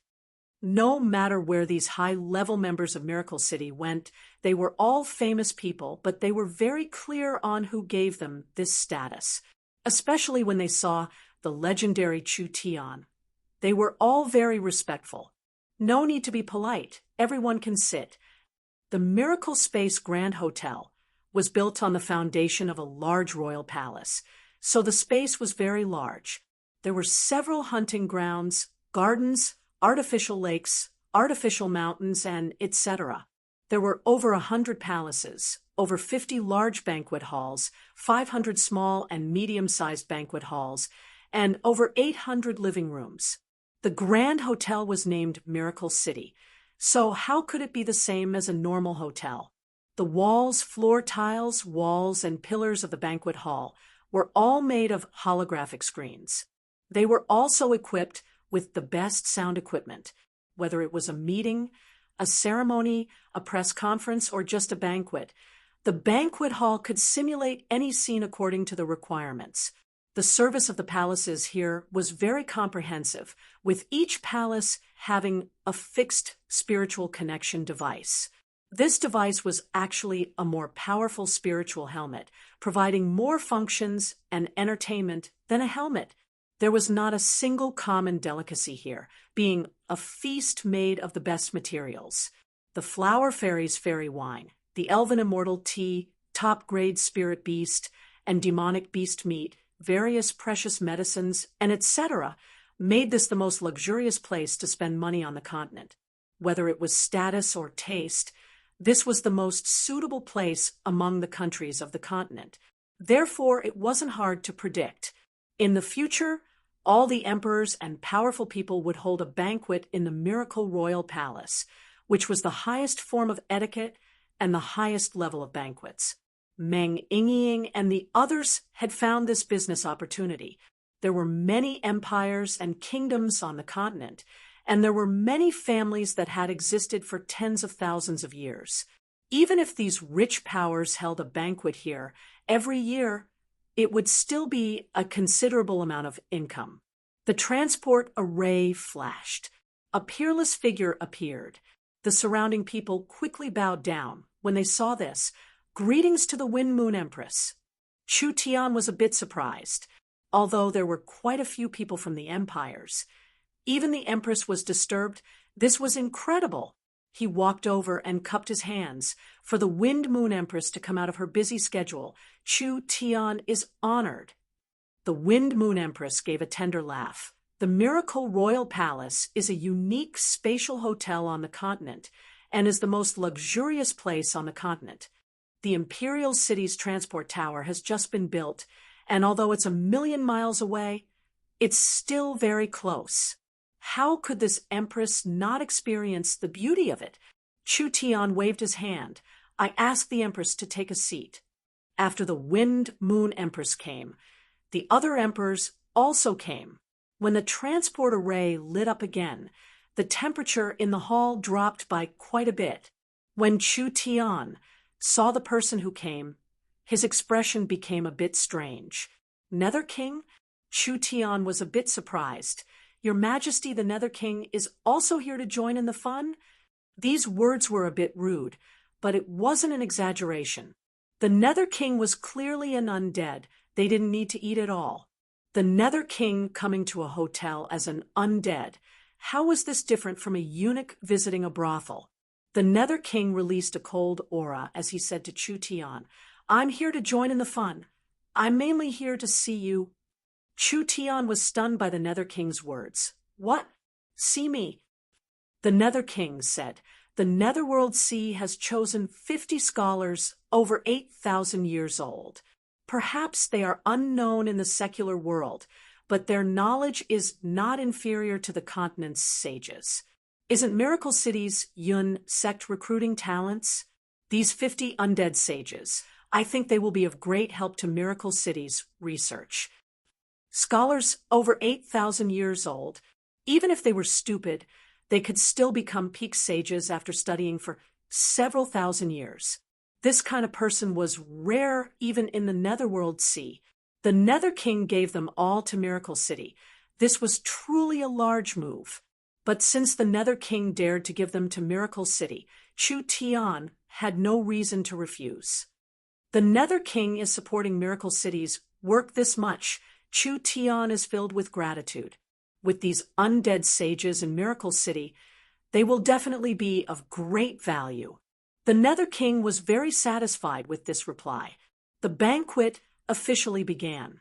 No matter where these high-level members of Miracle City went, they were all famous people, but they were very clear on who gave them this status, especially when they saw the legendary Chu Tian. They were all very respectful. No need to be polite. Everyone can sit. The Miracle Space Grand Hotel was built on the foundation of a large royal palace, so the space was very large. There were several hunting grounds, gardens, artificial lakes, artificial mountains, and etc. There were over 100 palaces, over 50 large banquet halls, 500 small and medium-sized banquet halls, and over 800 living rooms. The Grand Hotel was named Miracle City, So how could it be the same as a normal hotel? The walls, floor tiles, walls, and pillars of the banquet hall were all made of holographic screens. They were also equipped with the best sound equipment, whether it was a meeting, a ceremony, a press conference, or just a banquet. The banquet hall could simulate any scene according to the requirements. The service of the palaces here was very comprehensive, with each palace having a fixed spiritual connection device. This device was actually a more powerful spiritual helmet, providing more functions and entertainment than a helmet. There was not a single common delicacy here, being a feast made of the best materials. The flower fairy's fairy wine, the elven immortal tea, top-grade spirit beast, and demonic beast meat, various precious medicines, and etc., made this the most luxurious place to spend money on the continent. Whether it was status or taste, this was the most suitable place among the countries of the continent. Therefore, it wasn't hard to predict. In the future, all the emperors and powerful people would hold a banquet in the Miracle Royal Palace, which was the highest form of etiquette and the highest level of banquets. Meng Yingying and the others had found this business opportunity. There were many empires and kingdoms on the continent, and there were many families that had existed for tens of thousands of years. Even if these rich powers held a banquet here every year, it would still be a considerable amount of income. The transport array flashed. A peerless figure appeared. The surrounding people quickly bowed down when they saw this. Greetings to the Wind Moon Empress. Chu Tian was a bit surprised, although there were quite a few people from the empires. Even the Empress was disturbed. This was incredible. He walked over and cupped his hands. For the Wind Moon Empress to come out of her busy schedule, Chu Tian is honored. The Wind Moon Empress gave a tender laugh. The Miracle Royal Palace is a unique spatial hotel on the continent and is the most luxurious place on the continent. The Imperial City's transport tower has just been built, and although it's 1,000,000 miles away, it's still very close. How could this empress not experience the beauty of it? Chu Tian waved his hand. I asked the empress to take a seat. After the Wind Moon Empress came, the other emperors also came. When the transport array lit up again, the temperature in the hall dropped by quite a bit. When Chu Tian saw the person who came, his expression became a bit strange. Nether King? Chu Tian was a bit surprised. Your Majesty, the Nether King, is also here to join in the fun? These words were a bit rude, but it wasn't an exaggeration. The Nether King was clearly an undead. They didn't need to eat at all. The Nether King coming to a hotel as an undead. How was this different from a eunuch visiting a brothel? The Nether King released a cold aura as he said to Chu Tian, I'm here to join in the fun. I'm mainly here to see you. Chu Tian was stunned by the Nether King's words. What? See me? The Nether King said, the Netherworld Sea has chosen 50 scholars over 8,000 years old. Perhaps they are unknown in the secular world, but their knowledge is not inferior to the continent's sages. Isn't Miracle City's Yun sect recruiting talents? These 50 undead sages, I think they will be of great help to Miracle City's research. Scholars over 8,000 years old, even if they were stupid, they could still become peak sages after studying for several thousand years. This kind of person was rare even in the Netherworld Sea. The Nether King gave them all to Miracle City. This was truly a large move. But since the Nether King dared to give them to Miracle City, Chu Tian had no reason to refuse. The Nether King is supporting Miracle City's work this much. Chu Tian is filled with gratitude. With these undead sages in Miracle City, they will definitely be of great value. The Nether King was very satisfied with this reply. The banquet officially began.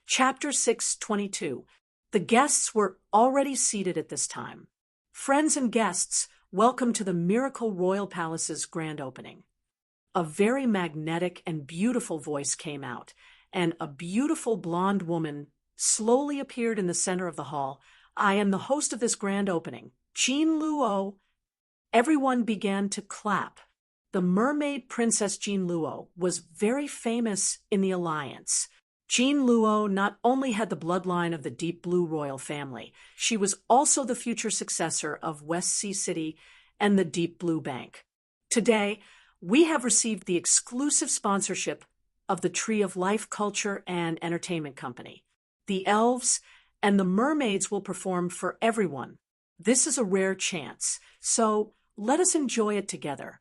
Chapter 622. The guests were already seated at this time. Friends and guests, welcome to the Miracle Royal Palace's grand opening. A very magnetic and beautiful voice came out, and a beautiful blonde woman slowly appeared in the center of the hall. I am the host of this grand opening, Jean Luo. Everyone began to clap. The mermaid Princess Jean Luo was very famous in the alliance. Jean Luo not only had the bloodline of the Deep Blue royal family, she was also the future successor of West Sea City and the Deep Blue Bank. Today, we have received the exclusive sponsorship of the Tree of Life Culture and Entertainment Company. The elves and the mermaids will perform for everyone. This is a rare chance, so let us enjoy it together.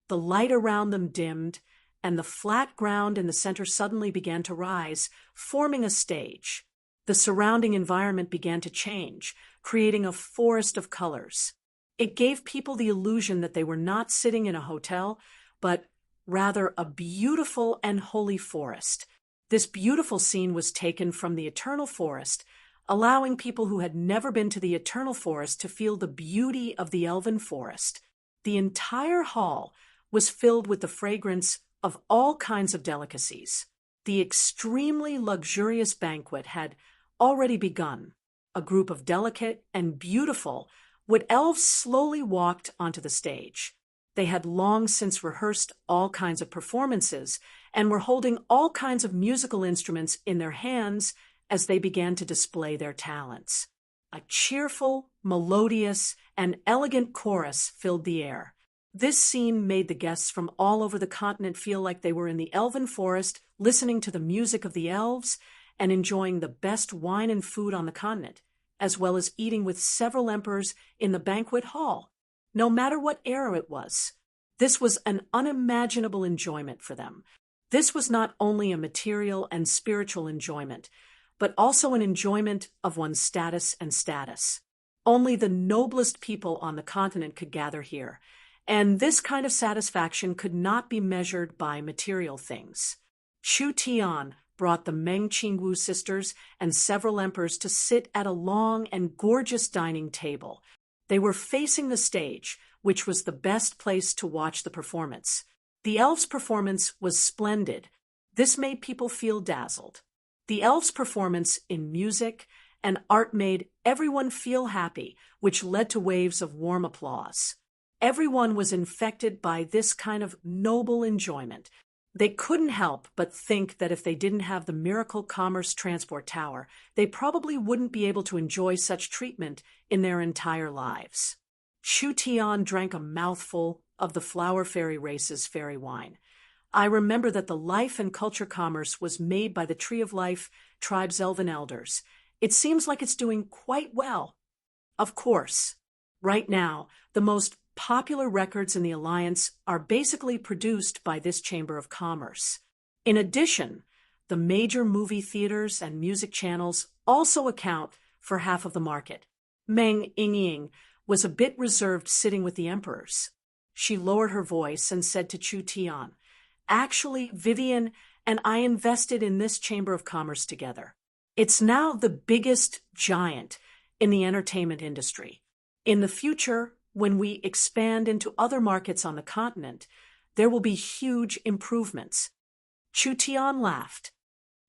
The light around them dimmed, and the flat ground in the center suddenly began to rise, forming a stage. The surrounding environment began to change, creating a forest of colors. It gave people the illusion that they were not sitting in a hotel, but rather a beautiful and holy forest. This beautiful scene was taken from the Eternal Forest, allowing people who had never been to the Eternal Forest to feel the beauty of the elven forest. The entire hall was filled with the fragrance of all kinds of delicacies. The extremely luxurious banquet had already begun. A group of delicate and beautiful wood elves slowly walked onto the stage. They had long since rehearsed all kinds of performances and were holding all kinds of musical instruments in their hands as they began to display their talents. A cheerful, melodious, and elegant chorus filled the air. This scene made the guests from all over the continent feel like they were in the elven forest, listening to the music of the elves and enjoying the best wine and food on the continent, as well as eating with several emperors in the banquet hall. No matter what era it was, this was an unimaginable enjoyment for them. This was not only a material and spiritual enjoyment, but also an enjoyment of one's status and status. Only the noblest people on the continent could gather here, and this kind of satisfaction could not be measured by material things. Chu Tian brought the Meng Qingwu sisters and several emperors to sit at a long and gorgeous dining table. They were facing the stage, which was the best place to watch the performance. The elves' performance was splendid. This made people feel dazzled. The elves' performance in music and art made everyone feel happy, which led to waves of warm applause. Everyone was infected by this kind of noble enjoyment. They couldn't help but think that if they didn't have the Miracle Commerce Transport Tower, they probably wouldn't be able to enjoy such treatment in their entire lives. Chu Tian drank a mouthful of the Flower Fairy Race's fairy wine. I remember that the life and culture commerce was made by the Tree of Life tribe's elven elders. It seems like it's doing quite well. Of course, right now, the most popular records in the Alliance are basically produced by this Chamber of Commerce. In addition, the major movie theaters and music channels also account for half of the market. Meng Yingying was a bit reserved sitting with the emperors. She lowered her voice and said to Chu Tian, "Actually, Vivian and I invested in this Chamber of Commerce together. It's now the biggest giant in the entertainment industry. In the future, when we expand into other markets on the continent, there will be huge improvements." Chu Tian laughed.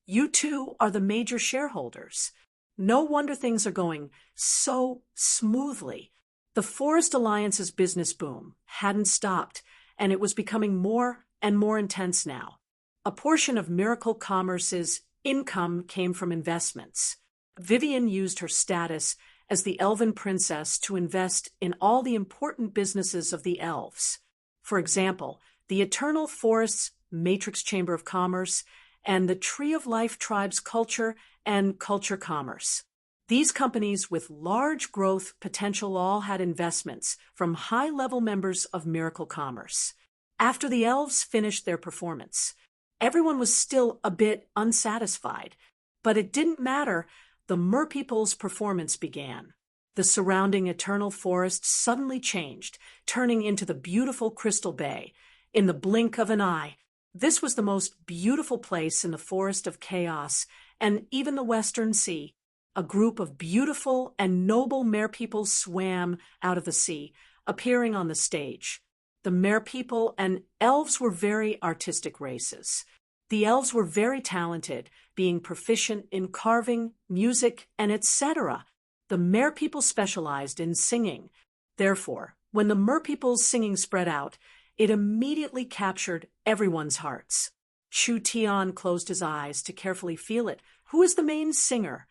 "You two are the major shareholders. No wonder things are going so smoothly." The Forest Alliance's business boom hadn't stopped, and it was becoming more and more intense now. A portion of Miracle Commerce's income came from investments. Vivian used her status as the elven princess to invest in all the important businesses of the elves. For example, the Eternal Forest's Matrix Chamber of Commerce and the Tree of Life tribe's culture and culture commerce. These companies with large growth potential all had investments from high-level members of Miracle Commerce. After the elves finished their performance, everyone was still a bit unsatisfied, but it didn't matter. The merpeople's performance began. The surrounding Eternal Forest suddenly changed, turning into the beautiful Crystal Bay. In the blink of an eye, this was the most beautiful place in the Forest of Chaos and even the Western Sea. A group of beautiful and noble merpeople swam out of the sea, appearing on the stage. The merpeople and elves were very artistic races. The elves were very talented, being proficient in carving, music, and etc. The merpeople specialized in singing. Therefore, When the merpeople's singing spread out, it immediately captured everyone's hearts. Chu Tian closed his eyes to carefully feel it. Who is the main singer?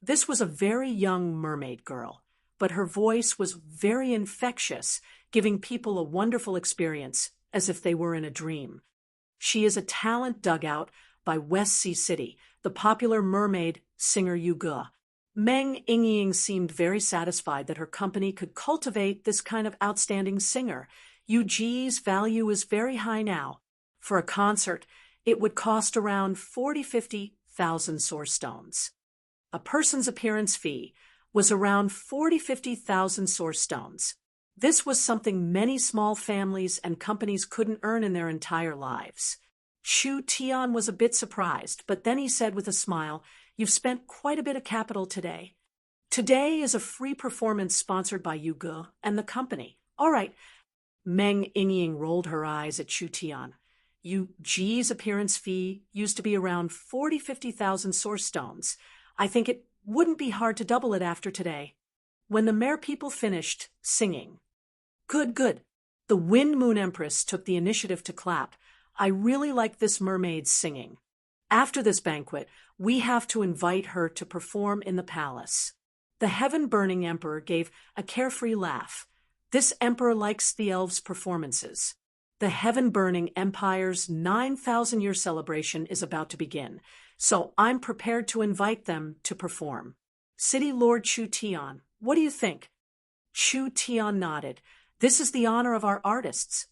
This was a very young mermaid girl, but her voice was very infectious, giving people a wonderful experience, as if they were in a dream. She is a talent dug out by West Sea City, the popular mermaid singer Yu Ge. Meng Yingying seemed very satisfied that her company could cultivate this kind of outstanding singer. Yu Ji's value is very high now. For a concert, it would cost around 40–50,000 source stones. A person's appearance fee was around 40–50,000 source stones. This was something many small families and companies couldn't earn in their entire lives. Chu Tian was a bit surprised, but then he said with a smile, "You've spent quite a bit of capital today. Today is a free performance sponsored by Yu Ge and the company." "All right." Meng Yingying rolled her eyes at Chu Tian. Yu Ji's appearance fee used to be around 40–50,000 source stones. I think it wouldn't be hard to double it after today. When the merpeople finished singing, Good. The Wind Moon Empress took the initiative to clap. "I really like this mermaid's singing. After this banquet, we have to invite her to perform in the palace." The heaven-burning emperor gave a carefree laugh. This emperor likes the elves' performances. The heaven-burning empire's 9,000-year celebration is about to begin, so I'm prepared to invite them to perform. City Lord Chu Tian, what do you think? Chu Tian nodded. This is the honor of our artists.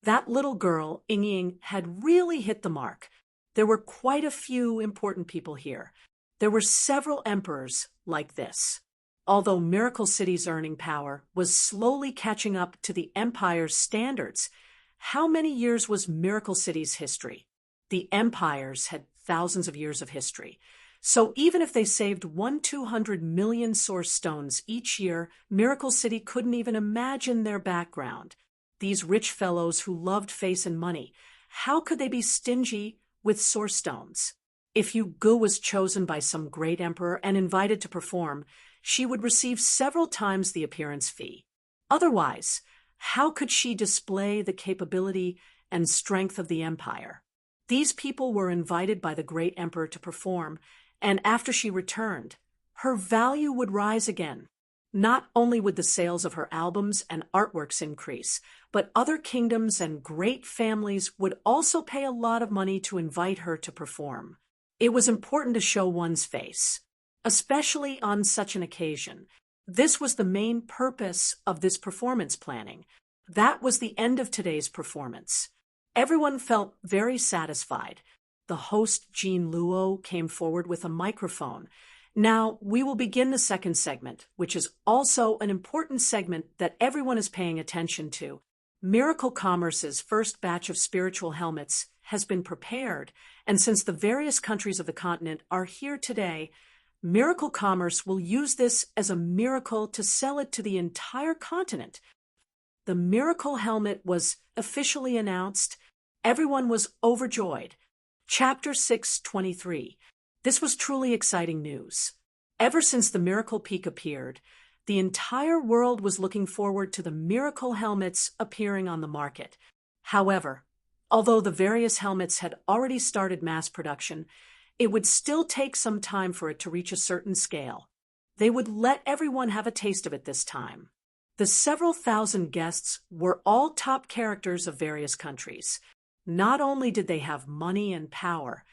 That little girl, Yingying, had really hit the mark. There were quite a few important people here. There were several emperors like this. Although Miracle City's earning power was slowly catching up to the empire's standards, how many years was Miracle City's history? The empires had thousands of years of history. So even if they saved 1–200 million source stones each year, Miracle City couldn't even imagine their background. These rich fellows who loved face and money, how could they be stingy with source stones? If Yu Ge was chosen by some great emperor and invited to perform, she would receive several times the appearance fee. Otherwise, how could she display the capability and strength of the empire? These people were invited by the great emperor to perform, and after she returned, her value would rise again. Not only would the sales of her albums and artworks increase, but other kingdoms and great families would also pay a lot of money to invite her to perform. It was important to show one's face, especially on such an occasion. This was the main purpose of this performance planning. That was the end of today's performance. Everyone felt very satisfied. The host, Jean Luo, came forward with a microphone. Now, we will begin the second segment, which is also an important segment that everyone is paying attention to. Miracle Commerce's first batch of spiritual helmets has been prepared, and since the various countries of the continent are here today, Miracle Commerce will use this as a miracle to sell it to the entire continent. The miracle helmet was officially announced. Everyone was overjoyed. Chapter 623. This was truly exciting news. Ever since the Miracle Peak appeared, the entire world was looking forward to the miracle helmets appearing on the market. However, although the various helmets had already started mass production, it would still take some time for it to reach a certain scale. They would let everyone have a taste of it this time. The several thousand guests were all top characters of various countries. Not only did they have money and power,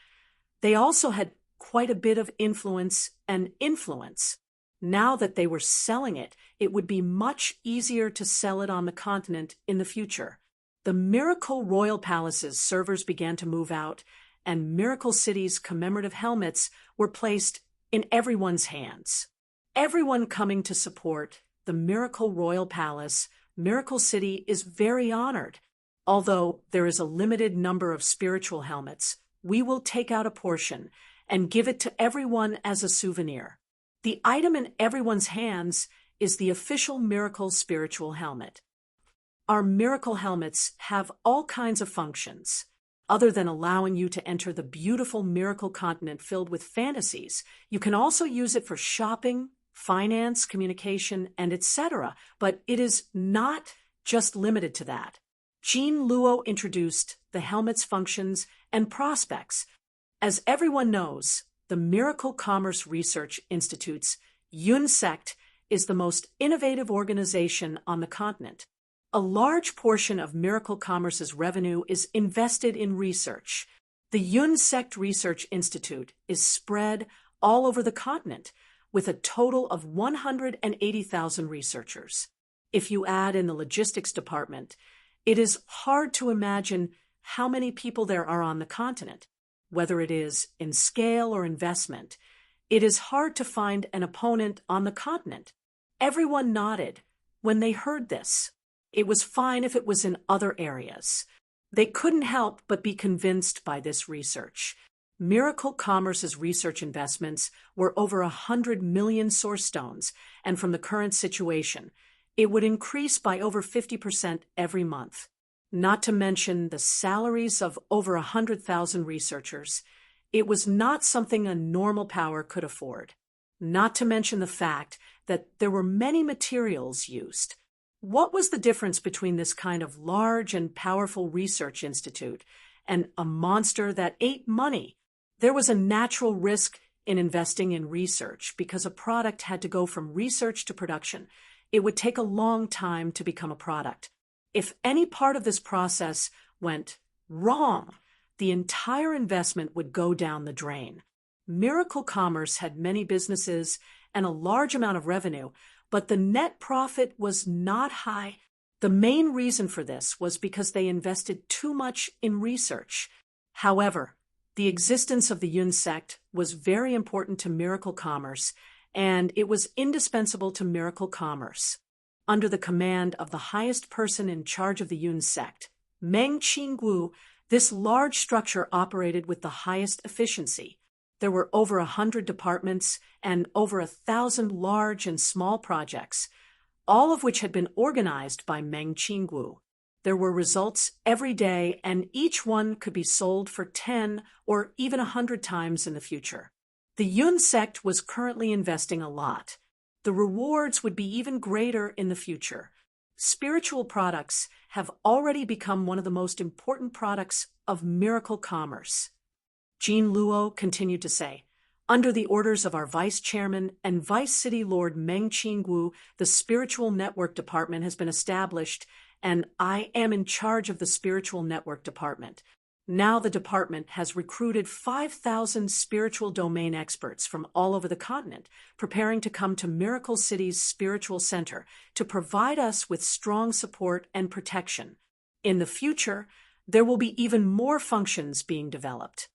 they also had quite a bit of influence and influence. Now that they were selling it, it would be much easier to sell it on the continent in the future. The Miracle Royal Palace's servers began to move out, and Miracle City's commemorative helmets were placed in everyone's hands. Everyone coming to support the Miracle Royal Palace, Miracle City is very honored. Although there is a limited number of spiritual helmets, we will take out a portion and give it to everyone as a souvenir. The item in everyone's hands is the official Miracle Spiritual Helmet. Our miracle helmets have all kinds of functions. Other than allowing you to enter the beautiful miracle continent filled with fantasies, you can also use it for shopping, finance, communication, and etc. But it is not just limited to that. Jean Luo introduced the helmet's functions and prospects. As everyone knows, the Miracle Commerce Research Institute's UNSECT is the most innovative organization on the continent. A large portion of Miracle Commerce's revenue is invested in research. The UNSECT Research Institute is spread all over the continent, with a total of 180,000 researchers. If you add in the logistics department, it is hard to imagine how many people there are on the continent. Whether it is in scale or investment, it is hard to find an opponent on the continent. Everyone nodded when they heard this. It was fine if it was in other areas. They couldn't help but be convinced by this research. Miracle Commerce's research investments were over 100 million source stones, and from the current situation, it would increase by over 50% every month. Not to mention the salaries of over 100,000 researchers. It was not something a normal power could afford. Not to mention the fact that there were many materials used. What was the difference between this kind of large and powerful research institute and a monster that ate money? There was a natural risk in investing in research because a product had to go from research to production. It would take a long time to become a product. If any part of this process went wrong, the entire investment would go down the drain. Miracle Commerce had many businesses and a large amount of revenue, but the net profit was not high. The main reason for this was because they invested too much in research. However, the existence of the UNSECT was very important to Miracle Commerce, and it was indispensable to Miracle Commerce. Under the command of the highest person in charge of the UNSECT, Meng Qinggu, this large structure operated with the highest efficiency. There were over 100 departments and over 1,000 large and small projects, all of which had been organized by Meng Qinggu. There were results every day, and each one could be sold for 10 or even 100 times in the future. The UNSECT was currently investing a lot. The rewards would be even greater in the future. Spiritual products have already become one of the most important products of Miracle Commerce. Jean Luo continued to say, under the orders of our Vice Chairman and Vice City Lord Meng Qinggu, the Spiritual Network Department has been established, and I am in charge of the Spiritual Network Department. Now the department has recruited 5,000 spiritual domain experts from all over the continent, preparing to come to Miracle City's spiritual center to provide us with strong support and protection. In the future, there will be even more functions being developed.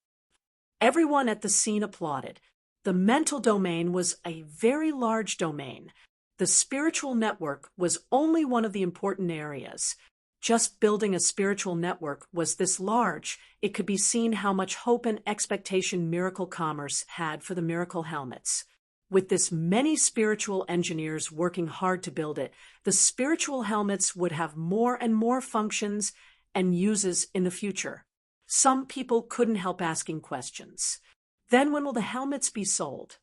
Everyone at the scene applauded. The mental domain was a very large domain. The spiritual network was only one of the important areas. Just building a spiritual network was this large. It could be seen how much hope and expectation Miracle Commerce had for the miracle helmets. With this many spiritual engineers working hard to build it, the spiritual helmets would have more and more functions and uses in the future. Some people couldn't help asking questions. Then when will the helmets be sold?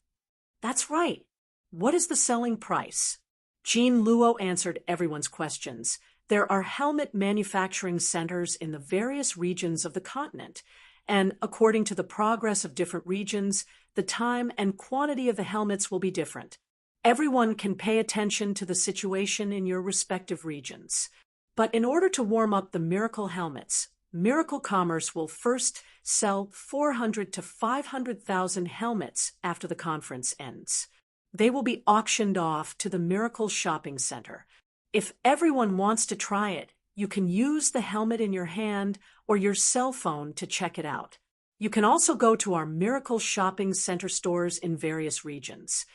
That's right. What is the selling price? Jean Luo answered everyone's questions. There are helmet manufacturing centers in the various regions of the continent, and according to the progress of different regions, the time and quantity of the helmets will be different. Everyone can pay attention to the situation in your respective regions. But in order to warm up the miracle helmets, Miracle Commerce will first sell 400 to 500,000 helmets after the conference ends. They will be auctioned off to the Miracle Shopping Center. If everyone wants to try it, you can use the helmet in your hand or your cell phone to check it out. You can also go to our Miracle Shopping Center stores in various regions.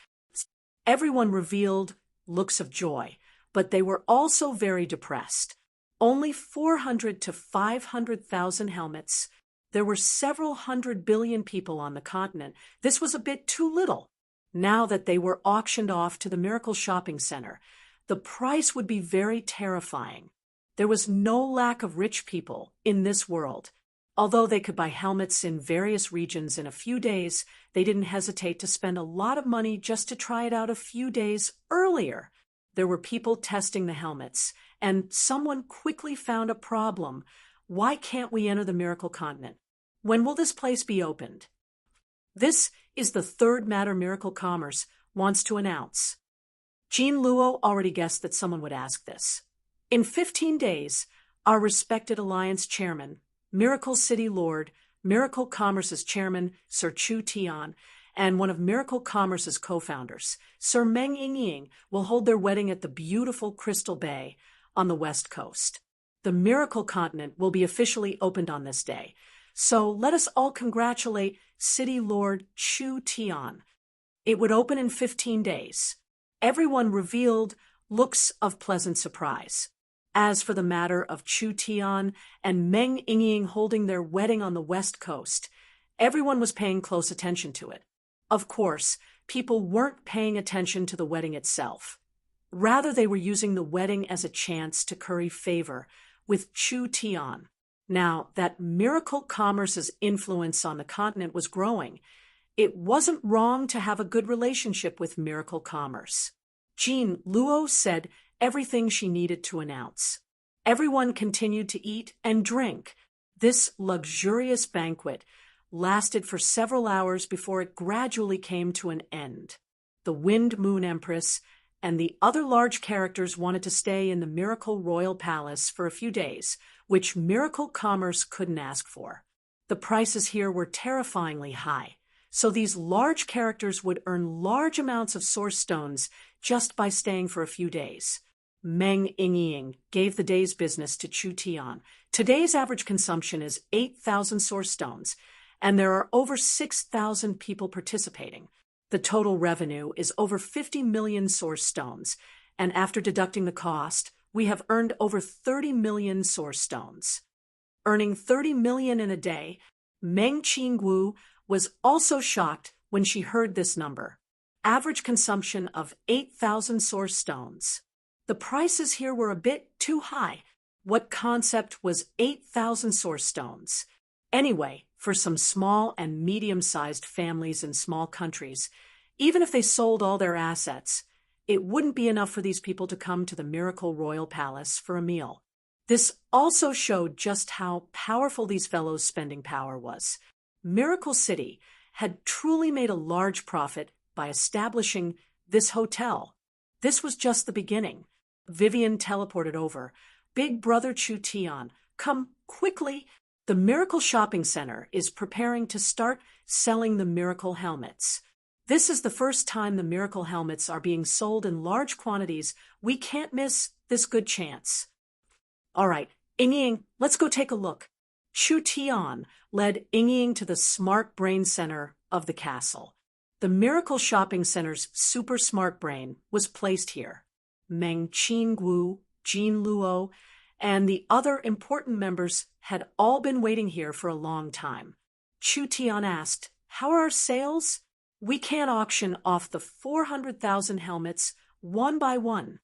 Everyone revealed looks of joy, but they were also very depressed. Only 400 to 500,000 helmets. There were several 100 billion people on the continent. This was a bit too little. Now that they were auctioned off to the Miracle Shopping Center, the price would be very terrifying. There was no lack of rich people in this world. Although they could buy helmets in various regions in a few days, they didn't hesitate to spend a lot of money just to try it out a few days earlier. There were people testing the helmets, and someone quickly found a problem. Why can't we enter the Miracle Continent? When will this place be opened? This is the third matter Miracle Commerce wants to announce. Jean Luo already guessed that someone would ask this. In 15 days, our respected Alliance Chairman, Miracle City Lord, Miracle Commerce's Chairman, Sir Chu Tian, and one of Miracle Commerce's co-founders, Sir Meng Yingying, will hold their wedding at the beautiful Crystal Bay on the West Coast. The Miracle Continent will be officially opened on this day, so let us all congratulate City Lord Chu Tian. It would open in 15 days. Everyone revealed looks of pleasant surprise. As for the matter of Chu Tian and Meng Yingying holding their wedding on the West Coast, everyone was paying close attention to it. Of course, people weren't paying attention to the wedding itself. Rather, they were using the wedding as a chance to curry favor with Chu Tian. Now that Miracle Commerce's influence on the continent was growing, it wasn't wrong to have a good relationship with Miracle Commerce. Jean Luo said everything she needed to announce. Everyone continued to eat and drink. This luxurious banquet lasted for several hours before it gradually came to an end. The Wind Moon Empress and the other large characters wanted to stay in the Miracle Royal Palace for a few days, which Miracle Commerce couldn't ask for. The prices here were terrifyingly high, so these large characters would earn large amounts of source stones just by staying for a few days. Meng Yingying gave the day's business to Chu Tian. Today's average consumption is 8,000 source stones, and there are over 6,000 people participating. The total revenue is over 50 million source stones, and after deducting the cost, we have earned over 30 million source stones. Earning 30 million in a day, Meng Qingwu was also shocked when she heard this number. Average consumption of 8,000 source stones. The prices here were a bit too high. What concept was 8,000 source stones? Anyway, for some small and medium-sized families in small countries, even if they sold all their assets, it wouldn't be enough for these people to come to the Miracle Royal Palace for a meal. This also showed just how powerful these fellows' spending power was. Miracle City had truly made a large profit by establishing this hotel. This was just the beginning. Vivian teleported over. Big Brother Chu Tian, come quickly. The Miracle Shopping Center is preparing to start selling the Miracle helmets. This is the first time the Miracle helmets are being sold in large quantities. We can't miss this good chance. All right, Yingying, let's go take a look. Chu Tian led Yingying to the Smart Brain Center of the castle. The Miracle Shopping Center's super smart brain was placed here. Meng Qingwu, Jean Luo, and the other important members had all been waiting here for a long time. Chu Tian asked, "How are our sales?" "We can't auction off the 400,000 helmets one by one."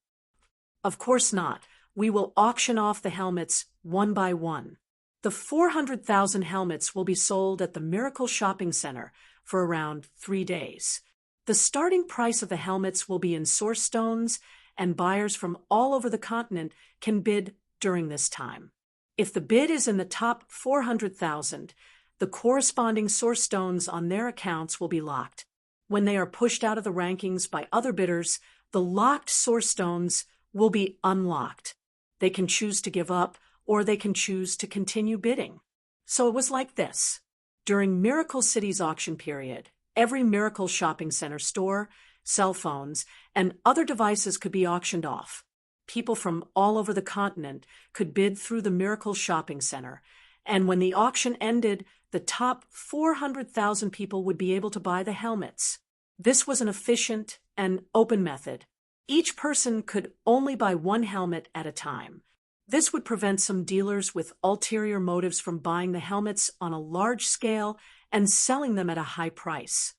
"Of course not. We will auction off the helmets one by one." The 400,000 helmets will be sold at the Miracle Shopping Center for around 3 days. The starting price of the helmets will be in source stones, and buyers from all over the continent can bid during this time. If the bid is in the top 400,000, the corresponding source stones on their accounts will be locked. When they are pushed out of the rankings by other bidders, the locked source stones will be unlocked. They can choose to give up, or they can choose to continue bidding. So it was like this. During Miracle City's auction period, every Miracle Shopping Center store, cell phones, and other devices could be auctioned off. People from all over the continent could bid through the Miracle Shopping Center, and when the auction ended, the top 400,000 people would be able to buy the helmets. This was an efficient and open method. Each person could only buy one helmet at a time. This would prevent some dealers with ulterior motives from buying the helmets on a large scale and selling them at a high price.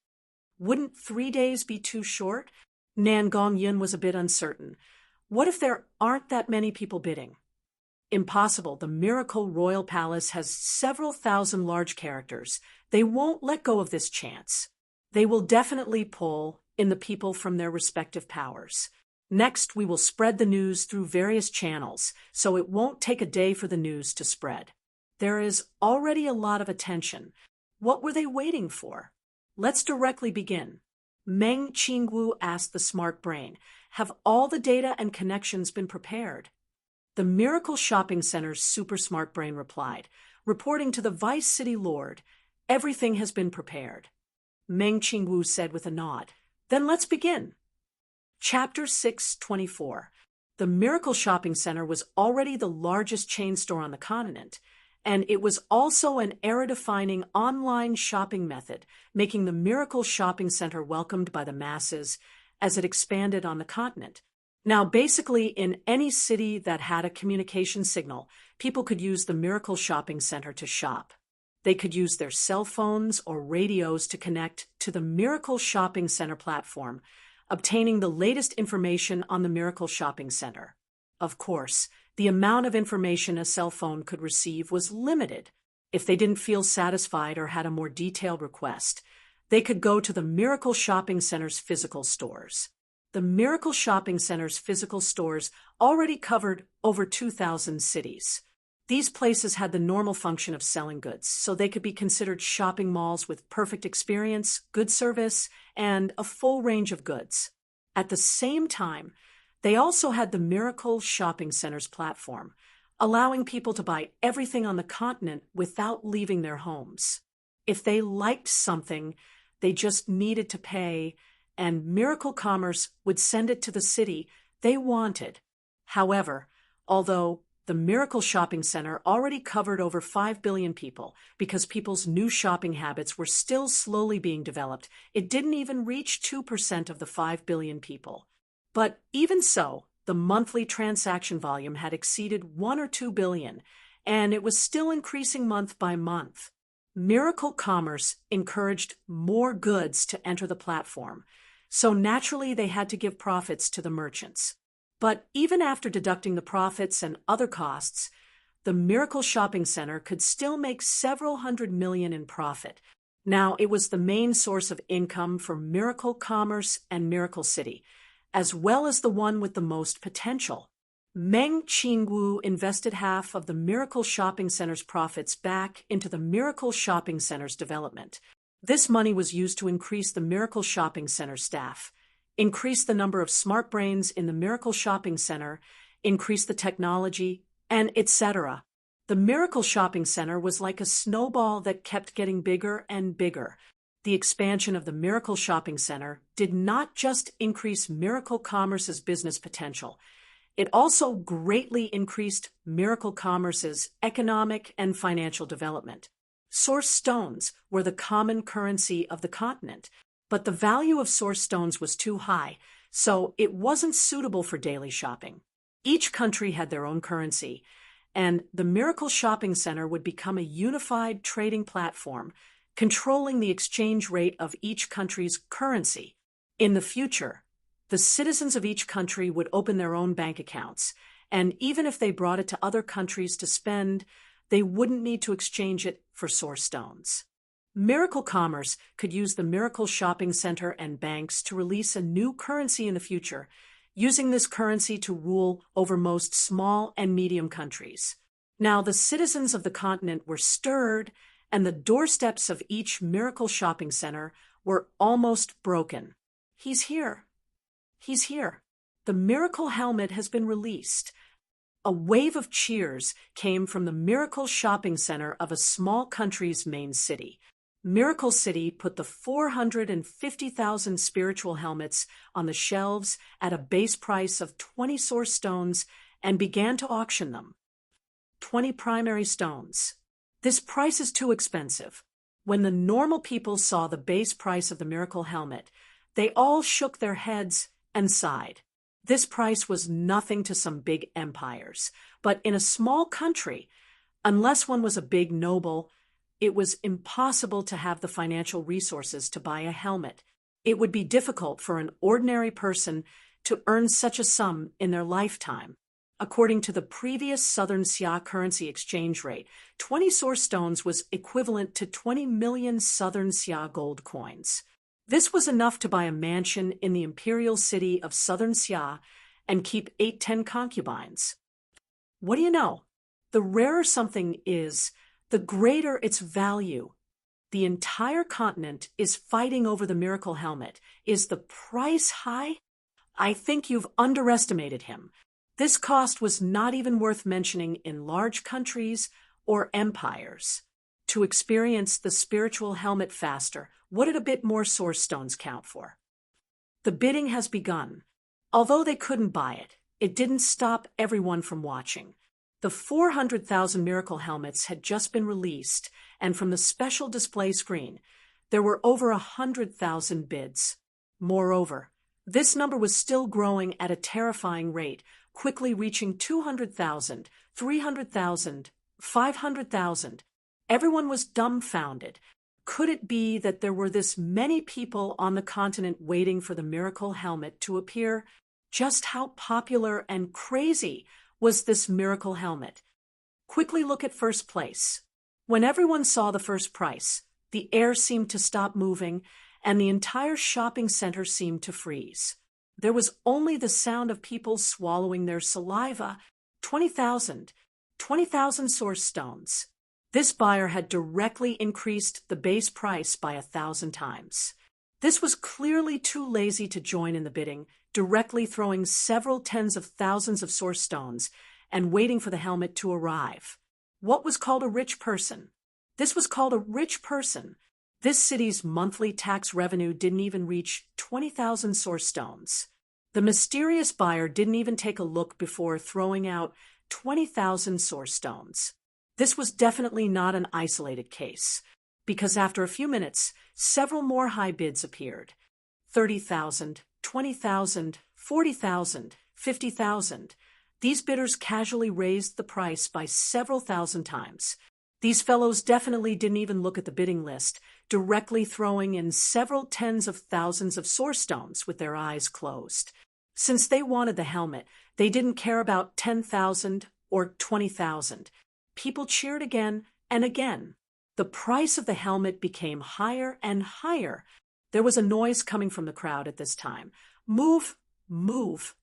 Wouldn't 3 days be too short? Nan Gongyun was a bit uncertain. What if there aren't that many people bidding? Impossible. The Miracle Royal Palace has several thousand large characters. They won't let go of this chance. They will definitely pull in the people from their respective powers. Next, we will spread the news through various channels, so it won't take a day for the news to spread. There is already a lot of attention. What were they waiting for? Let's directly begin. Meng Qingwu asked the smart brain, have all the data and connections been prepared? The Miracle Shopping Center's super smart brain replied, reporting to the Vice City Lord, everything has been prepared. Meng Qingwu said with a nod, then let's begin. Chapter 624. The Miracle Shopping Center was already the largest chain store on the continent, and it was also an era-defining online shopping method, making the Miracle Shopping Center welcomed by the masses as it expanded on the continent. Now, basically, in any city that had a communication signal, people could use the Miracle Shopping Center to shop. They could use their cell phones or radios to connect to the Miracle Shopping Center platform, obtaining the latest information on the Miracle Shopping Center. Of course, the amount of information a cell phone could receive was limited. If they didn't feel satisfied or had a more detailed request, they could go to the Miracle Shopping Center's physical stores. The Miracle Shopping Center's physical stores already covered over 2,000 cities. These places had the normal function of selling goods, so they could be considered shopping malls with perfect experience, good service, and a full range of goods. At the same time, they also had the Miracle Shopping Center's platform, allowing people to buy everything on the continent without leaving their homes. If they liked something, they just needed to pay, and Miracle Commerce would send it to the city they wanted. However, although the Miracle Shopping Center already covered over 5 billion people because people's new shopping habits were still slowly being developed, it didn't even reach 2% of the 5 billion people. But even so, the monthly transaction volume had exceeded 1 or 2 billion, and it was still increasing month by month. Miracle Commerce encouraged more goods to enter the platform, so naturally they had to give profits to the merchants. But even after deducting the profits and other costs, the Miracle Shopping Center could still make several hundred million in profit. Now, it was the main source of income for Miracle Commerce and Miracle City, as well as the one with the most potential. Meng Qingwu invested half of the Miracle Shopping Center's profits back into the Miracle Shopping Center's development. This money was used to increase the Miracle Shopping Center staff, increase the number of smart brains in the Miracle Shopping Center, increase the technology, and etc. The Miracle Shopping Center was like a snowball that kept getting bigger and bigger. The expansion of the Miracle Shopping Center did not just increase Miracle Commerce's business potential, it also greatly increased Miracle Commerce's economic and financial development. Source stones were the common currency of the continent, but the value of source stones was too high, so it wasn't suitable for daily shopping. Each country had their own currency, and the Miracle Shopping Center would become a unified trading platform, controlling the exchange rate of each country's currency. In the future, the citizens of each country would open their own bank accounts, and even if they brought it to other countries to spend, they wouldn't need to exchange it for source stones. Miracle Commerce could use the Miracle Shopping Center and banks to release a new currency in the future, using this currency to rule over most small and medium countries. Now, the citizens of the continent were stirred, and the doorsteps of each Miracle Shopping Center were almost broken. He's here. He's here. The Miracle Helmet has been released. A wave of cheers came from the Miracle Shopping Center of a small country's main city. Miracle City put the 450,000 spiritual helmets on the shelves at a base price of 20 source stones and began to auction them. 20 primary stones. This price is too expensive. When the normal people saw the base price of the Miracle Helmet, they all shook their heads and sighed. This price was nothing to some big empires, but in a small country, unless one was a big noble, it was impossible to have the financial resources to buy a helmet. It would be difficult for an ordinary person to earn such a sum in their lifetime. According to the previous Southern Xia currency exchange rate, 20 source stones was equivalent to 20 million Southern Xia gold coins. This was enough to buy a mansion in the imperial city of Southern Xia and keep 8-10 concubines. What do you know? The rarer something is, the greater its value. The entire continent is fighting over the miracle helmet. Is the price high? I think you've underestimated him. This cost was not even worth mentioning in large countries or empires. To experience the spiritual helmet faster, what did a bit more source stones count for? The bidding has begun. Although they couldn't buy it, it didn't stop everyone from watching. The 400,000 miracle helmets had just been released, and from the special display screen, there were over 100,000 bids. Moreover, this number was still growing at a terrifying rate, quickly reaching 200,000, 300,000, 500,000. Everyone was dumbfounded. Could it be that there were this many people on the continent waiting for the miracle helmet to appear? Just how popular and crazy was this miracle helmet? Quickly look at first place. When everyone saw the first price, the air seemed to stop moving, and the entire shopping center seemed to freeze. There was only the sound of people swallowing their saliva. 20,000 source stones. This buyer had directly increased the base price by 1,000 times. This was clearly too lazy to join in the bidding, directly throwing several tens of thousands of source stones and waiting for the helmet to arrive. What was called a rich person? This was called a rich person. This city's monthly tax revenue didn't even reach 20,000 source stones. The mysterious buyer didn't even take a look before throwing out 20,000 source stones. This was definitely not an isolated case, because after a few minutes, several more high bids appeared. 30,000, 20,000, 40,000, 50,000. These bidders casually raised the price by several thousand times. These fellows definitely didn't even look at the bidding list, directly throwing in several tens of thousands of source stones with their eyes closed. Since they wanted the helmet, they didn't care about 10,000 or 20,000. People cheered again and again. The price of the helmet became higher and higher. There was a noise coming from the crowd at this time. Move, move.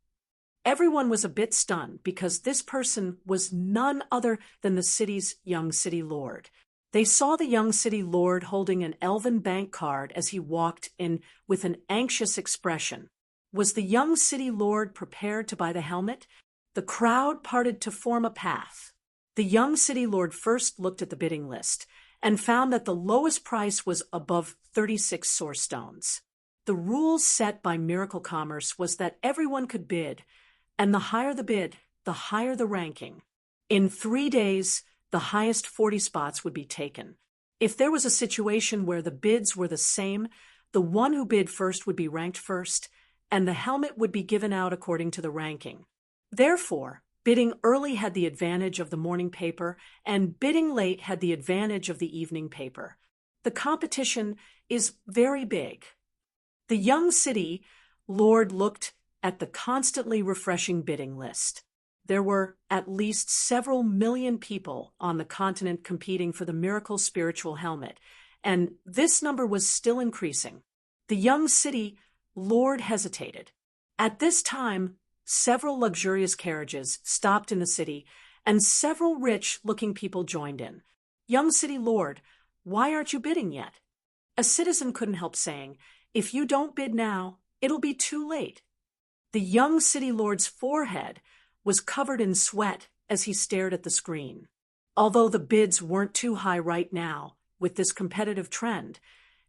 Everyone was a bit stunned because this person was none other than the city's young city lord. They saw the young city lord holding an elven bank card as he walked in with an anxious expression. Was the young city lord prepared to buy the helmet? The crowd parted to form a path. The young city lord first looked at the bidding list and found that the lowest price was above 36 source stones. The rule set by Miracle Commerce was that everyone could bid, and the higher the bid, the higher the ranking. In 3 days, the highest 40 spots would be taken. If there was a situation where the bids were the same, the one who bid first would be ranked first, and the helmet would be given out according to the ranking. Therefore, bidding early had the advantage of the morning paper, and bidding late had the advantage of the evening paper. The competition is very big. The young city lord looked at the constantly refreshing bidding list. There were at least several million people on the continent competing for the miracle spiritual helmet, and this number was still increasing. The young city lord hesitated. At this time, several luxurious carriages stopped in the city, and several rich-looking people joined in. Young city lord, why aren't you bidding yet? A citizen couldn't help saying, if you don't bid now, it'll be too late. The young city lord's forehead was covered in sweat as he stared at the screen. Although the bids weren't too high right now, with this competitive trend,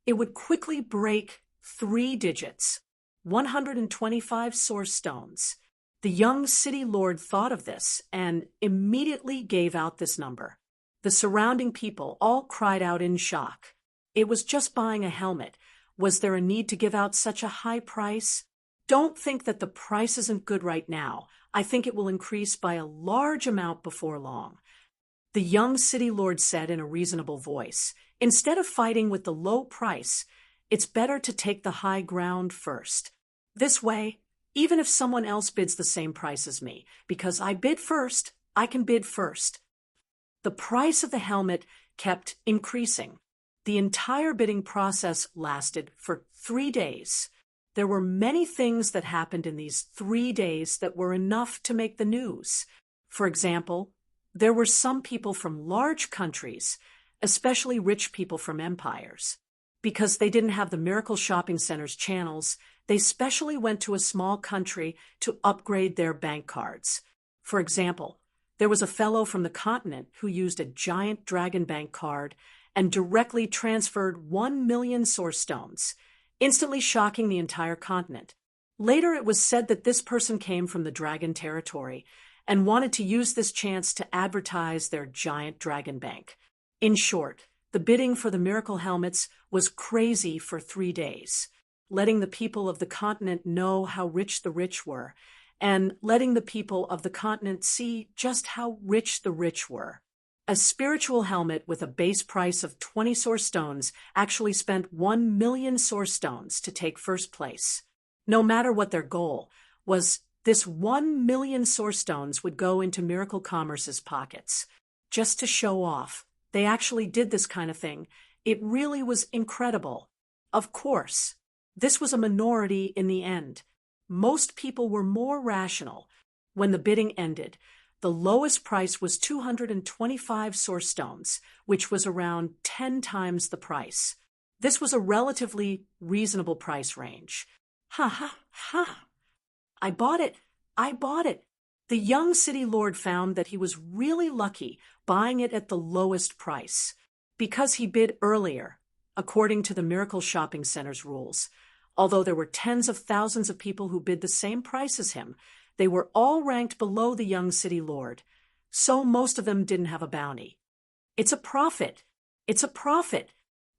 it would quickly break 3 digits, 125 source stones. The young city lord thought of this and immediately gave out this number. The surrounding people all cried out in shock. It was just buying a helmet. Was there a need to give out such a high price? Don't think that the price isn't good right now. I think it will increase by a large amount before long. The young city lord said in a reasonable voice, instead of fighting with the low price, it's better to take the high ground first. This way, even if someone else bids the same price as me, because I bid first, I can bid first. The price of the helmet kept increasing. The entire bidding process lasted for 3 days. There were many things that happened in these 3 days that were enough to make the news. For example, there were some people from large countries, especially rich people from empires. Because they didn't have the Miracle Shopping Center's channels, they specially went to a small country to upgrade their bank cards. For example, there was a fellow from the continent who used a giant Dragon Bank card and directly transferred 1 million source stones, instantly shocking the entire continent. Later it was said that this person came from the Dragon territory and wanted to use this chance to advertise their giant Dragon Bank. In short, the bidding for the miracle helmets was crazy for 3 days, letting the people of the continent know how rich the rich were, and letting the people of the continent see just how rich the rich were. A spiritual helmet with a base price of 20 source stones actually spent 1 million source stones to take first place. No matter what their goal was, this 1 million source stones would go into Miracle Commerce's pockets. Just to show off, they actually did this kind of thing. It really was incredible. Of course, this was a minority in the end. Most people were more rational. When the bidding ended, the lowest price was 225 source stones, which was around 10 times the price. This was a relatively reasonable price range. Ha ha ha! I bought it! I bought it! The young city lord found that he was really lucky buying it at the lowest price. Because he bid earlier, according to the Miracle Shopping Center's rules. Although there were tens of thousands of people who bid the same price as him, they were all ranked below the young city lord, so most of them didn't have a bounty. It's a profit! It's a profit!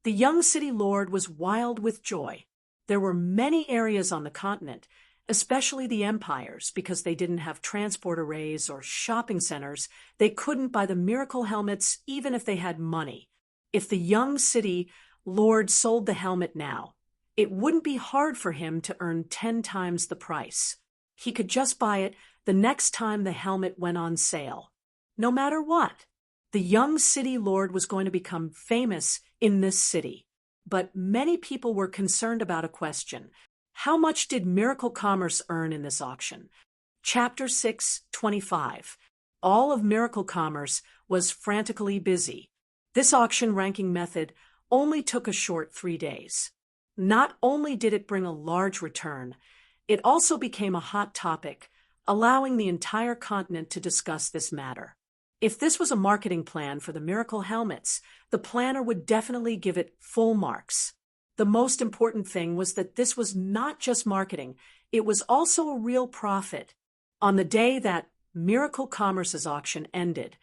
The young city lord was wild with joy. There were many areas on the continent, especially the empires, because they didn't have transport arrays or shopping centers. They couldn't buy the miracle helmets even if they had money. If the young city lord sold the helmet now, it wouldn't be hard for him to earn 10 times the price. He could just buy it the next time the helmet went on sale. No matter what, the young city lord was going to become famous in this city. But many people were concerned about a question. How much did Miracle Commerce earn in this auction? Chapter 6:25. All of Miracle Commerce was frantically busy. This auction ranking method only took a short 3 days. Not only did it bring a large return, it also became a hot topic, allowing the entire continent to discuss this matter. If this was a marketing plan for the miracle helmets, the planner would definitely give it full marks. The most important thing was that this was not just marketing, it was also a real profit. On the day that Miracle Commerce's auction ended,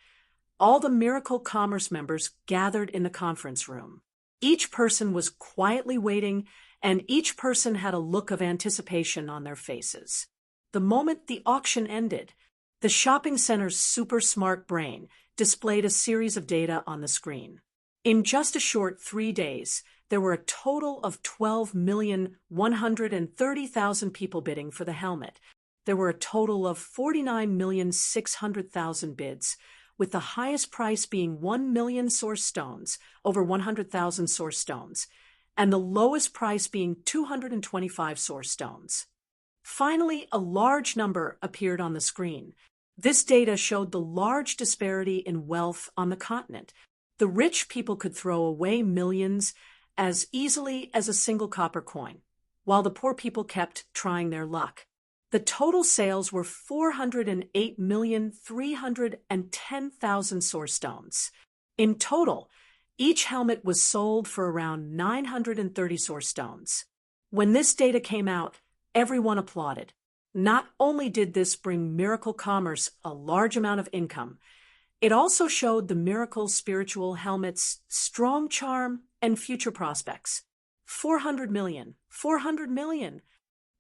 all the Miracle Commerce members gathered in the conference room. Each person was quietly waiting, and each person had a look of anticipation on their faces. The moment the auction ended, the shopping center's super smart brain displayed a series of data on the screen. In just a short 3 days, there were a total of 12,130,000 people bidding for the helmet. There were a total of 49,600,000 bids, with the highest price being 1 million source stones, over 100,000 source stones, and the lowest price being 225 source stones. Finally, a large number appeared on the screen. This data showed the large disparity in wealth on the continent. The rich people could throw away millions as easily as a single copper coin, while the poor people kept trying their luck. The total sales were 408,310,000 source stones. In total, each helmet was sold for around 930 source stones. When this data came out, everyone applauded. Not only did this bring Miracle Commerce a large amount of income, it also showed the Miracle Spiritual Helmet's strong charm and future prospects. 400 million. 400 million.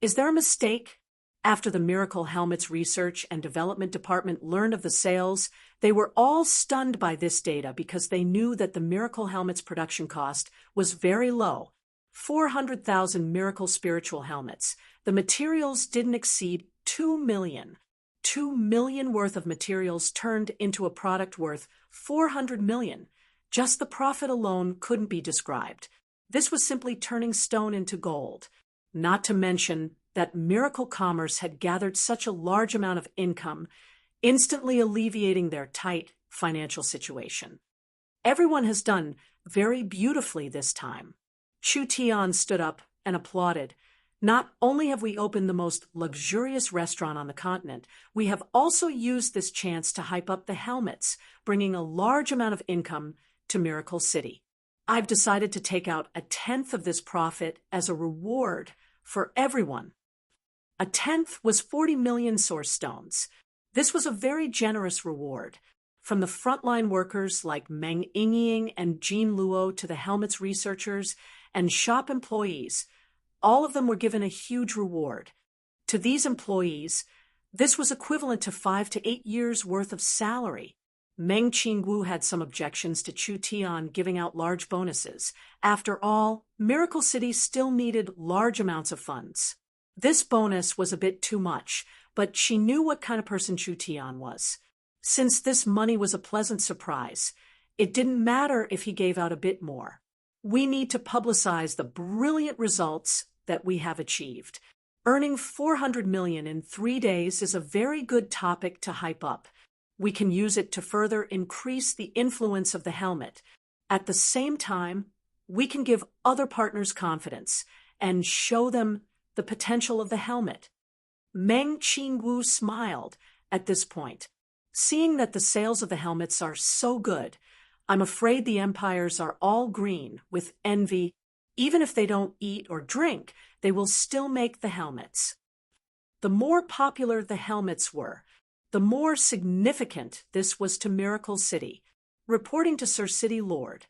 Is there a mistake? After the Miracle Helmet's research and development department learned of the sales, they were all stunned by this data because they knew that the Miracle Helmet's production cost was very low. 400,000 miracle spiritual helmets. The materials didn't exceed 2 million. 2 million worth of materials turned into a product worth 400 million. Just the profit alone couldn't be described. This was simply turning stone into gold. Not to mention that miracle commerce had gathered such a large amount of income, instantly alleviating their tight financial situation. Everyone has done very beautifully this time. Chu Tian stood up and applauded. Not only have we opened the most luxurious restaurant on the continent, we have also used this chance to hype up the helmets, bringing a large amount of income to Miracle City. I've decided to take out 1/10 of this profit as a reward for everyone. 1/10 was 40 million source stones. This was a very generous reward. From the frontline workers like Meng Yingying and Jean Luo to the helmets researchers and shop employees, all of them were given a huge reward. To these employees, this was equivalent to 5 to 8 years' worth of salary. Meng Qingwu had some objections to Chu Tian giving out large bonuses. After all, Miracle City still needed large amounts of funds. This bonus was a bit too much, but she knew what kind of person Chu Tian was. Since this money was a pleasant surprise, it didn't matter if he gave out a bit more. We need to publicize the brilliant results that we have achieved. Earning 400 million in 3 days is a very good topic to hype up. We can use it to further increase the influence of the helmet. At the same time, we can give other partners confidence and show them the potential of the helmet. Meng Qingwu smiled at this point. Seeing that the sales of the helmets are so good, I'm afraid the empires are all green with envy. Even if they don't eat or drink, they will still make the helmets. The more popular the helmets were, the more significant this was to Miracle City. Reporting to Sir City Lord.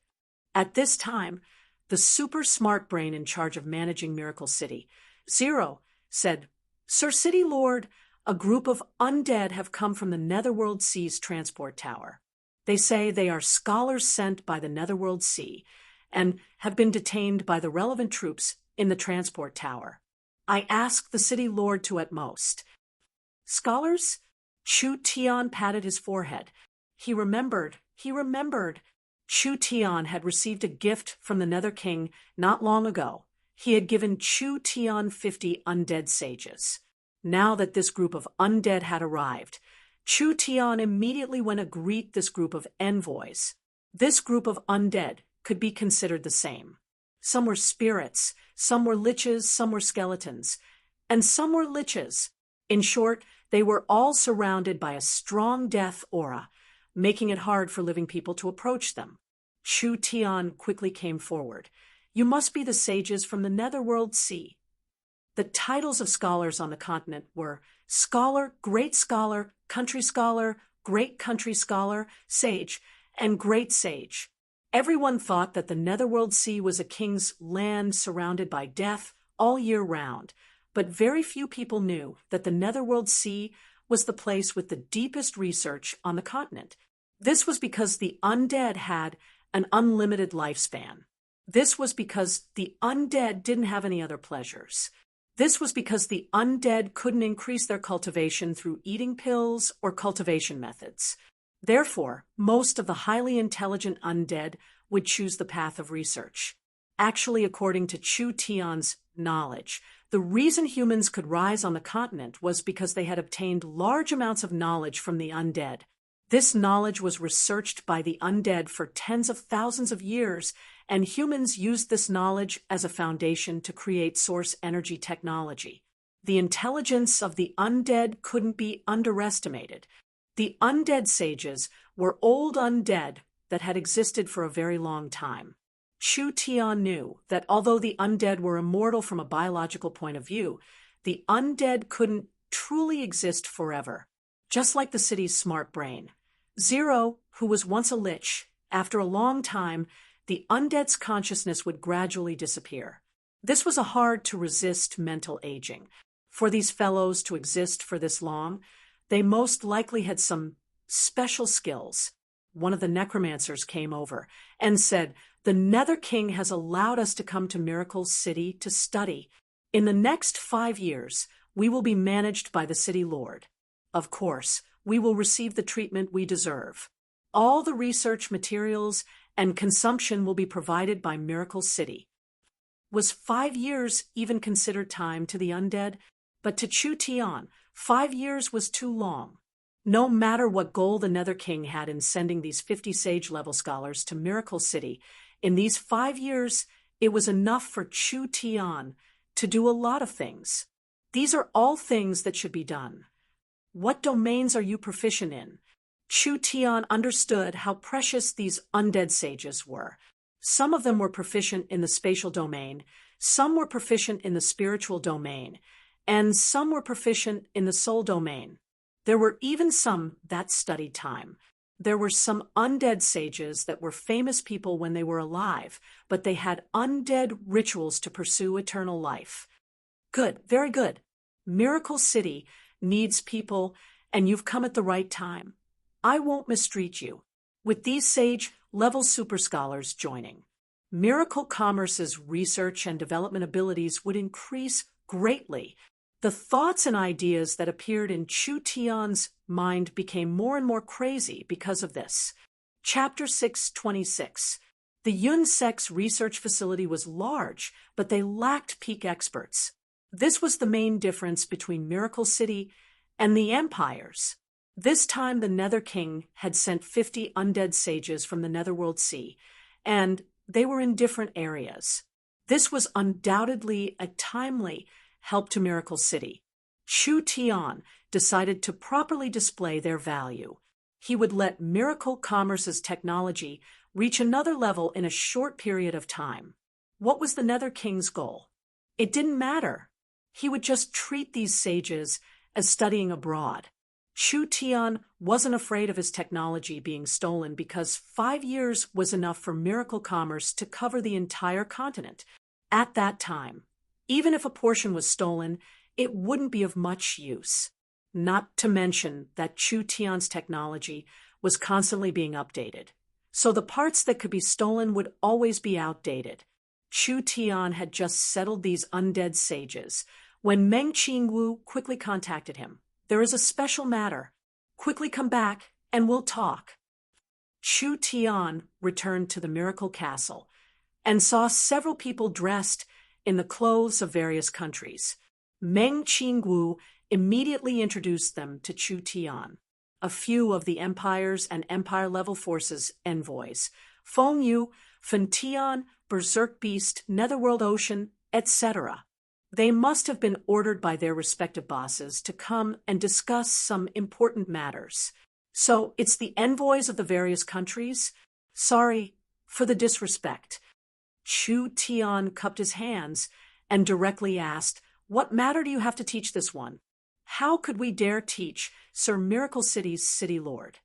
At this time, the super smart brain in charge of managing Miracle City, Zero, said, "Sir City Lord, a group of undead have come from the Netherworld Sea's transport tower. They say they are scholars sent by the Netherworld Sea and have been detained by the relevant troops in the transport tower. I ask the City Lord to at most." Scholars? Chu Tian patted his forehead. He remembered. Chu Tian had received a gift from the Nether King not long ago. He had given Chu Tian 50 undead sages. Now that this group of undead had arrived, Chu Tian immediately went to greet this group of envoys. This group of undead could be considered the same. Some were spirits, some were liches, some were skeletons, and some were liches. In short, they were all surrounded by a strong death aura, making it hard for living people to approach them. Chu Tian quickly came forward. "You must be the sages from the Netherworld Sea." The titles of scholars on the continent were Scholar, Great Scholar, Country Scholar, Great Country Scholar, Sage, and Great Sage. Everyone thought that the Netherworld Sea was a king's land surrounded by death all year round, but very few people knew that the Netherworld Sea was the place with the deepest research on the continent. This was because the undead had an unlimited lifespan. This was because the undead didn't have any other pleasures. This was because the undead couldn't increase their cultivation through eating pills or cultivation methods. Therefore, most of the highly intelligent undead would choose the path of research. Actually, according to Chu Tian's knowledge, the reason humans could rise on the continent was because they had obtained large amounts of knowledge from the undead. This knowledge was researched by the undead for tens of thousands of years, and humans used this knowledge as a foundation to create source energy technology. The intelligence of the undead couldn't be underestimated. The undead sages were old undead that had existed for a very long time. Chu Tian knew that although the undead were immortal from a biological point of view, the undead couldn't truly exist forever. Just like the city's smart brain. Zero, who was once a lich, after a long time, the undead's consciousness would gradually disappear. This was a hard-to-resist mental aging. For these fellows to exist for this long, they most likely had some special skills. One of the necromancers came over and said, The Nether King has allowed us to come to Miracle City to study. In the next 5 years, we will be managed by the City Lord. Of course, we will receive the treatment we deserve. All the research materials and consumption will be provided by Miracle City. Was 5 years even considered time to the undead? But to Chu Tian, 5 years was too long. No matter what goal the Nether King had in sending these 50 sage-level scholars to Miracle City, in these 5 years, it was enough for Chu Tian to do a lot of things. These are all things that should be done. What domains are you proficient in? Chu Tian understood how precious these undead sages were. Some of them were proficient in the spatial domain, some were proficient in the spiritual domain, and some were proficient in the soul domain. There were even some that studied time. There were some undead sages that were famous people when they were alive, but they had undead rituals to pursue eternal life. Good, very good. Miracle City needs people, and you've come at the right time. I won't mistreat you. With these sage-level super scholars joining, Miracle Commerce's research and development abilities would increase greatly. The thoughts and ideas that appeared in Chu Tian's mind became more and more crazy because of this. Chapter 626. The Yun Sec's research facility was large, but they lacked peak experts. This was the main difference between Miracle City and the empires. This time the Nether King had sent 50 undead sages from the Netherworld Sea, and they were in different areas. This was undoubtedly a timely help to Miracle City. Chu Tian decided to properly display their value. He would let Miracle Commerce's technology reach another level in a short period of time. What was the Nether King's goal? It didn't matter. He would just treat these sages as studying abroad. Chu Tian wasn't afraid of his technology being stolen because 5 years was enough for Miracle Commerce to cover the entire continent. At that time, even if a portion was stolen, it wouldn't be of much use. Not to mention that Chu Tian's technology was constantly being updated, so the parts that could be stolen would always be outdated. Chu Tian had just settled these undead sages when Meng Qingwu quickly contacted him. There is a special matter. Quickly come back and we'll talk. Chu Tian returned to the Miracle Castle and saw several people dressed in the clothes of various countries. Meng Qingwu immediately introduced them to Chu Tian. A few of the Empire's and Empire-level forces envoys, Feng Yu, Fen Tian, Berserk Beast, Netherworld Ocean, etc. They must have been ordered by their respective bosses to come and discuss some important matters. So it's the envoys of the various countries? Sorry for the disrespect. Chu Tian cupped his hands and directly asked, "What matter do you have to teach this one? How could we dare teach Sir Miracle City's City Lord?"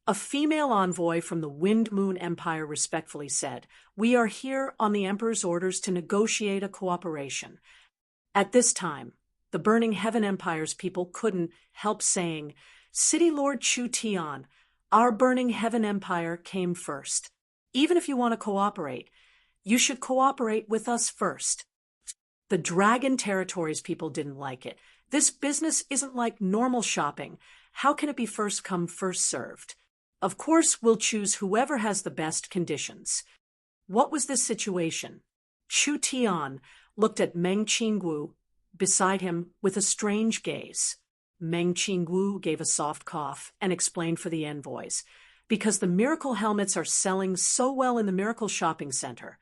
A female envoy from the Wind Moon Empire respectfully said, "We are here on the Emperor's orders to negotiate a cooperation." At this time, the Burning Heaven Empire's people couldn't help saying, "City Lord Chu Tian, our Burning Heaven Empire came first. Even if you want to cooperate, you should cooperate with us first." The Dragon Territories people didn't like it. This business isn't like normal shopping. How can it be first come, first served? Of course, we'll choose whoever has the best conditions. What was this situation? Chu Tian looked at Meng Qingwu beside him with a strange gaze. Meng Qingwu gave a soft cough and explained for the envoys, "Because the miracle helmets are selling so well in the Miracle Shopping Center,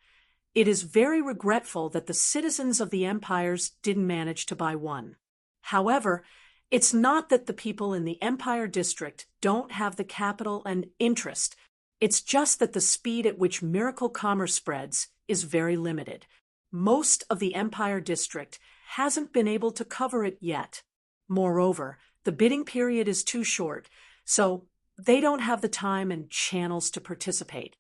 it is very regretful that the citizens of the empires didn't manage to buy one. However, it's not that the people in the Empire District don't have the capital and interest. It's just that the speed at which miracle commerce spreads is very limited. Most of the Empire District hasn't been able to cover it yet. Moreover, the bidding period is too short, so they don't have the time and channels to participate."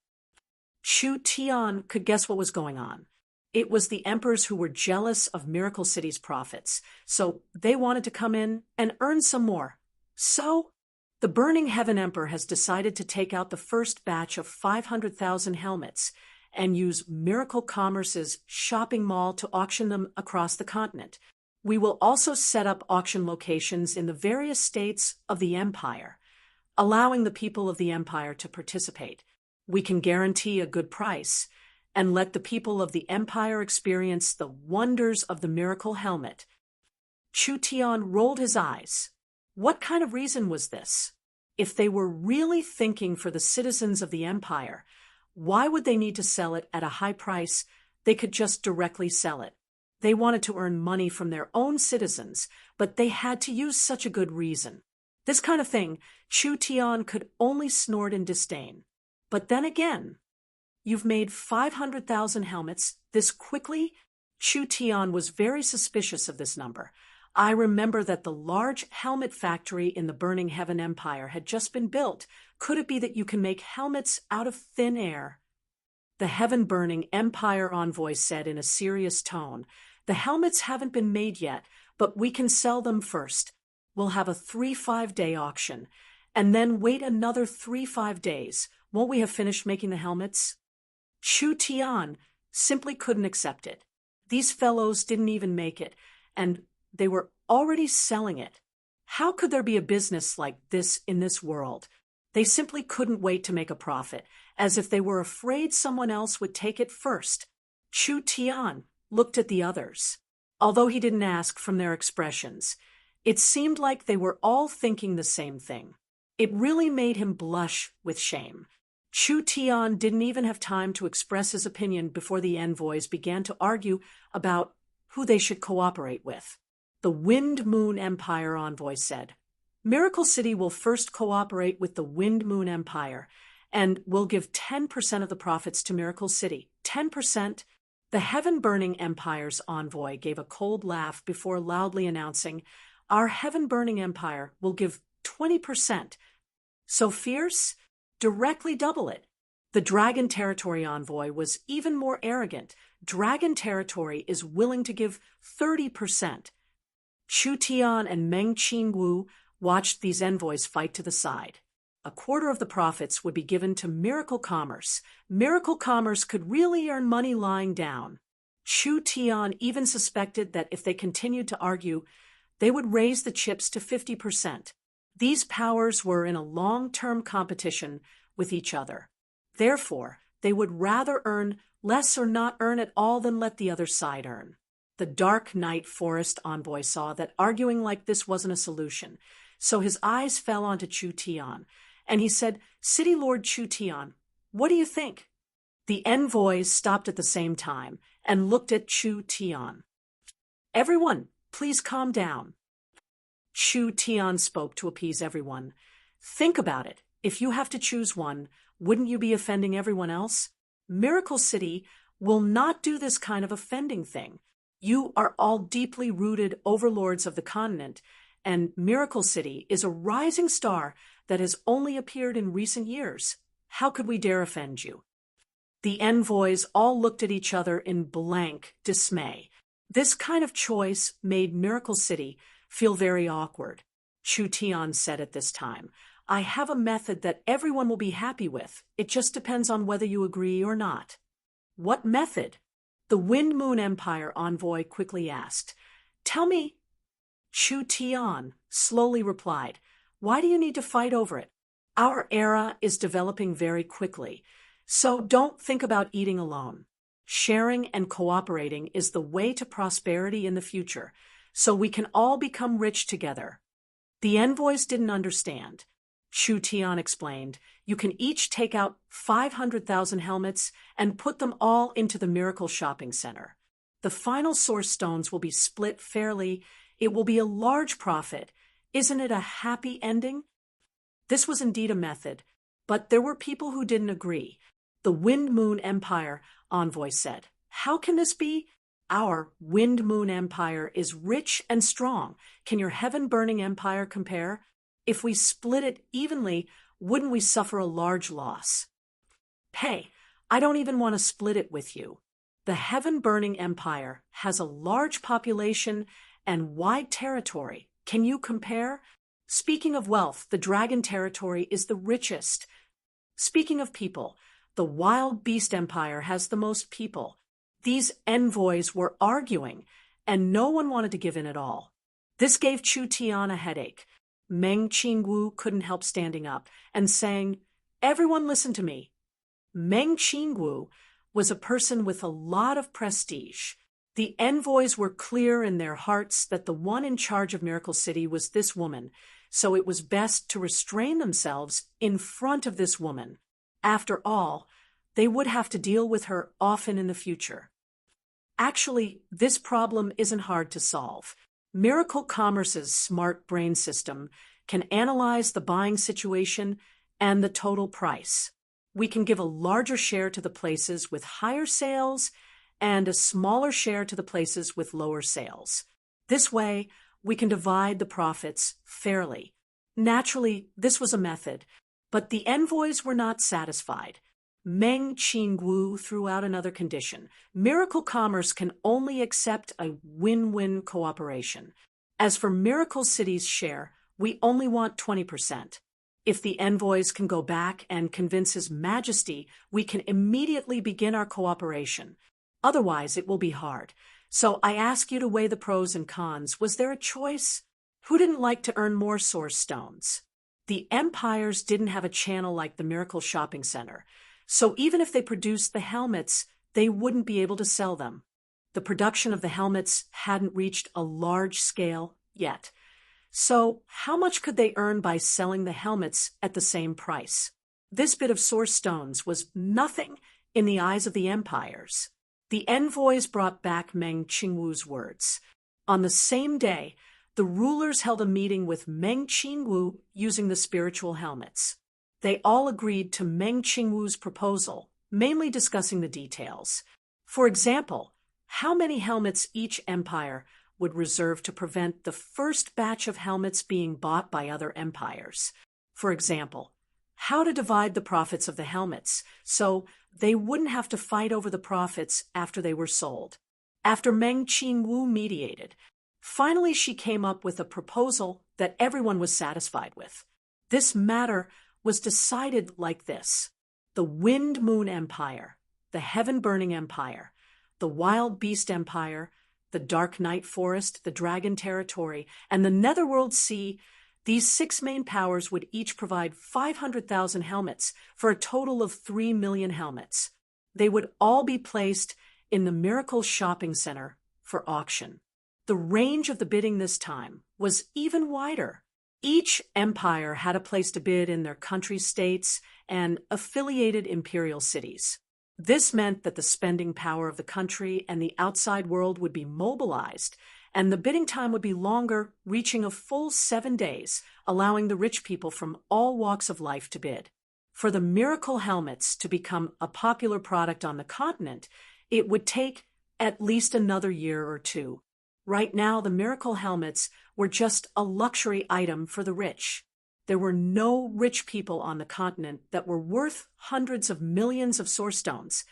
Chu Tian could guess what was going on. It was the emperors who were jealous of Miracle City's profits, so they wanted to come in and earn some more. So, the Burning Heaven Emperor has decided to take out the first batch of 500,000 helmets, and use Miracle Commerce's shopping mall to auction them across the continent. We will also set up auction locations in the various states of the empire, allowing the people of the empire to participate. We can guarantee a good price and let the people of the empire experience the wonders of the miracle helmet. Chu Tian rolled his eyes. What kind of reason was this? If they were really thinking for the citizens of the empire, why would they need to sell it at a high price? They could just directly sell it. They wanted to earn money from their own citizens, but they had to use such a good reason. This kind of thing, Chu Tian could only snort in disdain. But then again, you've made 500,000 helmets this quickly? Chu Tian was very suspicious of this number. I remember that the large helmet factory in the Burning Heaven Empire had just been built. Could it be that you can make helmets out of thin air? The Heaven Burning Empire envoy said in a serious tone, "The helmets haven't been made yet, but we can sell them first. We'll have a 3-5 day auction, and then wait another 3-5 days. Won't we have finished making the helmets?" Chu Tian simply couldn't accept it. These fellows didn't even make it, and they were already selling it. How could there be a business like this in this world? They simply couldn't wait to make a profit, as if they were afraid someone else would take it first. Chu Tian looked at the others. Although he didn't ask from their expressions, it seemed like they were all thinking the same thing. It really made him blush with shame. Chu Tian didn't even have time to express his opinion before the envoys began to argue about who they should cooperate with. The Wind Moon Empire envoy said, "Miracle City will first cooperate with the Wind Moon Empire, and will give 10% of the profits to Miracle City." 10%? The Heaven Burning Empire's envoy gave a cold laugh before loudly announcing, "Our Heaven Burning Empire will give 20%. So fierce? Directly double it." The Dragon Territory envoy was even more arrogant. Dragon Territory is willing to give 30%. Chu Tian and Meng Qingwu watched these envoys fight to the side. A quarter of the profits would be given to Miracle Commerce. Miracle Commerce could really earn money lying down. Chu Tian even suspected that if they continued to argue, they would raise the chips to 50%. These powers were in a long-term competition with each other. Therefore, they would rather earn less or not earn at all than let the other side earn. The Dark Knight Forest envoy saw that arguing like this wasn't a solution, so his eyes fell onto Chu Tian, and he said, "City Lord Chu Tian, what do you think?" The envoys stopped at the same time and looked at Chu Tian. "Everyone, please calm down." Chu Tian spoke to appease everyone. "Think about it. If you have to choose one, wouldn't you be offending everyone else? Miracle City will not do this kind of offending thing. You are all deeply rooted overlords of the continent, and Miracle City is a rising star that has only appeared in recent years. How could we dare offend you?" The envoys all looked at each other in blank dismay. This kind of choice made Miracle City feel very awkward. Chu Tian said at this time, "I have a method that everyone will be happy with. It just depends on whether you agree or not." "What method?" The Wind Moon Empire envoy quickly asked. "Tell me." Chu Tian slowly replied, "Why do you need to fight over it? Our era is developing very quickly, so don't think about eating alone. Sharing and cooperating is the way to prosperity in the future, so we can all become rich together." The envoys didn't understand. Chu Tian explained, "You can each take out 500,000 helmets and put them all into the Miracle Shopping Center. The final source stones will be split fairly. It will be a large profit. Isn't it a happy ending?" This was indeed a method, but there were people who didn't agree. The Wind Moon Empire envoy said, "How can this be? Our Wind Moon Empire is rich and strong. Can your Heaven Burning Empire compare? If we split it evenly, wouldn't we suffer a large loss?" "Hey, I don't even want to split it with you. The Heaven Burning Empire has a large population and wide territory. Can you compare? Speaking of wealth, the Dragon Territory is the richest. Speaking of people, The Wild Beast Empire has the most people. These envoys were arguing, and no one wanted to give in at all. This gave Chu Tian a headache. Meng Qingwu couldn't help standing up and saying, "Everyone listen to me." Meng Qingwu was a person with a lot of prestige. The envoys were clear in their hearts that the one in charge of Miracle City was this woman, so it was best to restrain themselves in front of this woman. After all, they would have to deal with her often in the future. Actually, this problem isn't hard to solve. Miracle Commerce's smart brain system can analyze the buying situation and the total price. We can give a larger share to the places with higher sales and a smaller share to the places with lower sales. This way, we can divide the profits fairly. Naturally, this was a method, but the envoys were not satisfied. Meng Qingwu threw out another condition. Miracle Commerce can only accept a win-win cooperation. As for Miracle City's share, we only want 20%. If the envoys can go back and convince His Majesty, we can immediately begin our cooperation. Otherwise, it will be hard. So I ask you to weigh the pros and cons. Was there a choice? Who didn't like to earn more source stones? The empires didn't have a channel like the Miracle Shopping Center. So even if they produced the helmets, they wouldn't be able to sell them. The production of the helmets hadn't reached a large scale yet. So how much could they earn by selling the helmets at the same price? This bit of source stones was nothing in the eyes of the empires. The envoys brought back Meng Qingwu's words. On the same day, the rulers held a meeting with Meng Qingwu using the spiritual helmets. They all agreed to Meng Qingwu's proposal, mainly discussing the details. For example, how many helmets each empire would reserve to prevent the first batch of helmets being bought by other empires. For example, how to divide the profits of the helmets so they wouldn't have to fight over the profits after they were sold. After Meng Qingwu mediated, finally she came up with a proposal that everyone was satisfied with. This matter was decided like this: the Wind Moon Empire, the Heaven Burning Empire, the Wild Beast Empire, the Dark Night Forest, the Dragon Territory, and the Netherworld Sea. These 6 main powers would each provide 500,000 helmets for a total of 3 million helmets. They would all be placed in the Miracle Shopping Center for auction. The range of the bidding this time was even wider. Each empire had a place to bid in their country states and affiliated imperial cities. This meant that the spending power of the country and the outside world would be mobilized, and the bidding time would be longer, reaching a full 7 days, allowing the rich people from all walks of life to bid. For the miracle helmets to become a popular product on the continent, it would take at least another year or two. Right now, the miracle helmets were just a luxury item for the rich. There were no rich people on the continent that were worth hundreds of millions of source stones.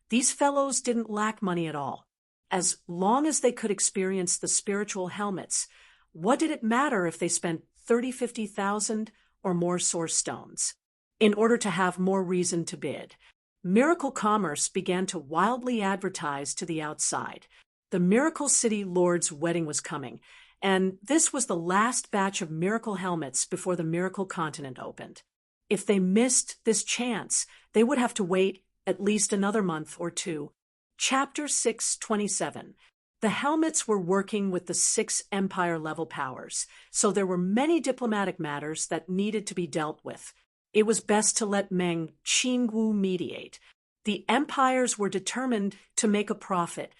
These fellows didn't lack money at all. As long as they could experience the spiritual helmets, what did it matter if they spent 50,000 or more source stones? In order to have more reason to bid, Miracle Commerce began to wildly advertise to the outside. The Miracle City Lord's wedding was coming, and this was the last batch of miracle helmets before the Miracle Continent opened. If they missed this chance, they would have to wait at least another month or two. Chapter 627. The helmets were working with the 6 empire-level powers, so there were many diplomatic matters that needed to be dealt with. It was best to let Meng Qingwu mediate. The empires were determined to make a profit.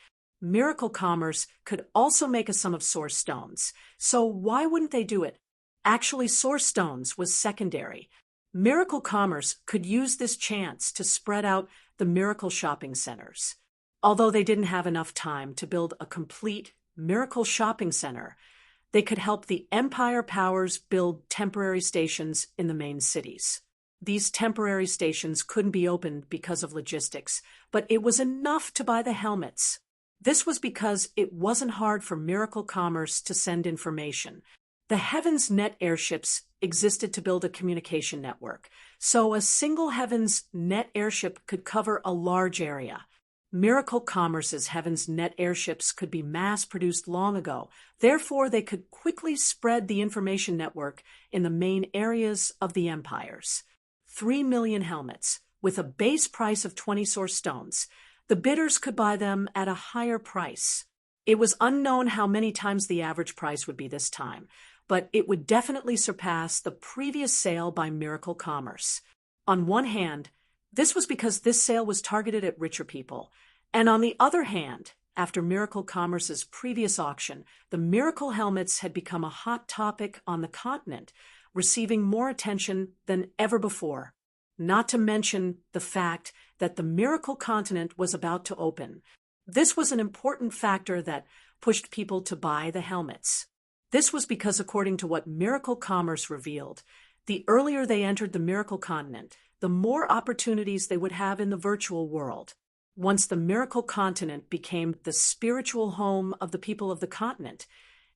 Miracle Commerce could also make a sum of source stones, so why wouldn't they do it? Actually, source stones was secondary. Miracle Commerce could use this chance to spread out the miracle shopping centers. Although they didn't have enough time to build a complete miracle shopping center, they could help the empire powers build temporary stations in the main cities. These temporary stations couldn't be opened because of logistics, but it was enough to buy the helmets. This was because it wasn't hard for Miracle Commerce to send information. The Heavens Net airships existed to build a communication network, so a single Heavens Net airship could cover a large area. Miracle Commerce's Heavens Net airships could be mass-produced long ago, therefore they could quickly spread the information network in the main areas of the empires. 3 million helmets, with a base price of 20 source stones. The bidders could buy them at a higher price. It was unknown how many times the average price would be this time, but it would definitely surpass the previous sale by Miracle Commerce. On one hand, this was because this sale was targeted at richer people, and on the other hand, after Miracle Commerce's previous auction, the Miracle helmets had become a hot topic on the continent, receiving more attention than ever before. Not to mention the fact that the Miracle continent was about to open. This was an important factor that pushed people to buy the helmets. This was because, according to what Miracle Commerce revealed, the earlier they entered the Miracle continent, the more opportunities they would have in the virtual world. Once the Miracle continent became the spiritual home of the people of the continent,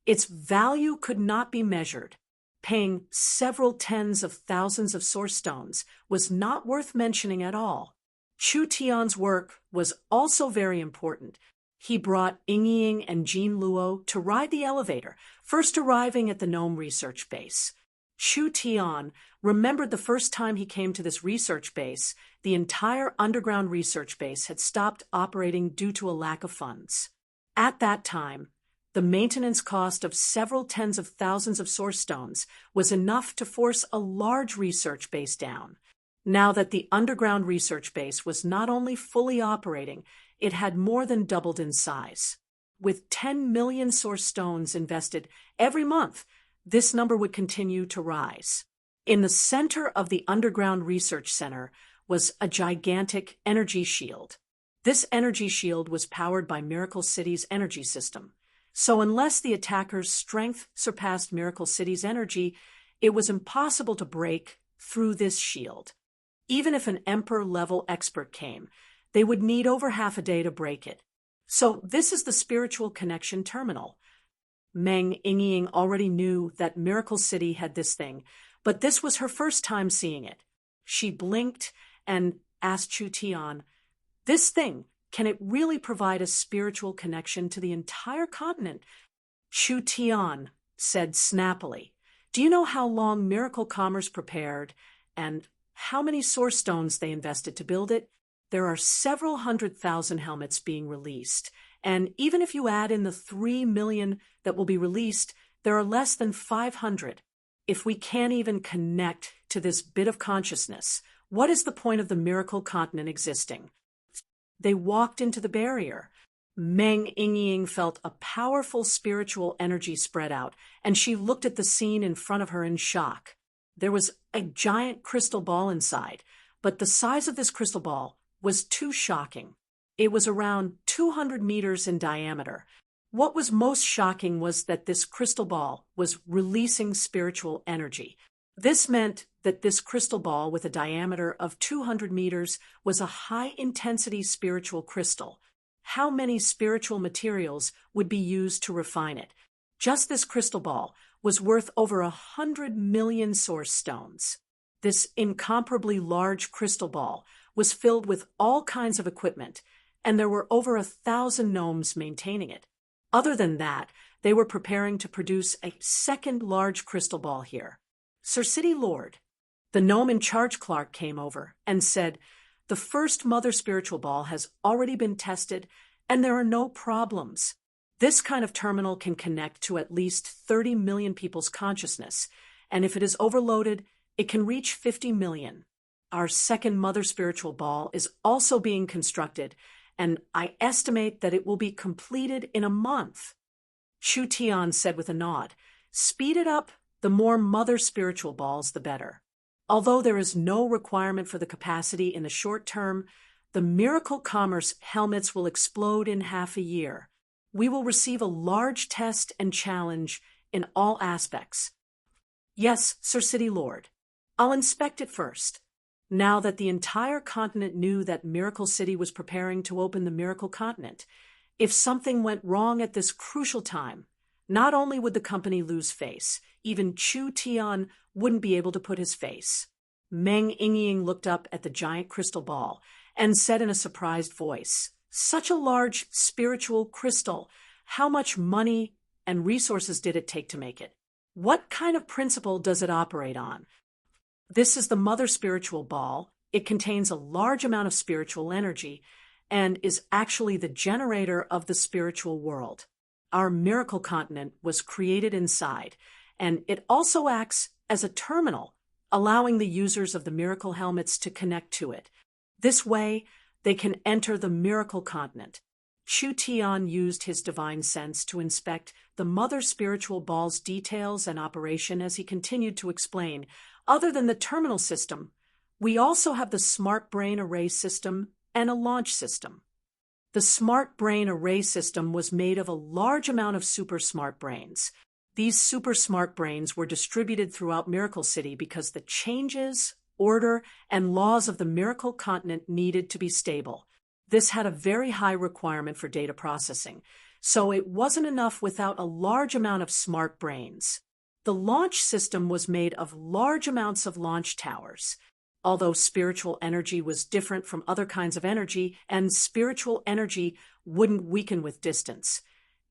its value could not be measured. Paying several tens of thousands of source stones was not worth mentioning at all. Chu Tian's work was also very important. He brought Ying Ying and Jean Luo to ride the elevator, first arriving at the Gnome research base. Chu Tian remembered the first time he came to this research base, the entire underground research base had stopped operating due to a lack of funds. At that time, the maintenance cost of several tens of thousands of source stones was enough to force a large research base down. Now that the underground research base was not only fully operating, it had more than doubled in size. With 10 million source stones invested every month, this number would continue to rise. In the center of the underground research center was a gigantic energy shield. This energy shield was powered by Miracle City's energy system. So unless the attacker's strength surpassed Miracle City's energy, it was impossible to break through this shield. Even if an Emperor-level expert came, they would need over half a day to break it. So this is the spiritual connection terminal. Meng Yingying already knew that Miracle City had this thing, but this was her first time seeing it. She blinked and asked Chu Tian, "This thing, can it really provide a spiritual connection to the entire continent?" Chu Tian said snappily, "Do you know how long Miracle Commerce prepared and how many source stones they invested to build it? There are several 100,000 helmets being released, and even if you add in the 3 million that will be released, there are less than 500. If we can't even connect to this bit of consciousness, what is the point of the Miracle continent existing?" They walked into the barrier. Meng Yingying felt a powerful spiritual energy spread out, and she looked at the scene in front of her in shock. There was a giant crystal ball inside, but the size of this crystal ball was too shocking. It was around 200 meters in diameter. What was most shocking was that this crystal ball was releasing spiritual energy. This meant that this crystal ball with a diameter of 200 meters was a high-intensity spiritual crystal. How many spiritual materials would be used to refine it? Just this crystal ball was worth over 100 million source stones. This incomparably large crystal ball was filled with all kinds of equipment, and there were over 1,000 gnomes maintaining it. Other than that, they were preparing to produce a second large crystal ball here. "Sir City Lord," the gnome in charge Clark came over and said, "The first mother spiritual ball has already been tested, and there are no problems. This kind of terminal can connect to at least 30 million people's consciousness, and if it is overloaded, it can reach 50 million. Our second mother spiritual ball is also being constructed, and I estimate that it will be completed in a month." Chu Tian said with a nod, "Speed it up. The more mother spiritual balls, the better." Although there is no requirement for the capacity in the short term, the Miracle Commerce helmets will explode in half a year. We will receive a large test and challenge in all aspects. "Yes, Sir City Lord. I'll inspect it first." Now that the entire continent knew that Miracle City was preparing to open the Miracle Continent, if something went wrong at this crucial time, Not only would the company lose face, even Chu Tian wouldn't be able to put his face. Meng Yingying looked up at the giant crystal ball and said in a surprised voice, "Such a large spiritual crystal. How much money and resources did it take to make it? What kind of principle does it operate on?" "This is the mother spiritual ball. It contains a large amount of spiritual energy and is actually the generator of the spiritual world. Our miracle continent was created inside, and it also acts as a terminal, allowing the users of the miracle helmets to connect to it. This way, they can enter the miracle continent." Chu Tian used his divine sense to inspect the mother spiritual ball's details and operation as he continued to explain, "Other than the terminal system, we also have the smart brain array system and a launch system. The smart brain array system was made of a large amount of super smart brains. These super smart brains were distributed throughout Miracle City because the changes, order, and laws of the miracle continent needed to be stable. This had a very high requirement for data processing, so it wasn't enough without a large amount of smart brains. The launch system was made of large amounts of launch towers. Although spiritual energy was different from other kinds of energy, and spiritual energy wouldn't weaken with distance,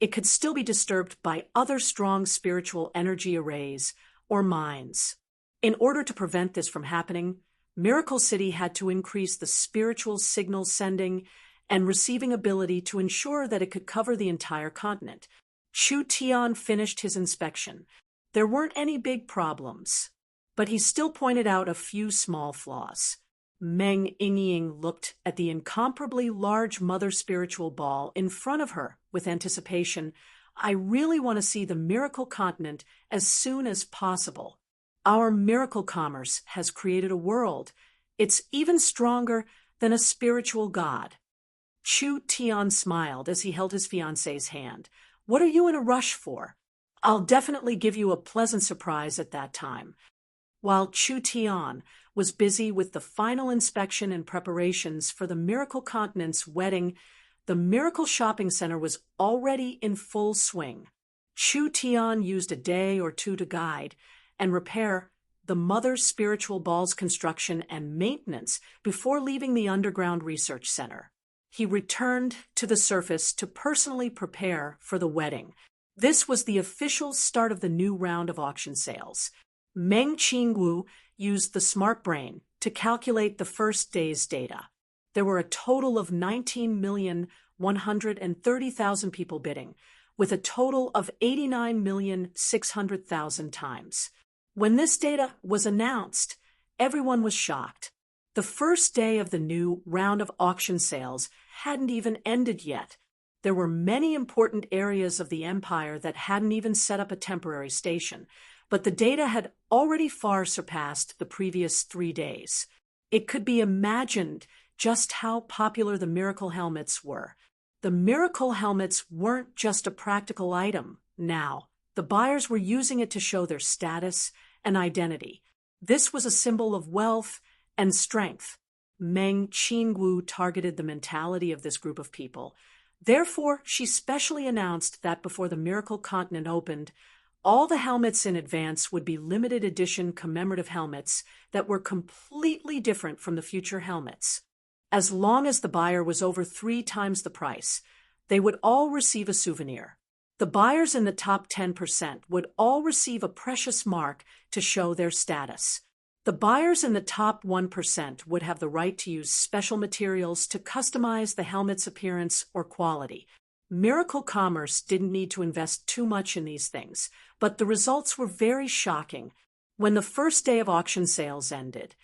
it could still be disturbed by other strong spiritual energy arrays or mines. In order to prevent this from happening, Miracle City had to increase the spiritual signal sending and receiving ability to ensure that it could cover the entire continent." Chu Tian finished his inspection. There weren't any big problems, but he still pointed out a few small flaws. Meng Yingying looked at the incomparably large mother spiritual ball in front of her with anticipation. "I really want to see the miracle continent as soon as possible. Our miracle commerce has created a world. It's even stronger than a spiritual god." Chu Tian smiled as he held his fiancée's hand. "What are you in a rush for? I'll definitely give you a pleasant surprise at that time." While Chu Tian was busy with the final inspection and preparations for the Miracle Continent's wedding, the Miracle Shopping Center was already in full swing. Chu Tian used a day or two to guide and repair the Mother Spiritual Ball's construction and maintenance before leaving the underground research center. He returned to the surface to personally prepare for the wedding. This was the official start of the new round of auction sales. Meng Qingwu used the smart brain to calculate the first day's data. There were a total of 19,130,000 people bidding, with a total of 89,600,000 times. When this data was announced, everyone was shocked. The first day of the new round of auction sales hadn't even ended yet. There were many important areas of the empire that hadn't even set up a temporary station, but the data had already far surpassed the previous 3 days. It could be imagined just how popular the miracle helmets were. The miracle helmets weren't just a practical item now. The buyers were using it to show their status and identity. This was a symbol of wealth and strength. Meng Qingwu targeted the mentality of this group of people. Therefore, she specially announced that before the Miracle Continent opened, all the helmets in advance would be limited edition commemorative helmets that were completely different from the future helmets. As long as the buyer was over 3 times the price, they would all receive a souvenir. The buyers in the top 10% would all receive a precious mark to show their status. The buyers in the top 1% would have the right to use special materials to customize the helmet's appearance or quality. Miracle Commerce didn't need to invest too much in these things, but the results were very shocking. When the first day of auction sales ended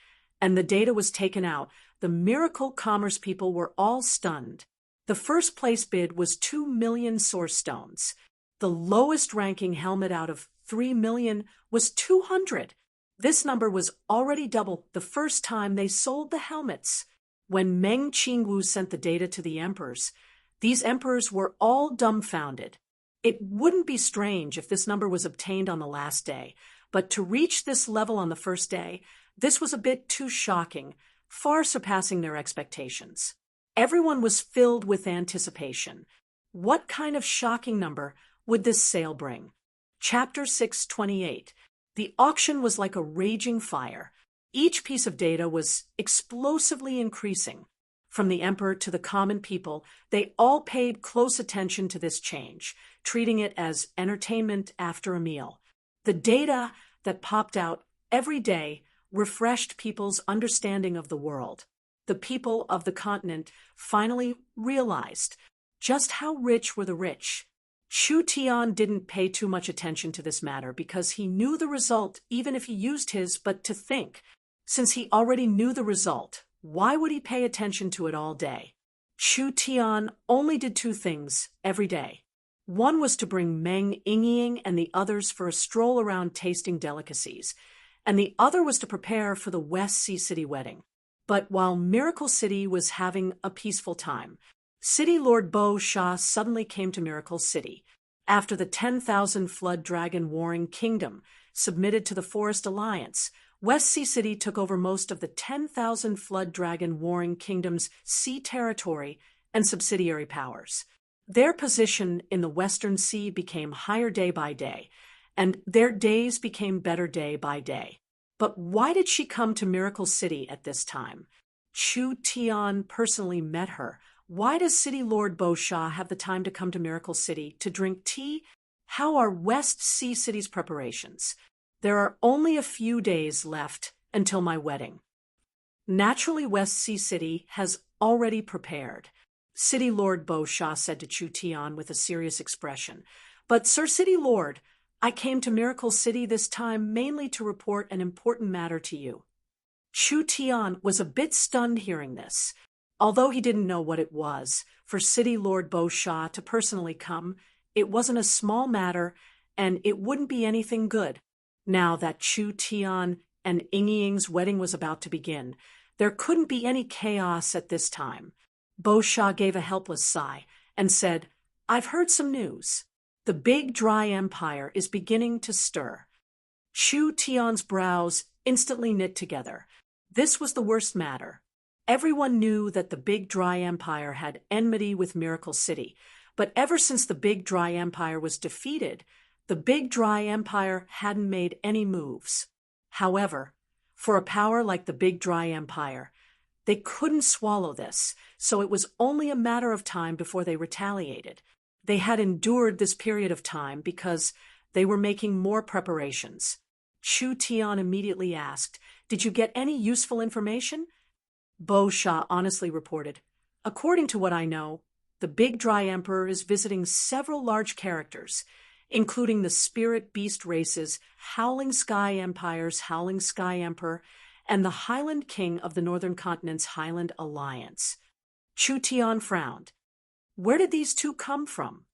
and the data was taken out, the Miracle Commerce people were all stunned. The first place bid was 2 million source stones. The lowest ranking helmet out of 3 million was 200. This number was already double the first time they sold the helmets. When Meng Qingwu sent the data to the emperors, these emperors were all dumbfounded. It wouldn't be strange if this number was obtained on the last day, but to reach this level on the first day, this was a bit too shocking, far surpassing their expectations. Everyone was filled with anticipation. What kind of shocking number would this sale bring? Chapter 628. The auction was like a raging fire. Each piece of data was explosively increasing. From the emperor to the common people, they all paid close attention to this change, treating it as entertainment after a meal. The data that popped out every day refreshed people's understanding of the world. The people of the continent finally realized just how rich were the rich. Chu Tian didn't pay too much attention to this matter because he knew the result even if he used his but to think. Since he already knew the result, why would he pay attention to it all day? Chu Tian only did two things every day. One was to bring Meng Yingying and the others for a stroll around tasting delicacies, and the other was to prepare for the West Sea City wedding. But while Miracle City was having a peaceful time, City Lord Bo Sha suddenly came to Miracle City. After the 10,000 flood dragon warring kingdom submitted to the Forest Alliance, West Sea City took over most of the 10,000 flood dragon warring kingdom's sea territory and subsidiary powers. Their position in the Western Sea became higher day by day, and their days became better day by day. But why did she come to Miracle City at this time? Chu Tian personally met her. Why does City Lord Bo Sha have the time to come to Miracle City to drink tea? How are West Sea City's preparations? There are only a few days left until my wedding. Naturally, West Sea City has already prepared. City Lord Bo Sha said to Chu Tian with a serious expression. But, Sir City Lord, I came to Miracle City this time mainly to report an important matter to you. Chu Tian was a bit stunned hearing this. Although he didn't know what it was, for City Lord Bo Sha to personally come, it wasn't a small matter, and it wouldn't be anything good. Now that Chu Tian and Yingying's wedding was about to begin, there couldn't be any chaos at this time. Bo Sha gave a helpless sigh and said, I've heard some news. The big dry empire is beginning to stir. Chu Tian's brows instantly knit together. This was the worst matter. Everyone knew that the Big Dry Empire had enmity with Miracle City, but ever since the Big Dry Empire was defeated, the Big Dry Empire hadn't made any moves. However, for a power like the Big Dry Empire, they couldn't swallow this, so it was only a matter of time before they retaliated. They had endured this period of time because they were making more preparations. Chu Tian immediately asked, Did you get any useful information? Bo Sha honestly reported, According to what I know, the Big Dry Emperor is visiting several large characters, including the Spirit Beast races, Howling Sky Empire's Howling Sky Emperor, and the Highland King of the Northern Continent's Highland Alliance. Chu Tian frowned. Where did these two come from?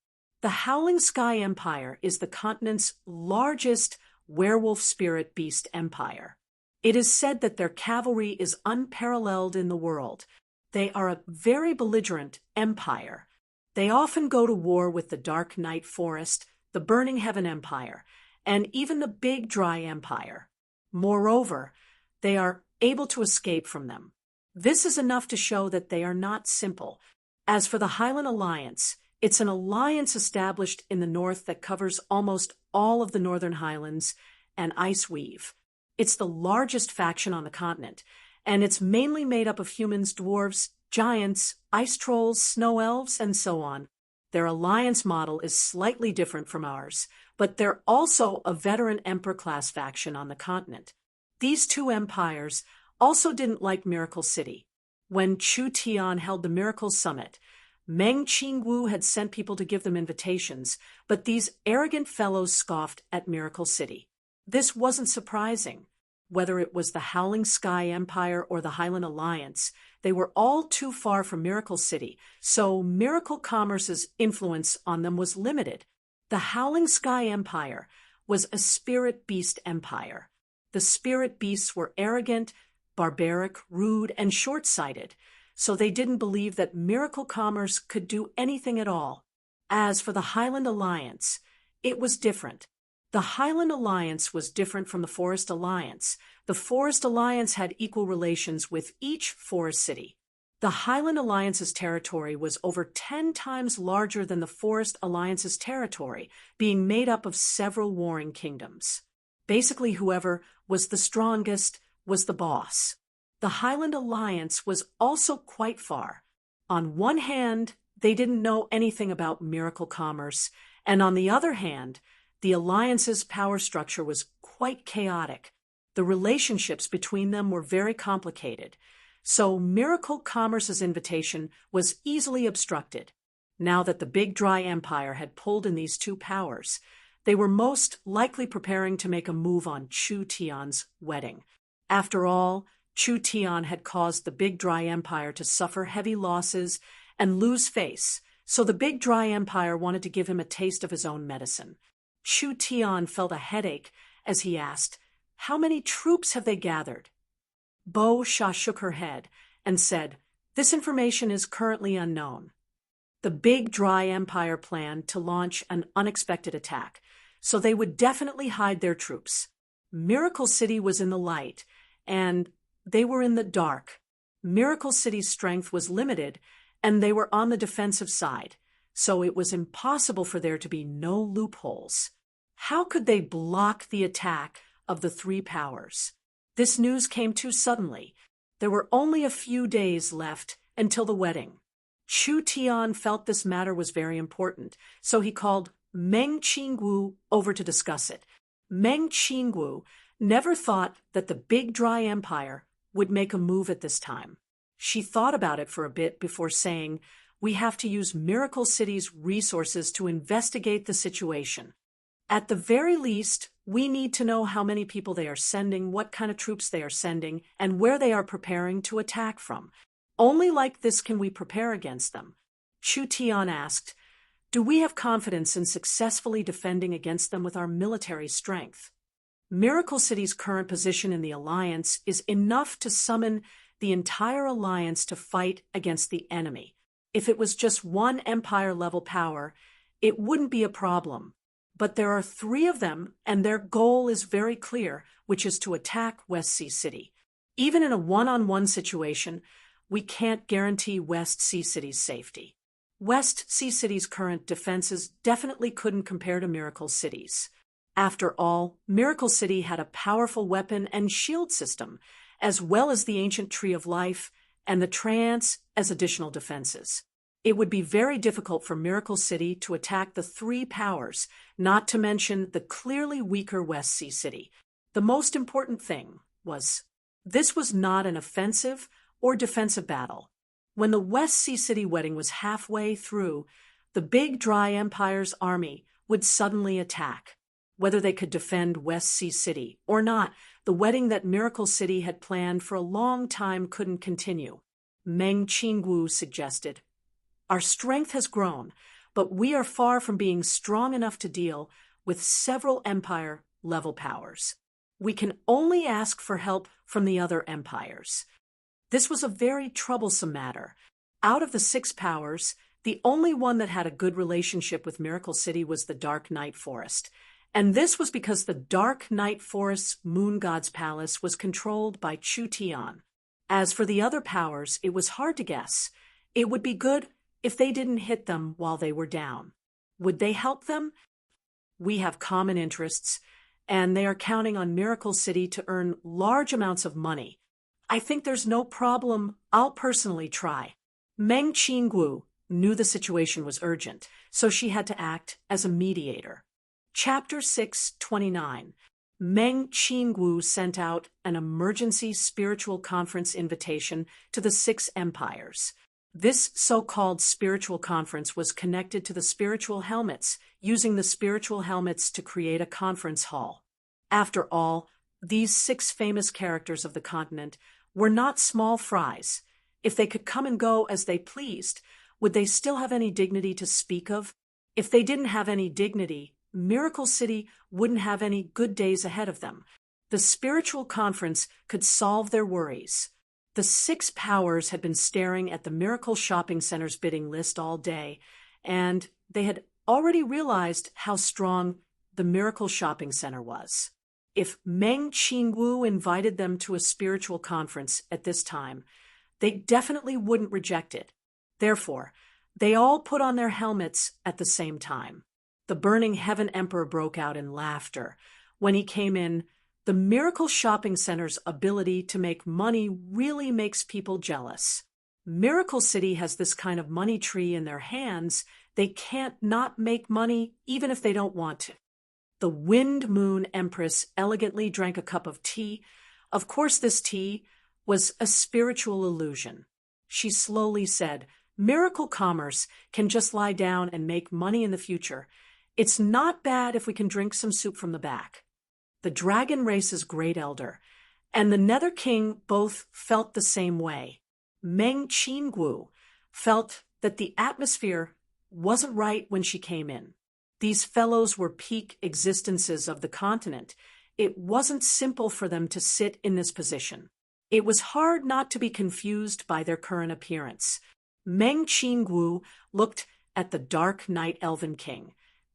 The Howling Sky Empire is the continent's largest werewolf spirit beast empire. It is said that their cavalry is unparalleled in the world. They are a very belligerent empire. They often go to war with the Dark Night Forest, the Burning Heaven Empire, and even the Big Dry Empire. Moreover, they are able to escape from them. This is enough to show that they are not simple. As for the Highland Alliance, it's an alliance established in the north that covers almost all of the Northern Highlands and Iceweave. It's the largest faction on the continent, and it's mainly made up of humans, dwarves, giants, ice trolls, snow elves, and so on. Their alliance model is slightly different from ours, but they're also a veteran emperor-class faction on the continent. These two empires also didn't like Miracle City. When Chu Tian held the Miracle Summit, Meng Qingwu had sent people to give them invitations, but these arrogant fellows scoffed at Miracle City. This wasn't surprising. Whether it was the Howling Sky Empire or the Highland Alliance, they were all too far from Miracle City, so Miracle Commerce's influence on them was limited. The Howling Sky Empire was a spirit beast empire. The spirit beasts were arrogant, barbaric, rude, and short-sighted, so they didn't believe that Miracle Commerce could do anything at all. As for the Highland Alliance, it was different. The Highland Alliance was different from the Forest Alliance. The Forest Alliance had equal relations with each forest city. The Highland Alliance's territory was over 10 times larger than the Forest Alliance's territory, being made up of several warring kingdoms. Basically, whoever was the strongest was the boss. The Highland Alliance was also quite far. On one hand, they didn't know anything about miracle commerce, and on the other hand, the Alliance's power structure was quite chaotic. The relationships between them were very complicated, so miracle commerce's invitation was easily obstructed. Now that the Big Dry Empire had pulled in these two powers, they were most likely preparing to make a move on Chu Tian's wedding. After all, Chu Tian had caused the Big Dry Empire to suffer heavy losses and lose face, so the Big Dry Empire wanted to give him a taste of his own medicine. Chu Tian felt a headache as he asked, "How many troops have they gathered?" Bo Sha shook her head and said, "This information is currently unknown." The Big Dry Empire planned to launch an unexpected attack, so they would definitely hide their troops. Miracle City was in the light, and they were in the dark. Miracle City's strength was limited, and they were on the defensive side, so it was impossible for there to be no loopholes. How could they block the attack of the three powers? This news came too suddenly. There were only a few days left until the wedding. Chu Tian felt this matter was very important, so he called Meng Qingwu over to discuss it. Meng Qingwu never thought that the Big Dry Empire would make a move at this time. She thought about it for a bit before saying, "We have to use Miracle City's resources to investigate the situation. At the very least, we need to know how many people they are sending, what kind of troops they are sending, and where they are preparing to attack from. Only like this can we prepare against them." Chu Tian asked, "Do we have confidence in successfully defending against them with our military strength?" Miracle City's current position in the alliance is enough to summon the entire alliance to fight against the enemy. If it was just one empire-level power, it wouldn't be a problem. But there are three of them, and their goal is very clear, which is to attack West Sea City. Even in a one-on-one situation, we can't guarantee West Sea City's safety. West Sea City's current defenses definitely couldn't compare to Miracle City's. After all, Miracle City had a powerful weapon and shield system, as well as the ancient Tree of Life and the Trance as additional defenses. It would be very difficult for Miracle City to attack the three powers, not to mention the clearly weaker West Sea City. The most important thing was, this was not an offensive or defensive battle. When the West Sea City wedding was halfway through, the Big Dry Empire's army would suddenly attack. Whether they could defend West Sea City or not, the wedding that Miracle City had planned for a long time couldn't continue. Meng Qingwu suggested, "Our strength has grown, but we are far from being strong enough to deal with several empire-level powers. We can only ask for help from the other empires." This was a very troublesome matter. Out of the six powers, the only one that had a good relationship with Miracle City was the Dark Night Forest. And this was because the Dark Night Forest's moon god's palace was controlled by Chu Tian. As for the other powers, it was hard to guess. It would be good if they didn't hit them while they were down. Would they help them? We have common interests, and they are counting on Miracle City to earn large amounts of money. I think there's no problem. I'll personally try. Meng Qingwu knew the situation was urgent, so she had to act as a mediator. Chapter 629. Meng Qingwu sent out an emergency spiritual conference invitation to the six empires. This so-called spiritual conference was connected to the spiritual helmets, using the spiritual helmets to create a conference hall. After all, these six famous characters of the continent were not small fries. If they could come and go as they pleased, would they still have any dignity to speak of? If they didn't have any dignity, Miracle City wouldn't have any good days ahead of them. The spiritual conference could solve their worries. The six powers had been staring at the Miracle Shopping Center's bidding list all day, and they had already realized how strong the Miracle Shopping Center was. If Meng Qingwu invited them to a spiritual conference at this time, They definitely wouldn't reject it. Therefore, they all put on their helmets at the same time. The burning heaven emperor broke out in laughter. When he came in, the Miracle Shopping Center's ability to make money really makes people jealous. Miracle City has this kind of money tree in their hands. They can't not make money even if they don't want to. The Wind Moon Empress elegantly drank a cup of tea. Of course, this tea was a spiritual illusion. She slowly said, "Miracle Commerce can just lie down and make money in the future. It's not bad if we can drink some soup from the back." The Dragon Race's great elder and the Nether King both felt the same way. Meng Qinggu felt that the atmosphere wasn't right when she came in. These fellows were peak existences of the continent. It wasn't simple for them to sit in this position. It was hard not to be confused by their current appearance. Meng Qinggu looked at the Dark Knight Elven King,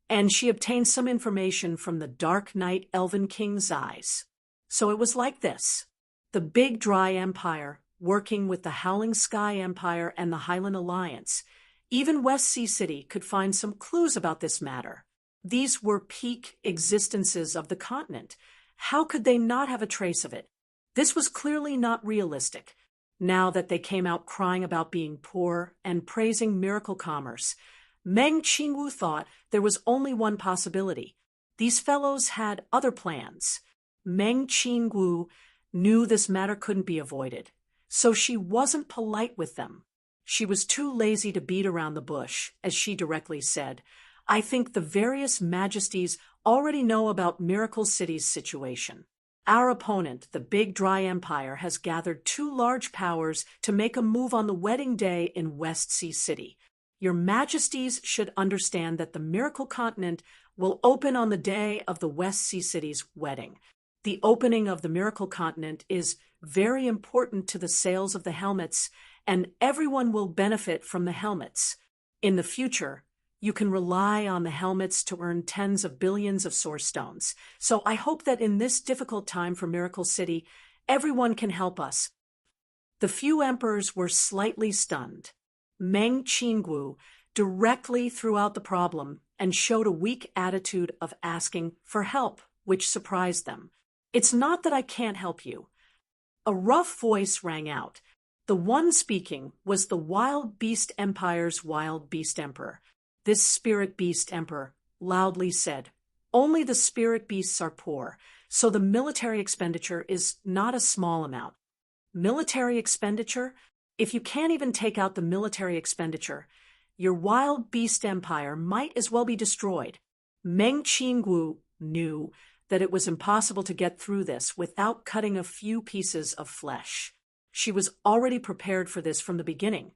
and she obtained some information from the Dark Knight Elven King's eyes. So it was like this. The Big Dry Empire, working with the Howling Sky Empire and the Highland Alliance, even West Sea City could find some clues about this matter. These were peak existences of the continent. How could they not have a trace of it? This was clearly not realistic. Now that they came out crying about being poor and praising miracle commerce, Meng Qingwu thought there was only one possibility. These fellows had other plans. Meng Qingwu knew this matter couldn't be avoided, so she wasn't polite with them. She was too lazy to beat around the bush, as she directly said. "I think the various majesties already know about Miracle City's situation. Our opponent, the Big Dry Empire, has gathered two large powers to make a move on the wedding day in West Sea City. Your majesties should understand that the Miracle Continent will open on the day of the West Sea City's wedding. The opening of the Miracle Continent is very important to the sales of the helmets, and everyone will benefit from the helmets. In the future, you can rely on the helmets to earn tens of billions of source stones. So I hope that in this difficult time for Miracle City, everyone can help us." The few emperors were slightly stunned. Meng Qingwu directly threw out the problem and showed a weak attitude of asking for help, which surprised them. "It's not that I can't help you." A rough voice rang out. The one speaking was the Wild Beast Empire's Wild Beast Emperor. This Spirit Beast Emperor loudly said, "Only the Spirit Beasts are poor, so the military expenditure is not a small amount." Military expenditure? If you can't even take out the military expenditure, your Wild Beast Empire might as well be destroyed. Meng Qingwu knew that it was impossible to get through this without cutting a few pieces of flesh. She was already prepared for this from the beginning.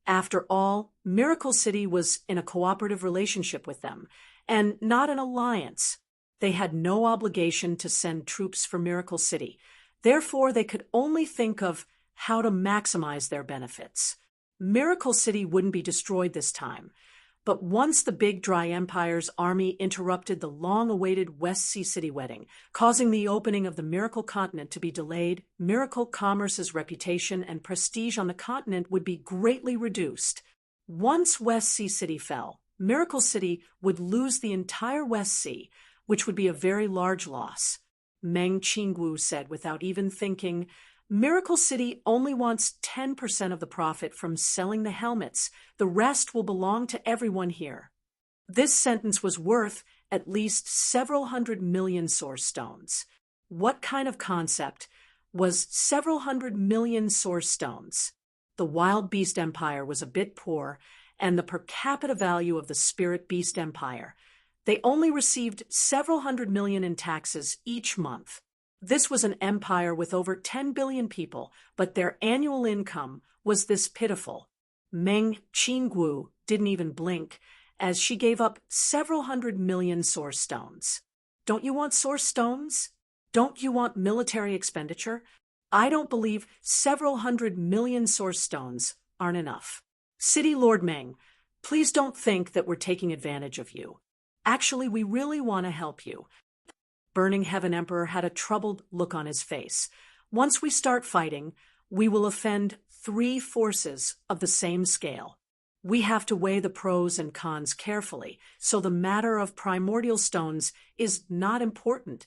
After all, Miracle City was in a cooperative relationship with them, and not an alliance. They had no obligation to send troops for Miracle City. Therefore, they could only think of how to maximize their benefits. Miracle City wouldn't be destroyed this time. But once the Big Dry Empire's army interrupted the long-awaited West Sea City wedding, causing the opening of the Miracle Continent to be delayed, Miracle Commerce's reputation and prestige on the continent would be greatly reduced. Once West Sea City fell, Miracle City would lose the entire West Sea, which would be a very large loss. Meng Qingwu said without even thinking, "Miracle City only wants 10% of the profit from selling the helmets. The rest will belong to everyone here." This sentence was worth at least several hundred million source stones. What kind of concept was several hundred million source stones? The Wild Beast Empire was a bit poor, and the per capita value of the Spirit Beast Empire. They only received several hundred million in taxes each month. This was an empire with over 10 billion people, but their annual income was this pitiful. Meng Qingwu didn't even blink, as she gave up several hundred million source stones. Don't you want source stones? Don't you want military expenditure? I don't believe several hundred million source stones aren't enough. City Lord Meng, please don't think that we're taking advantage of you. Actually, we really want to help you. Burning Heaven Emperor had a troubled look on his face. Once we start fighting, we will offend three forces of the same scale. We have to weigh the pros and cons carefully, so the matter of primordial stones is not important.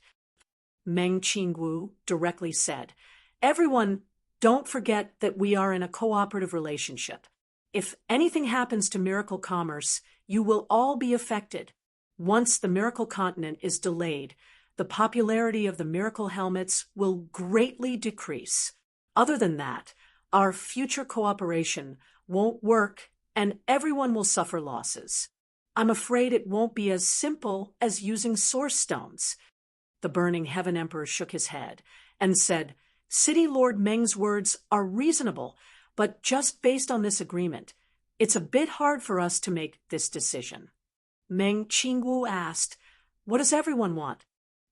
Meng Qingwu directly said, "Everyone, don't forget that we are in a cooperative relationship. If anything happens to miracle commerce, you will all be affected. Once the miracle continent is delayed, the popularity of the miracle helmets will greatly decrease. Other than that, our future cooperation won't work and everyone will suffer losses. I'm afraid it won't be as simple as using source stones." The Burning Heaven Emperor shook his head and said, "City Lord Meng's words are reasonable, but just based on this agreement, it's a bit hard for us to make this decision." Meng Qingwu asked, "What does everyone want?"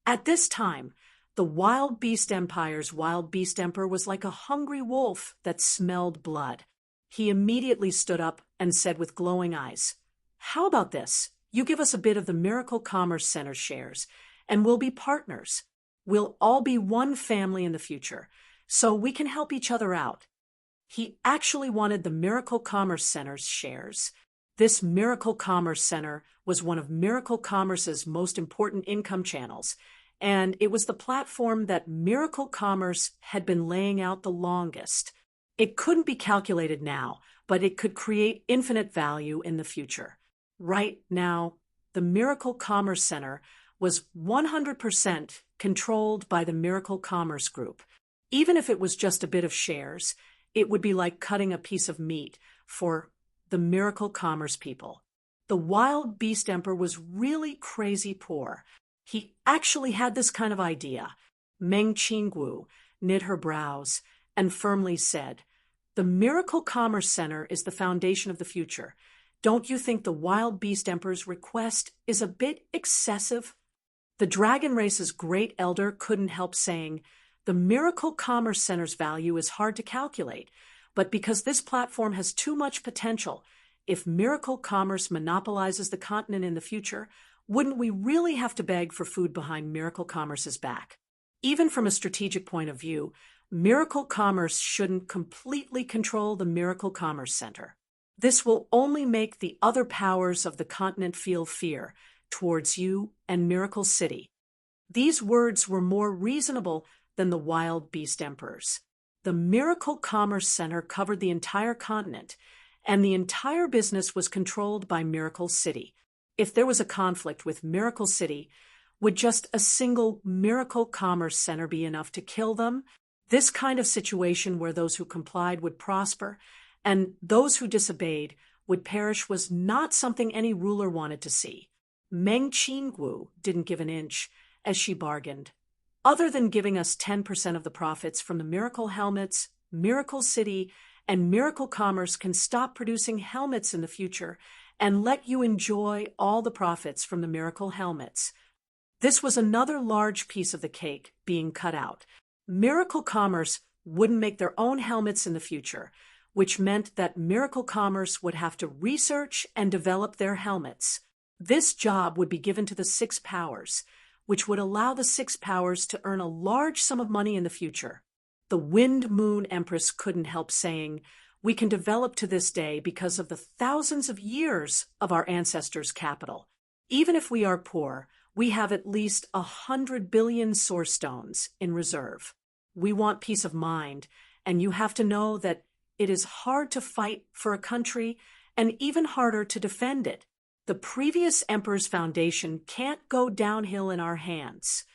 At this time, the Wild Beast Empire's Wild Beast Emperor was like a hungry wolf that smelled blood. He immediately stood up and said with glowing eyes, "How about this? You give us a bit of the Miracle Commerce Center shares, and we'll be partners. We'll all be one family in the future, so we can help each other out." He actually wanted the Miracle Commerce Center's shares. This Miracle Commerce Center was one of Miracle Commerce's most important income channels, and it was the platform that Miracle Commerce had been laying out the longest. It couldn't be calculated now, but it could create infinite value in the future. Right now, the Miracle Commerce Center was 100% controlled by the Miracle Commerce Group. Even if it was just a bit of shares, it would be like cutting a piece of meat for the Miracle Commerce people. The Wild Beast Emperor was really crazy poor. He actually had this kind of idea. Meng Qingwu knit her brows and firmly said, "The Miracle Commerce Center is the foundation of the future. Don't you think the Wild Beast Emperor's request is a bit excessive?" The dragon race's great elder couldn't help saying, "The Miracle Commerce Center's value is hard to calculate, but because this platform has too much potential, if Miracle Commerce monopolizes the continent in the future, wouldn't we really have to beg for food behind Miracle Commerce's back? Even from a strategic point of view, Miracle Commerce shouldn't completely control the Miracle Commerce Center. This will only make the other powers of the continent feel fear towards you and Miracle City." These words were more reasonable than the Wild Beast Emperor's. The Miracle Commerce Center covered the entire continent, and the entire business was controlled by Miracle City. If there was a conflict with Miracle City, would just a single Miracle Commerce Center be enough to kill them? This kind of situation where those who complied would prosper and those who disobeyed would perish was not something any ruler wanted to see. Meng Qingwu didn't give an inch as she bargained. "Other than giving us 10% of the profits from the Miracle Helmets, Miracle City and Miracle Commerce can stop producing helmets in the future and let you enjoy all the profits from the Miracle Helmets." This was another large piece of the cake being cut out. Miracle Commerce wouldn't make their own helmets in the future, which meant that Miracle Commerce would have to research and develop their helmets. This job would be given to the Six Powers, which would allow the Six Powers to earn a large sum of money in the future. The Wind Moon Empress couldn't help saying, "We can develop to this day because of the thousands of years of our ancestors' capital. Even if we are poor, we have at least 100 billion source stones in reserve. We want peace of mind, and you have to know that it is hard to fight for a country and even harder to defend it. The previous emperor's foundation can't go downhill in our hands."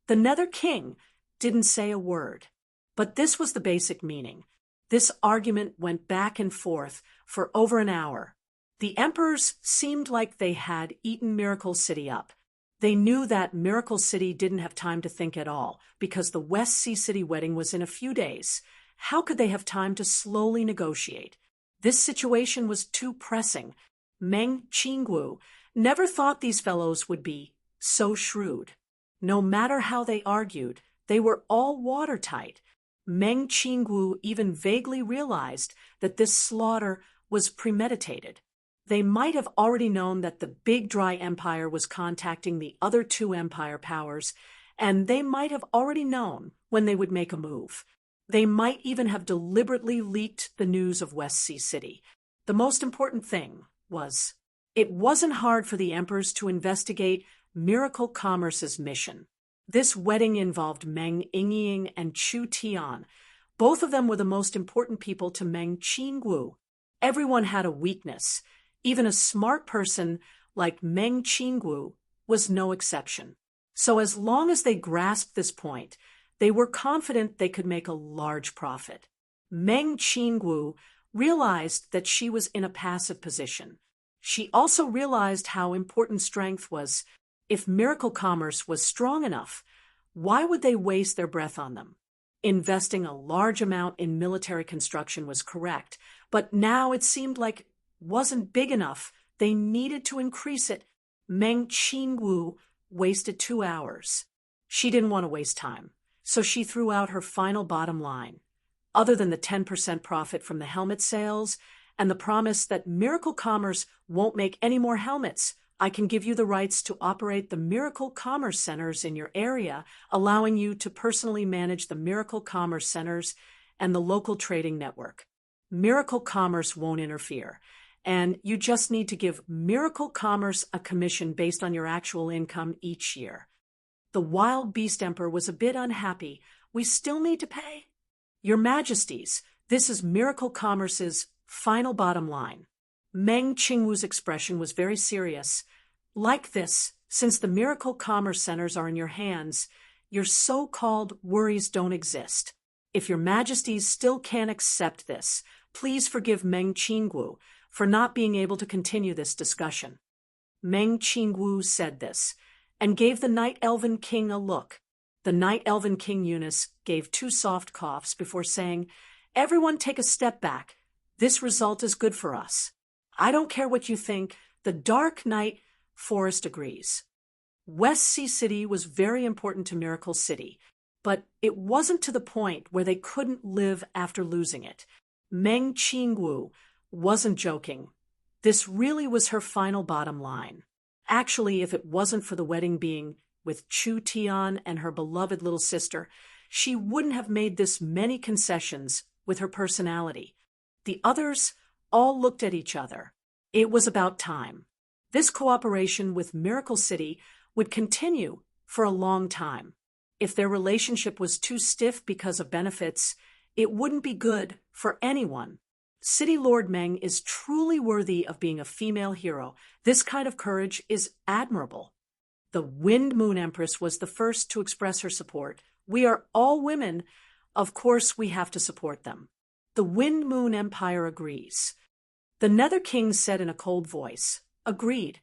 The Nether King didn't say a word, but this was the basic meaning. This argument went back and forth for over an hour. The emperors seemed like they had eaten Miracle City up. They knew that Miracle City didn't have time to think at all because the West Sea City wedding was in a few days. How could they have time to slowly negotiate? This situation was too pressing. Meng Qingwu never thought these fellows would be so shrewd. No matter how they argued, they were all watertight. Meng Qingwu even vaguely realized that this slaughter was premeditated. They might have already known that the Big Dry Empire was contacting the other two empire powers, and they might have already known when they would make a move. They might even have deliberately leaked the news of West Sea City. The most important thing was, it wasn't hard for the emperors to investigate Miracle Commerce's mission. This wedding involved Meng Yingying and Chu Tian. Both of them were the most important people to Meng Qingwu. Everyone had a weakness. Even a smart person like Meng Qingwu was no exception. So as long as they grasped this point, they were confident they could make a large profit. Meng Qingwu realized that she was in a passive position. She also realized how important strength was. If Miracle Commerce was strong enough, why would they waste their breath on them? Investing a large amount in military construction was correct, but now it seemed like it wasn't big enough. They needed to increase it. Meng Qingwu wasted 2 hours. She didn't want to waste time, so she threw out her final bottom line. Other than the 10% profit from the helmet sales and the promise that Miracle Commerce won't make any more helmets, I can give you the rights to operate the Miracle Commerce Centers in your area, allowing you to personally manage the Miracle Commerce Centers and the local trading network. Miracle Commerce won't interfere, and you just need to give Miracle Commerce a commission based on your actual income each year. The Wild Beast Emperor was a bit unhappy. We still need to pay? Your Majesties, this is Miracle Commerce's final bottom line. Meng Qingwu's expression was very serious. Like this, since the Miracle Commerce Centers are in your hands, your so-called worries don't exist. If your Majesties still can't accept this, please forgive Meng Qingwu for not being able to continue this discussion. Meng Qingwu said this, and gave the Night Elven King a look. The Night Elven King Eunice gave 2 soft coughs before saying, "Everyone take a step back. This result is good for us. I don't care what you think, the Dark Knight Forest agrees." West Sea City was very important to Miracle City, but it wasn't to the point where they couldn't live after losing it. Meng Qingwu wasn't joking. This really was her final bottom line. Actually, if it wasn't for the wedding being with Chu Tian and her beloved little sister, she wouldn't have made this many concessions with her personality. The others all looked at each other. It was about time. This cooperation with Miracle City would continue for a long time. If their relationship was too stiff because of benefits, it wouldn't be good for anyone. City Lord Meng is truly worthy of being a female hero. This kind of courage is admirable. The Wind Moon Empress was the first to express her support. We are all women. Of course, we have to support them. The Wind Moon Empire agrees. The Nether King said in a cold voice, "Agreed."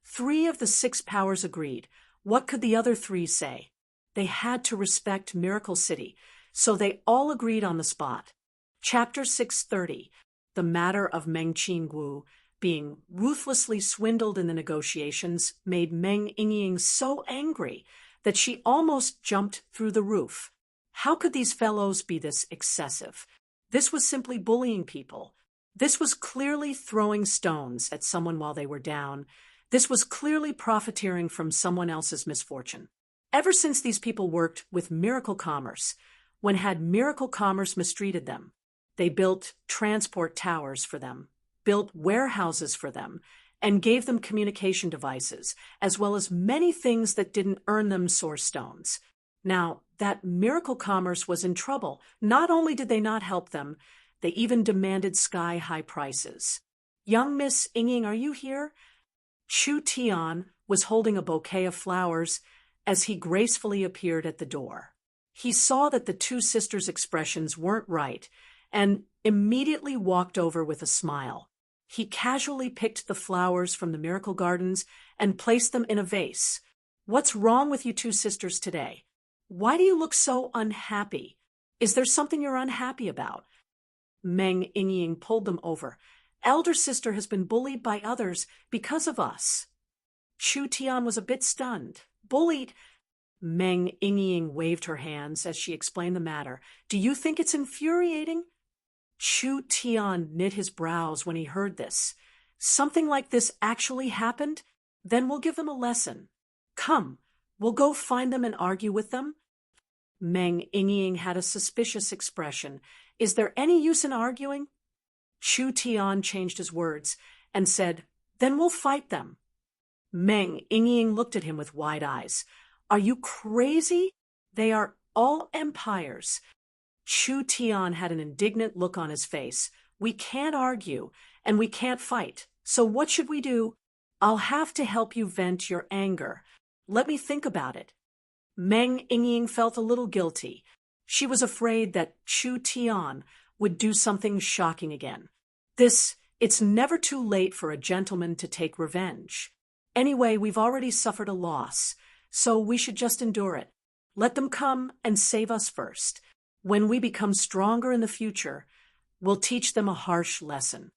3 of the 6 powers agreed. What could the other 3 say? They had to respect Miracle City, so they all agreed on the spot. Chapter 630, the matter of Meng Qingwu being ruthlessly swindled in the negotiations, made Meng Yingying so angry that she almost jumped through the roof. How could these fellows be this excessive? This was simply bullying people. This was clearly throwing stones at someone while they were down. This was clearly profiteering from someone else's misfortune. Ever since these people worked with Miracle Commerce, when had Miracle Commerce mistreated them? They built transport towers for them, built warehouses for them, and gave them communication devices, as well as many things that didn't earn them source stones. Now, that Miracle Commerce was in trouble. Not only did they not help them, they even demanded sky-high prices. "Young Miss Yingying, are you here?" Chu Tian was holding a bouquet of flowers as he gracefully appeared at the door. He saw that the 2 sisters' expressions weren't right, and immediately walked over with a smile. He casually picked the flowers from the Miracle Gardens and placed them in a vase. "What's wrong with you 2 sisters today? Why do you look so unhappy? Is there something you're unhappy about?" Meng Yingying pulled them over. "Elder sister has been bullied by others because of us." Chu Tian was a bit stunned. "Bullied?" Meng Yingying waved her hands as she explained the matter. "Do you think it's infuriating?" Chu Tian knit his brows when he heard this. "Something like this actually happened? Then we'll give them a lesson. Come, we'll go find them and argue with them." Meng Yingying had a suspicious expression. Is there any use in arguing? Chu Tian changed his words and said, Then we'll fight them. Meng Yingying looked at him with wide eyes. Are you crazy? They are all empires. Chu Tian had an indignant look on his face. We can't argue, and we can't fight. So what should we do? I'll have to help you vent your anger. Let me think about it. Meng Yingying felt a little guilty. She was afraid that Chu Tian would do something shocking again. It's never too late for a gentleman to take revenge. Anyway, we've already suffered a loss, so we should just endure it. Let them come and save us first. When we become stronger in the future, we'll teach them a harsh lesson.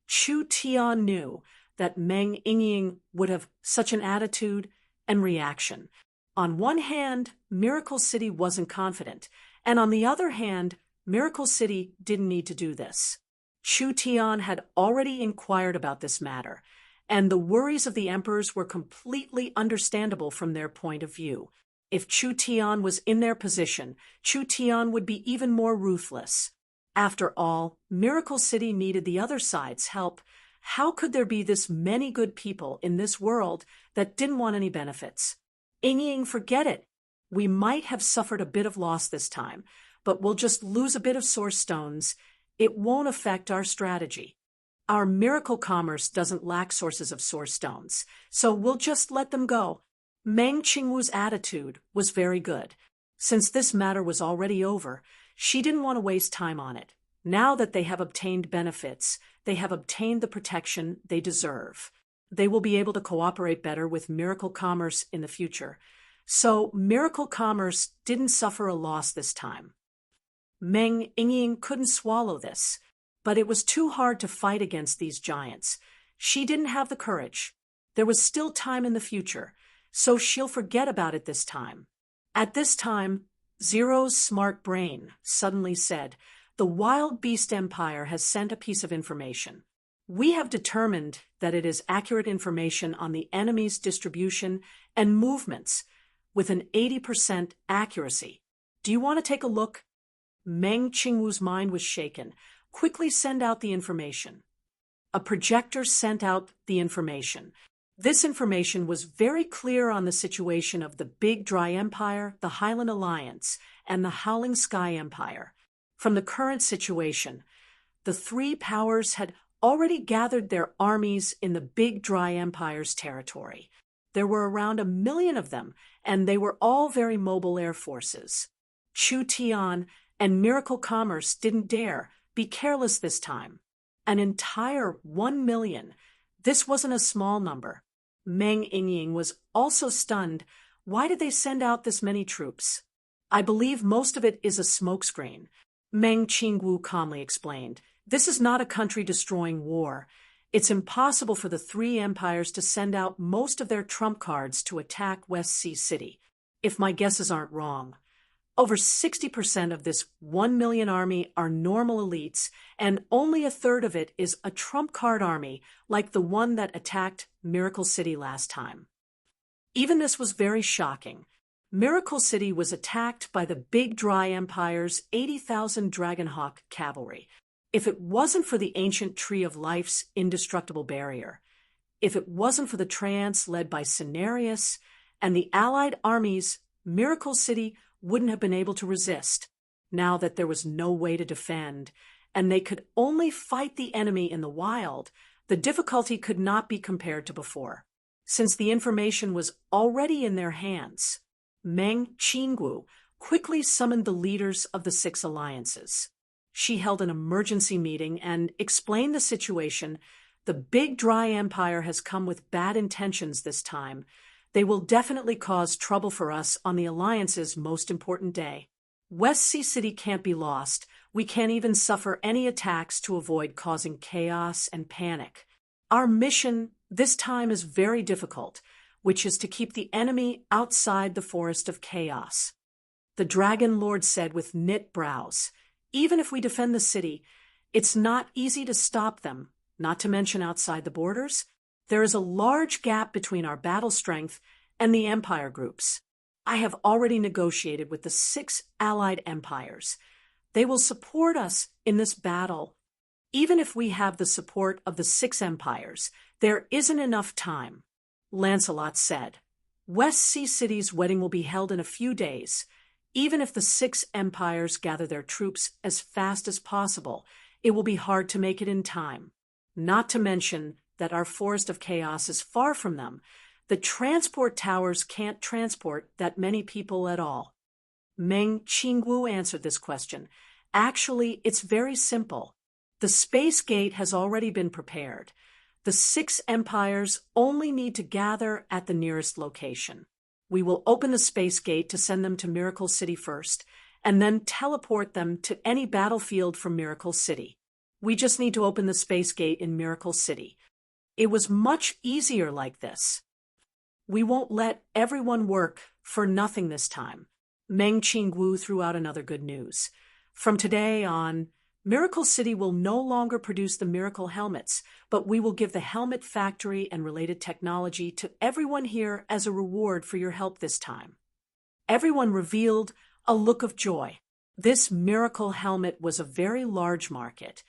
Chu Tian knew that Meng Yingying would have such an attitude and reaction. On one hand, Miracle City wasn't confident, and on the other hand, Miracle City didn't need to do this. Chu Tian had already inquired about this matter, and the worries of the emperors were completely understandable from their point of view. If Chu Tian was in their position, Chu Tian would be even more ruthless. After all, Miracle City needed the other side's help. How could there be this many good people in this world that didn't want any benefits? Yingying, forget it. We might have suffered a bit of loss this time, but we'll just lose a bit of source stones. It won't affect our strategy. Our miracle commerce doesn't lack sources of source stones, so we'll just let them go. Meng Qingwu's attitude was very good. Since this matter was already over, she didn't want to waste time on it. Now that they have obtained benefits, they have obtained the protection they deserve. They will be able to cooperate better with Miracle Commerce in the future. So Miracle Commerce didn't suffer a loss this time. Meng Yingying couldn't swallow this, but it was too hard to fight against these giants. She didn't have the courage. There was still time in the future, so she'll forget about it this time. At this time, Zero's smart brain suddenly said, The Wild Beast Empire has sent a piece of information. We have determined that it is accurate information on the enemy's distribution and movements with an 80% accuracy. Do you want to take a look? Meng Qingwu's mind was shaken. Quickly send out the information. A projector sent out the information. This information was very clear on the situation of the Big Dry Empire, the Highland Alliance, and the Howling Sky Empire. From the current situation, the three powers had already gathered their armies in the Big Dry Empire's territory. There were around 1 million of them, and they were all very mobile air forces. Chu Tian and Miracle Commerce didn't dare be careless this time. An entire 1 million. This wasn't a small number. Meng Yingying was also stunned. Why did they send out this many troops? I believe most of it is a smokescreen. Meng Qingwu calmly explained. This is not a country-destroying war. It's impossible for the three empires to send out most of their trump cards to attack West Sea City, if my guesses aren't wrong. Over 60% of this 1 million army are normal elites, and only a third of it is a trump card army like the one that attacked Miracle City last time. Even this was very shocking. Miracle City was attacked by the Big Dry Empire's 80,000 Dragonhawk cavalry. If it wasn't for the ancient Tree of Life's indestructible barrier, if it wasn't for the Treants led by Cenarius and the allied armies, Miracle City wouldn't have been able to resist. Now that there was no way to defend, and they could only fight the enemy in the wild, the difficulty could not be compared to before. Since the information was already in their hands, Meng Qingwu quickly summoned the leaders of the 6 alliances. She held an emergency meeting and explained the situation. The Big Dry Empire has come with bad intentions this time. They will definitely cause trouble for us on the Alliance's most important day. West Sea City can't be lost. We can't even suffer any attacks to avoid causing chaos and panic. Our mission this time is very difficult, which is to keep the enemy outside the Forest of Chaos. The Dragon Lord said with knit brows, Even if we defend the city, it's not easy to stop them, not to mention outside the borders. There is a large gap between our battle strength and the empire groups. I have already negotiated with the 6 allied empires. They will support us in this battle. Even if we have the support of the 6 empires, there isn't enough time. Lancelot said, West Sea City's wedding will be held in a few days. Even if the 6 empires gather their troops as fast as possible, it will be hard to make it in time. Not to mention that our Forest of Chaos is far from them. The transport towers can't transport that many people at all. Meng Qingwu answered this question. Actually, it's very simple. The space gate has already been prepared. The 6 empires only need to gather at the nearest location. We will open the space gate to send them to Miracle City first, and then teleport them to any battlefield from Miracle City. We just need to open the space gate in Miracle City. It was much easier like this. We won't let everyone work for nothing this time. Meng Qingwu threw out another good news. From today on, Miracle City will no longer produce the miracle helmets, but we will give the helmet factory and related technology to everyone here as a reward for your help this time. Everyone revealed a look of joy. This miracle helmet was a very large market,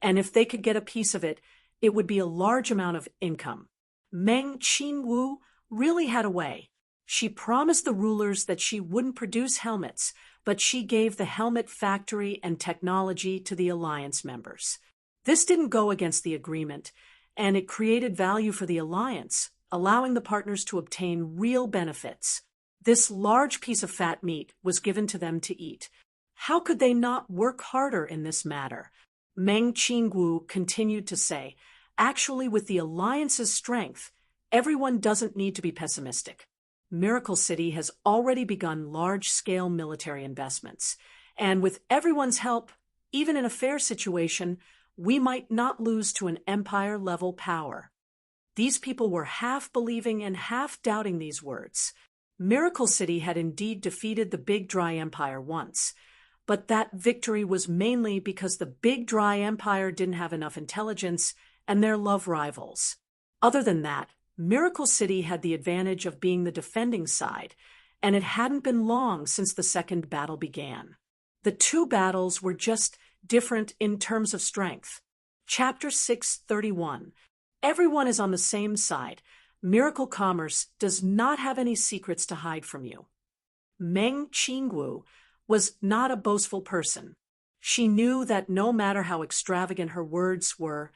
and if they could get a piece of it, it would be a large amount of income. Meng Qingwu really had a way. She promised the rulers that she wouldn't produce helmets, but she gave the helmet factory and technology to the alliance members. This didn't go against the agreement, and it created value for the alliance, allowing the partners to obtain real benefits. This large piece of fat meat was given to them to eat. How could they not work harder in this matter? Meng Qingwu continued to say, actually, with the alliance's strength, everyone doesn't need to be pessimistic. Miracle City has already begun large-scale military investments, and with everyone's help, even in a fair situation, we might not lose to an empire-level power. These people were half believing and half doubting these words. Miracle City had indeed defeated the Big Dry Empire once, but that victory was mainly because the Big Dry Empire didn't have enough intelligence and their love rivals. Other than that, Miracle City had the advantage of being the defending side, and it hadn't been long since the second battle began. The 2 battles were just different in terms of strength. Chapter 631. Everyone is on the same side. Miracle Commerce does not have any secrets to hide from you. Meng Qingwu was not a boastful person. She knew that no matter how extravagant her words were,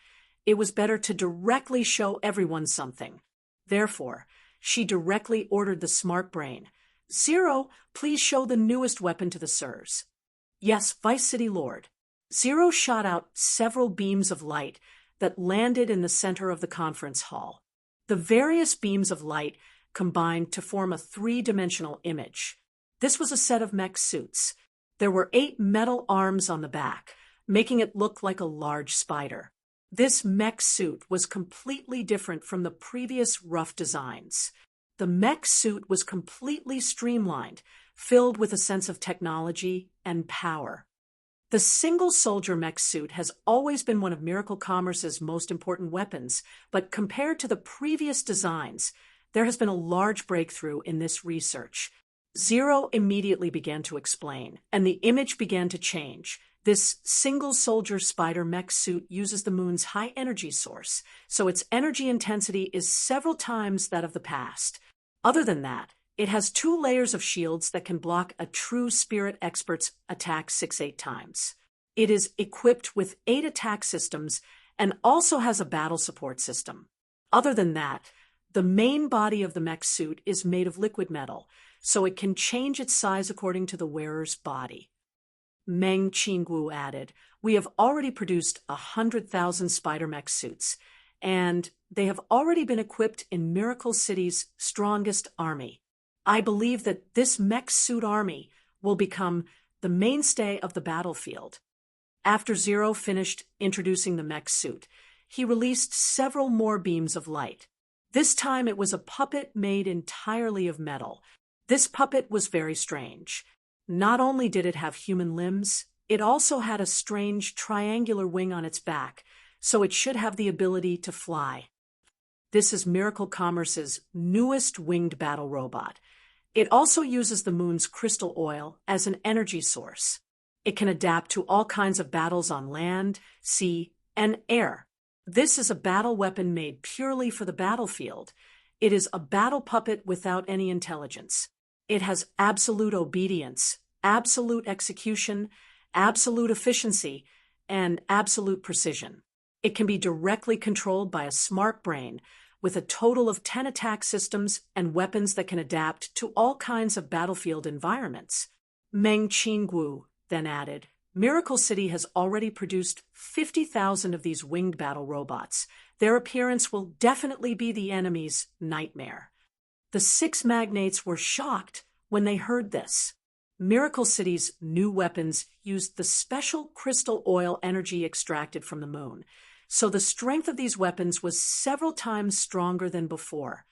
it was better to directly show everyone something. Therefore, she directly ordered the smart brain, Zero, please show the newest weapon to the sirs. Yes, Vice City Lord. Zero shot out several beams of light that landed in the center of the conference hall. The various beams of light combined to form a 3-dimensional image. This was a set of mech suits. There were 8 metal arms on the back, making it look like a large spider. This mech suit was completely different from the previous rough designs. The mech suit was completely streamlined, filled with a sense of technology and power. The single-soldier mech suit has always been one of Miracle Commerce's most important weapons, but compared to the previous designs, there has been a large breakthrough in this research. Zero immediately began to explain, and the image began to change. This single-soldier spider mech suit uses the moon's high energy source, so its energy intensity is several times that of the past. Other than that, it has 2 layers of shields that can block a true spirit expert's attack 6-8 times. It is equipped with 8 attack systems and also has a battle support system. Other than that, the main body of the mech suit is made of liquid metal, so it can change its size according to the wearer's body. Meng Qingwu added, we have already produced 100,000 spider mech suits, and they have already been equipped in Miracle City's strongest army. I believe that this mech suit army will become the mainstay of the battlefield. After Zero finished introducing the mech suit, he released several more beams of light. This time it was a puppet made entirely of metal. This puppet was very strange. Not only did it have human limbs, it also had a strange triangular wing on its back, so it should have the ability to fly. This is Miracle Commerce's newest winged battle robot. It also uses the moon's crystal oil as an energy source. It can adapt to all kinds of battles on land, sea, and air. This is a battle weapon made purely for the battlefield. It is a battle puppet without any intelligence. It has absolute obedience, absolute execution, absolute efficiency, and absolute precision. It can be directly controlled by a smart brain, with a total of 10 attack systems and weapons that can adapt to all kinds of battlefield environments. Meng Qingguo then added, Miracle City has already produced 50,000 of these winged battle robots. Their appearance will definitely be the enemy's nightmare. The 6 magnates were shocked when they heard this. Miracle City's new weapons used the special crystal oil energy extracted from the moon, so the strength of these weapons was several times stronger than before.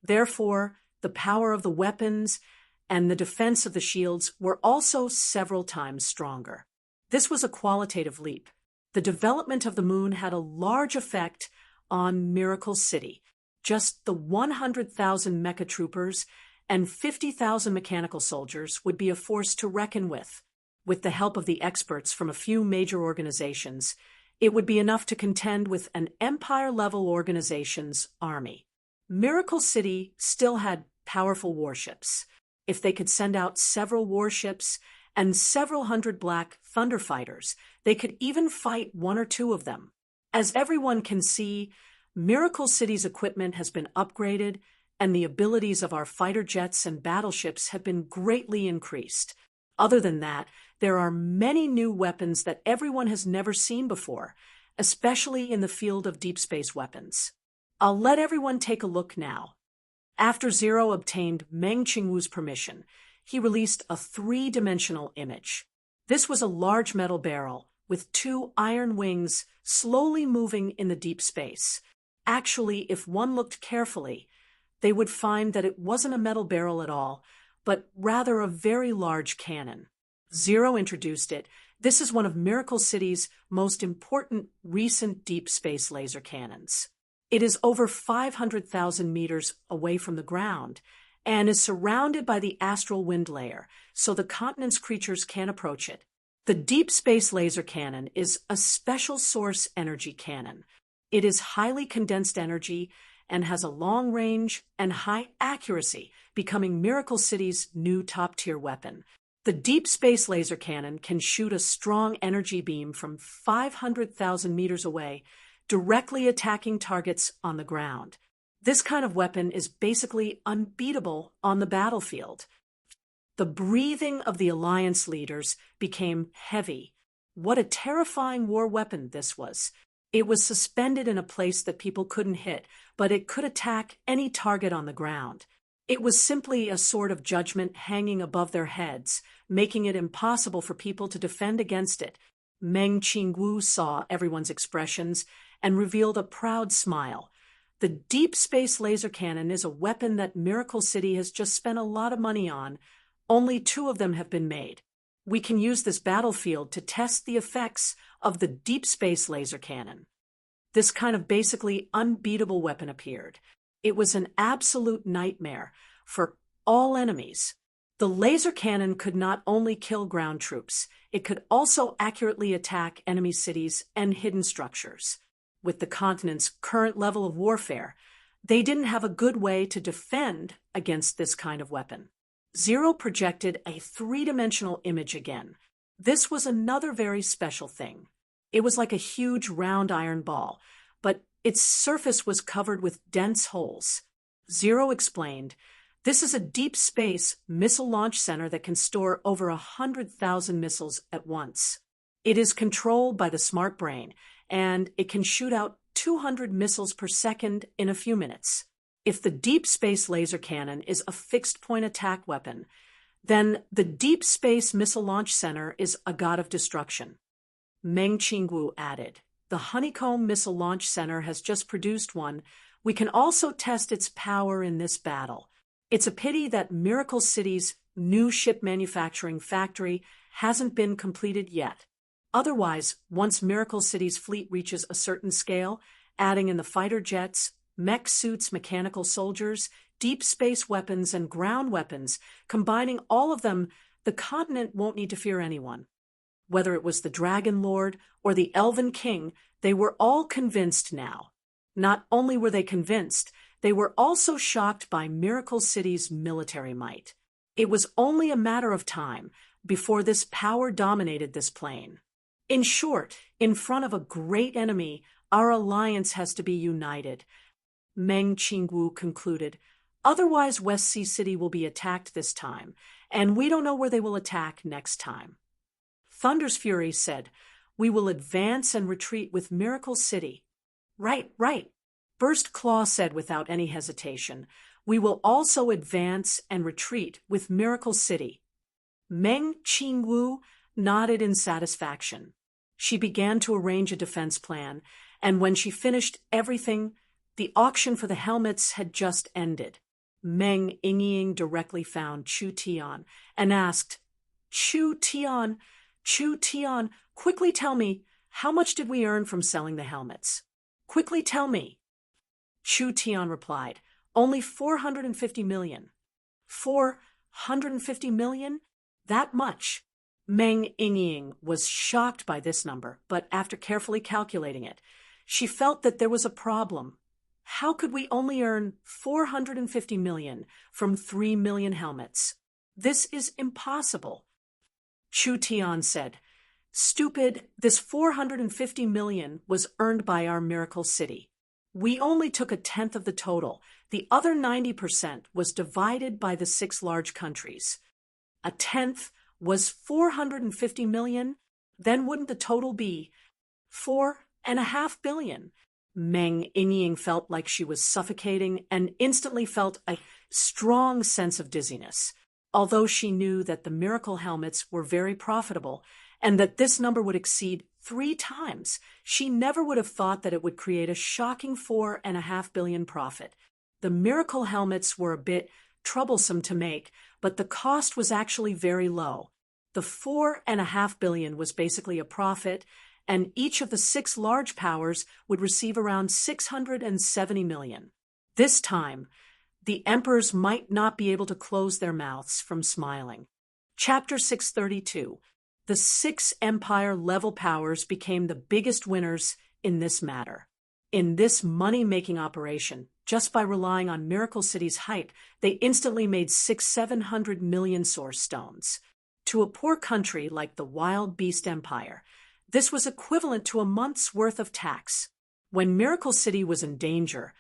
Therefore, the power of the weapons and the defense of the shields were also several times stronger. This was a qualitative leap. The development of the moon had a large effect on Miracle City. Just the 100,000 mecha troopers and 50,000 mechanical soldiers would be a force to reckon with. With the help of the experts from a few major organizations, it would be enough to contend with an empire-level organization's army. Miracle City still had powerful warships. If they could send out several warships and several hundred Black Thunder fighters, they could even fight 1 or 2 of them. As everyone can see, Miracle City's equipment has been upgraded, and the abilities of our fighter jets and battleships have been greatly increased. Other than that, there are many new weapons that everyone has never seen before, especially in the field of deep space weapons. I'll let everyone take a look now. After Zero obtained Meng Qingguo's permission, he released a 3-dimensional image. This was a large metal barrel with 2 iron wings slowly moving in the deep space. Actually, if one looked carefully, they would find that it wasn't a metal barrel at all, but rather a very large cannon. Zero introduced it. This is one of Miracle City's most important recent deep space laser cannons. It is over 500,000 meters away from the ground and is surrounded by the astral wind layer, so the continent's creatures can't approach it. The deep space laser cannon is a special source energy cannon. It is highly condensed energy and has a long range and high accuracy, becoming Miracle City's new top-tier weapon. The deep space laser cannon can shoot a strong energy beam from 500,000 meters away, directly attacking targets on the ground. This kind of weapon is basically unbeatable on the battlefield. The breathing of the Alliance leaders became heavy. What a terrifying war weapon this was. It was suspended in a place that people couldn't hit, but it could attack any target on the ground. It was simply a sword of judgment hanging above their heads, making it impossible for people to defend against it. Meng Qingguo saw everyone's expressions and revealed a proud smile. The deep space laser cannon is a weapon that Miracle City has just spent a lot of money on. Only 2 of them have been made. We can use this battlefield to test the effects of the deep space laser cannon. This kind of basically unbeatable weapon appeared. It was an absolute nightmare for all enemies. The laser cannon could not only kill ground troops, it could also accurately attack enemy cities and hidden structures. With the continent's current level of warfare, they didn't have a good way to defend against this kind of weapon. Zero projected a 3-dimensional image again. This was another very special thing. It was like a huge round iron ball, but its surface was covered with dense holes. Zero explained, this is a deep space missile launch center that can store over 100,000 missiles at once. It is controlled by the smart brain, and it can shoot out 200 missiles per second in a few minutes. If the deep space laser cannon is a fixed-point attack weapon, then the Deep Space Missile Launch Center is a god of destruction. Meng Qingguo added, the Honeycomb Missile Launch Center has just produced one. We can also test its power in this battle. It's a pity that Miracle City's new ship manufacturing factory hasn't been completed yet. Otherwise, once Miracle City's fleet reaches a certain scale, adding in the fighter jets, mech suits, mechanical soldiers, deep space weapons and ground weapons. Combining all of them, the continent won't need to fear anyone. Whether it was the Dragon Lord or the Elven King, they were all convinced now. Not only were they convinced, they were also shocked by Miracle City's military might. It was only a matter of time before this power dominated this plane. In short, in front of a great enemy, our alliance has to be united, Meng Qingwu concluded. Otherwise, West Sea City will be attacked this time, and we don't know where they will attack next time. Thunder's Fury said, "We will advance and retreat with Miracle City." Right, right. Burst Claw said without any hesitation, "We will also advance and retreat with Miracle City." Meng Qingwu nodded in satisfaction. She began to arrange a defense plan, and when she finished everything, the auction for the helmets had just ended. Meng Yingying directly found Chu Tian and asked, Chu Tian, quickly tell me, how much did we earn from selling the helmets? Quickly tell me." Chu Tian replied, "Only 450 million. 450 million? That much?" Meng Yingying was shocked by this number, but after carefully calculating it, she felt that there was a problem. How could we only earn 450 million from 3 million helmets? This is impossible. Chu Tian said, "Stupid, this 450 million was earned by our Miracle City. We only took a tenth of the total. The other 90% was divided by the 6 large countries. A tenth was 450 million, then wouldn't the total be 4.5 billion? Meng Yingying felt like she was suffocating and instantly felt a strong sense of dizziness. Although she knew that the miracle helmets were very profitable and that this number would exceed 3 times, she never would have thought that it would create a shocking 4.5 billion profit. The miracle helmets were a bit troublesome to make, but the cost was actually very low. The 4.5 billion was basically a profit, and each of the 6 large powers would receive around 670 million. This time, the emperors might not be able to close their mouths from smiling. Chapter 632. The 6 empire-level powers became the biggest winners in this matter. In this money-making operation, just by relying on Miracle City's hype, they instantly made 600-700 million source stones. To a poor country like the Wild Beast Empire, this was equivalent to a month's worth of tax. When Miracle City was in danger,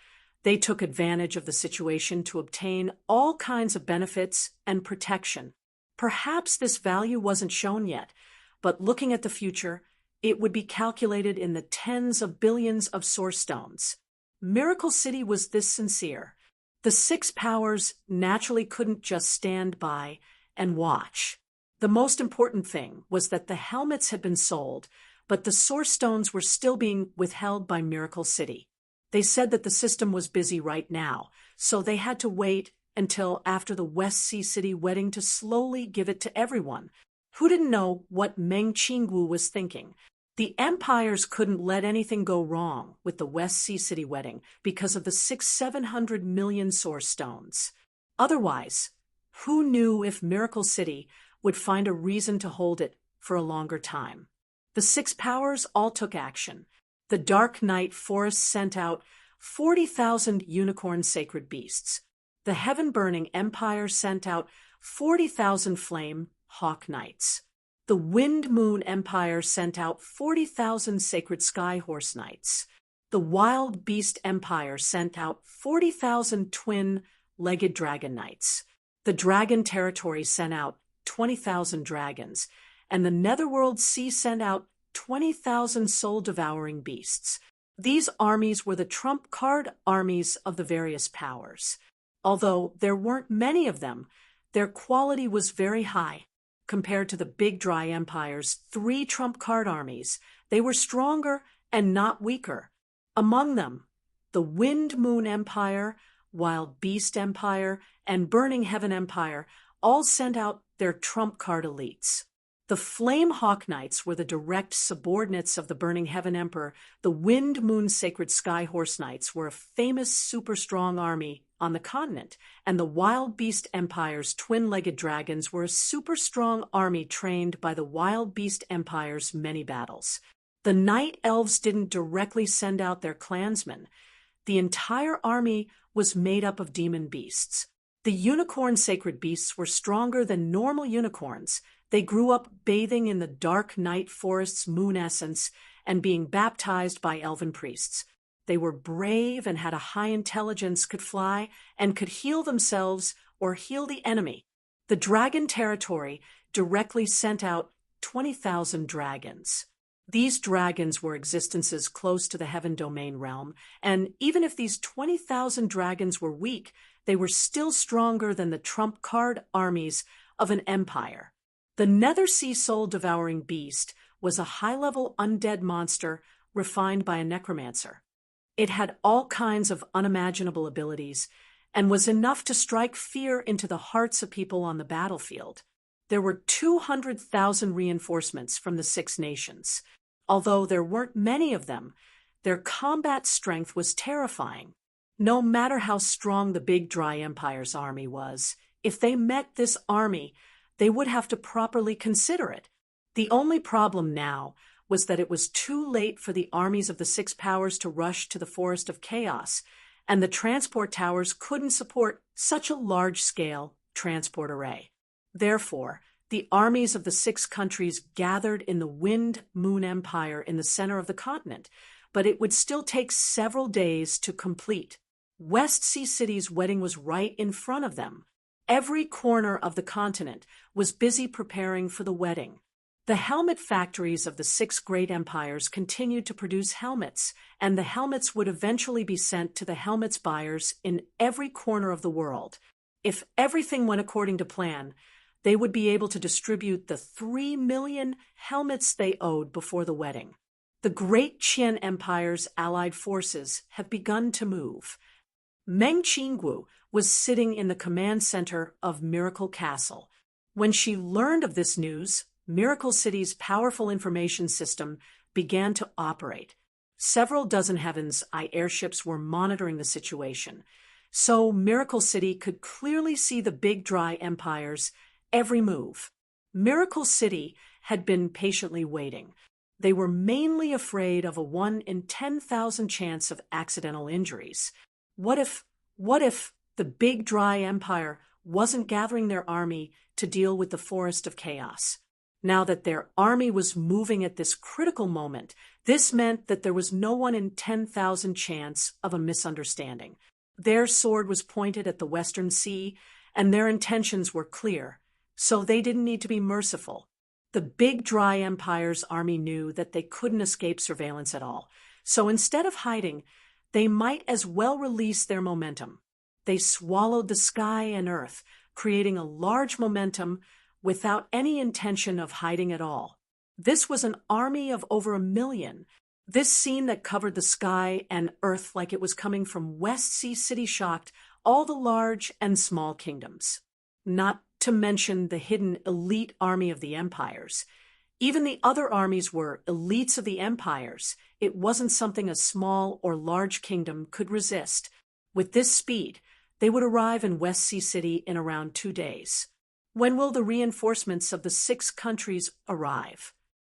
they took advantage of the situation to obtain all kinds of benefits and protection. Perhaps this value wasn't shown yet, but looking at the future, it would be calculated in the tens of billions of source stones. Miracle City was this sincere. The 6 powers naturally couldn't just stand by and watch. The most important thing was that the helmets had been sold, but the source stones were still being withheld by Miracle City. They said that the system was busy right now, so they had to wait until after the West Sea City wedding to slowly give it to everyone. Who didn't know what Meng Qingwu was thinking? The empires couldn't let anything go wrong with the West Sea City wedding because of the 600-700 million source stones. Otherwise, who knew if Miracle City would find a reason to hold it for a longer time? The 6 powers all took action. The Dark Knight Forest sent out 40,000 unicorn sacred beasts. The Heaven-Burning Empire sent out 40,000 flame hawk knights. The Wind Moon Empire sent out 40,000 sacred sky horse knights. The Wild Beast Empire sent out 40,000 twin-legged dragon knights. The Dragon Territory sent out 20,000 dragons, and the Netherworld Sea sent out 20,000 soul-devouring beasts. These armies were the trump card armies of the various powers. Although there weren't many of them, their quality was very high. Compared to the big dry empire's 3 trump card armies, they were stronger and not weaker. Among them, the Wind Moon Empire, Wild Beast Empire, and Burning Heaven Empire all sent out their trump card elites. The Flame Hawk Knights were the direct subordinates of the Burning Heaven Emperor. The Wind Moon Sacred Sky Horse Knights were a famous super-strong army on the continent, and the Wild Beast Empire's twin-legged dragons were a super-strong army trained by the Wild Beast Empire's many battles. The Night Elves didn't directly send out their clansmen. The entire army was made up of demon beasts. The unicorn sacred beasts were stronger than normal unicorns. They grew up bathing in the dark night forest's moon essence and being baptized by elven priests. They were brave and had a high intelligence, could fly, and could heal themselves or heal the enemy. The dragon territory directly sent out 20,000 dragons. These dragons were existences close to the heaven domain realm, and even if these 20,000 dragons were weak, they were still stronger than the trump card armies of an empire. The Nether Sea soul-devouring beast was a high-level undead monster refined by a necromancer. It had all kinds of unimaginable abilities and was enough to strike fear into the hearts of people on the battlefield. There were 200,000 reinforcements from the Six Nations. Although there weren't many of them, their combat strength was terrifying. No matter how strong the Big Dry Empire's army was, if they met this army, they would have to properly consider it. The only problem now was that it was too late for the armies of the Six Powers to rush to the Forest of Chaos, and the transport towers couldn't support such a large-scale transport array. Therefore, the armies of the six countries gathered in the Wind Moon Empire in the center of the continent, but it would still take several days to complete. West Sea City's wedding was right in front of them. Every corner of the continent was busy preparing for the wedding. The helmet factories of the six great empires continued to produce helmets, and the helmets would eventually be sent to the helmets buyers in every corner of the world. If everything went according to plan, they would be able to distribute the 3 million helmets they owed before the wedding. The Great Qian Empire's allied forces have begun to move. Meng Qinggu was sitting in the command center of Miracle Castle. When she learned of this news, Miracle City's powerful information system began to operate. Several dozen Heaven's Eye airships were monitoring the situation, so Miracle City could clearly see the Big Dry Empire's every move. Miracle City had been patiently waiting. They were mainly afraid of a 1 in 10,000 chance of accidental injuries. What if the Big Dry Empire wasn't gathering their army to deal with the Forest of Chaos? Now that their army was moving at this critical moment, this meant that there was no 1 in 10,000 chance of a misunderstanding. Their sword was pointed at the Western Sea, and their intentions were clear, so they didn't need to be merciful. The Big Dry Empire's army knew that they couldn't escape surveillance at all, so instead of hiding, they might as well release their momentum. They swallowed the sky and earth, creating a large momentum without any intention of hiding at all. This was an army of over 1 million. This scene that covered the sky and earth like it was coming from West Sea City shocked all the large and small kingdoms. Not to mention the hidden elite army of the empires. Even the other armies were elites of the empires. It wasn't something a small or large kingdom could resist. With this speed, they would arrive in West Sea City in around 2 days. When will the reinforcements of the 6 countries arrive?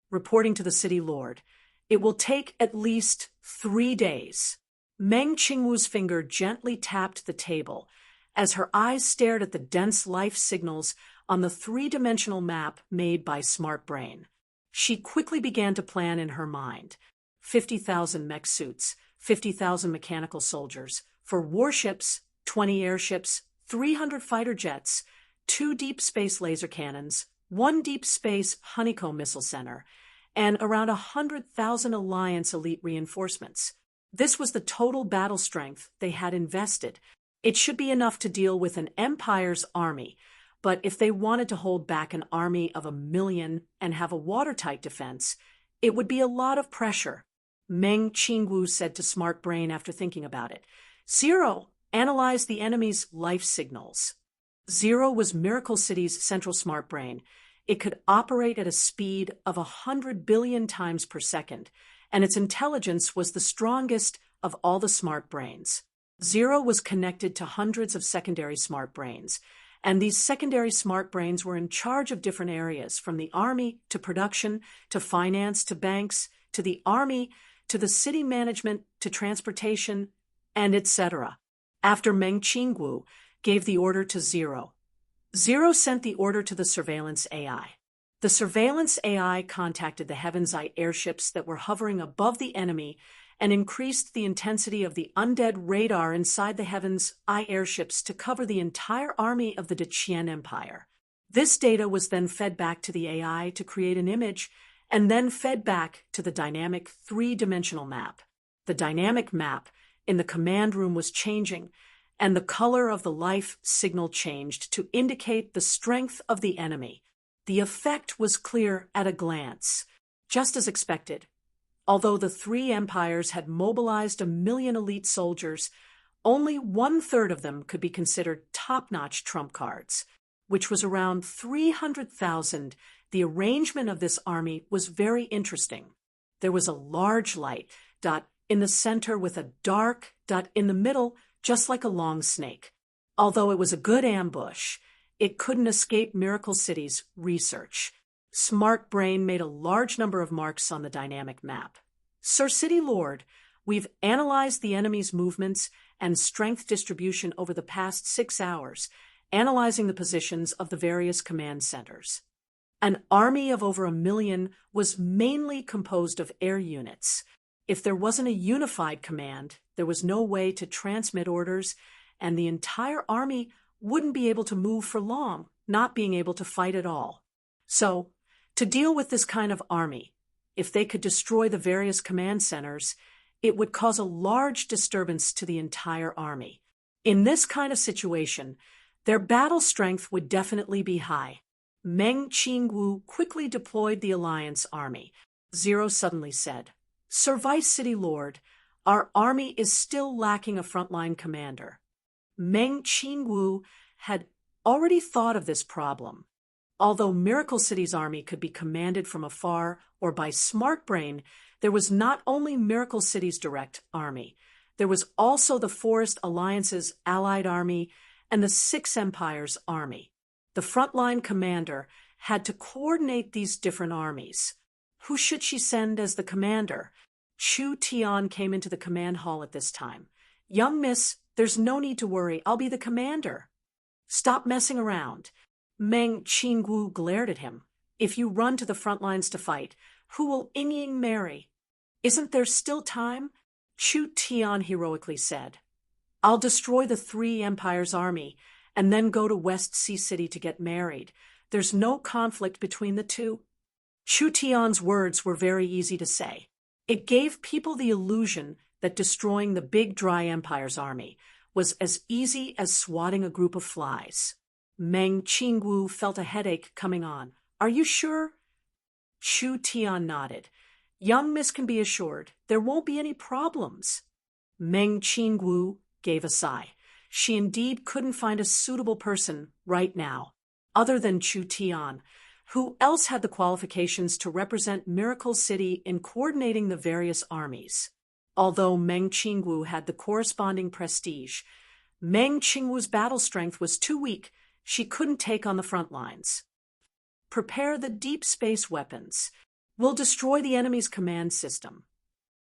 Reporting to the city lord, it will take at least 3 days. Meng Qingwu's finger gently tapped the table as her eyes stared at the dense life signals on the 3-dimensional map made by Smart Brain. She quickly began to plan in her mind. 50,000 mech suits, 50,000 mechanical soldiers, for warships, 20 airships, 300 fighter jets, 2 deep space laser cannons, 1 deep space honeycomb missile center, and around 100,000 Alliance elite reinforcements. This was the total battle strength they had invested. It should be enough to deal with an empire's army, but if they wanted to hold back an army of 1 million and have a watertight defense, it would be a lot of pressure. Meng Qingwu said to Smart Brain after thinking about it. 0, analyze the enemy's life signals. 0 was Miracle City's central Smart Brain. It could operate at a speed of 100 billion times per second, and its intelligence was the strongest of all the smart brains. Zero was connected to hundreds of secondary smart brains, and these secondary smart brains were in charge of different areas, from the army to production to finance to banks to the army to the city management to transportation, and etc. After Meng Qingwu gave the order to Zero, Zero sent the order to the surveillance AI. The surveillance AI contacted the Heaven's Eye airships that were hovering above the enemy and increased the intensity of the undead radar inside the Heaven's Eye airships to cover the entire army of the Deqian Empire. This data was then fed back to the AI to create an image and then fed back to the dynamic three-dimensional map. The dynamic map in the command room was changing, and the color of the life signal changed to indicate the strength of the enemy. The effect was clear at a glance. Just as expected, although the three empires had mobilized 1 million elite soldiers, only 1/3 of them could be considered top-notch trump cards, which was around 300,000. The arrangement of this army was very interesting. There was a large light dot in the center with a dark dot in the middle, just like a long snake. Although it was a good ambush, it couldn't escape Miracle City's research. Smart Brain made a large number of marks on the dynamic map. Sir City Lord, we've analyzed the enemy's movements and strength distribution over the past 6 hours, analyzing the positions of the various command centers. An army of over 1 million was mainly composed of air units. If there wasn't a unified command, there was no way to transmit orders, and the entire army wouldn't be able to move for long, not being able to fight at all. So, to deal with this kind of army, if they could destroy the various command centers, it would cause a large disturbance to the entire army. In this kind of situation, their battle strength would definitely be high. Meng Qingwu quickly deployed the Alliance army. Zero suddenly said, "Sir Vice City Lord, our army is still lacking a frontline commander." Meng Qingwu had already thought of this problem. Although Miracle City's army could be commanded from afar or by Smart Brain, there was not only Miracle City's direct army, there was also the Forest Alliance's allied army and the Six Empires army. The frontline commander had to coordinate these different armies. Who should she send as the commander? Chu Tian came into the command hall at this time. "Young miss, there's no need to worry. I'll be the commander." "Stop messing around." Meng Qingwu glared at him. "If you run to the front lines to fight, who will Ying marry?" "Isn't there still time?" Chu Tian heroically said. "I'll destroy the three empires' army and then go to West Sea City to get married. There's no conflict between the two." Chu Tian's words were very easy to say. It gave people the illusion that destroying the big dry empire's army was as easy as swatting a group of flies. Meng Qingwu felt a headache coming on. "Are you sure?" Chu Tian nodded. "Young miss can be assured there won't be any problems." Meng Qingwu gave a sigh. She indeed couldn't find a suitable person right now, other than Chu Tian. Who else had the qualifications to represent Miracle City in coordinating the various armies? Although Meng Qingwu had the corresponding prestige, Meng Qingwu's battle strength was too weak. She couldn't take on the front lines. "Prepare the deep space weapons. We'll destroy the enemy's command system."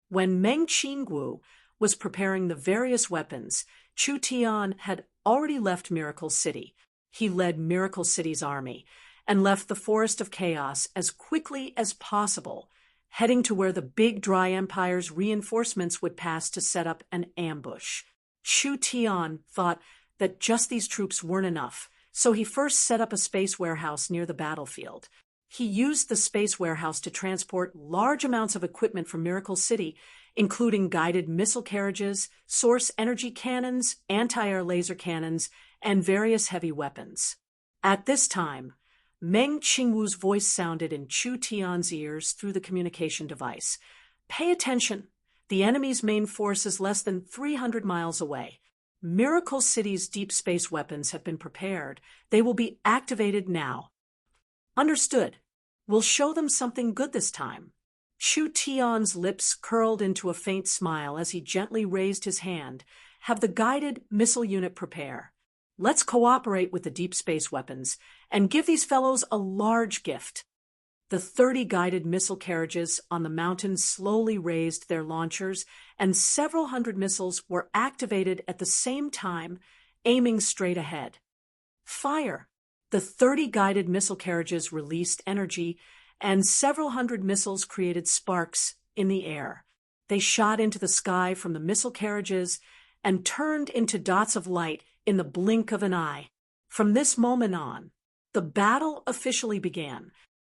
When Meng Qingwu was preparing the various weapons, Chu Tian had already left Miracle City. He led Miracle City's army and left the Forest of Chaos as quickly as possible, heading to where the big dry empire's reinforcements would pass to set up an ambush. Chu Tian thought that just these troops weren't enough, so he first set up a space warehouse near the battlefield. He used the space warehouse to transport large amounts of equipment from Miracle City, including guided missile carriages, source energy cannons, anti-air laser cannons, and various heavy weapons. At this time, Meng Qingwu's voice sounded in Chu Tian's ears through the communication device. "Pay attention. The enemy's main force is less than 300 miles away. Miracle City's deep space weapons have been prepared. They will be activated now." Understood. We'll show them something good this time. Chu Tian's lips curled into a faint smile as he gently raised his hand. Have the guided missile unit prepare. Let's cooperate with the deep space weapons and give these fellows a large gift. The 30 guided missile carriages on the mountain slowly raised their launchers, and several hundred missiles were activated at the same time, aiming straight ahead. Fire! The 30 guided missile carriages released energy, and several hundred missiles created sparks in the air. They shot into the sky from the missile carriages and turned into dots of light in the blink of an eye. From this moment on, the battle officially began.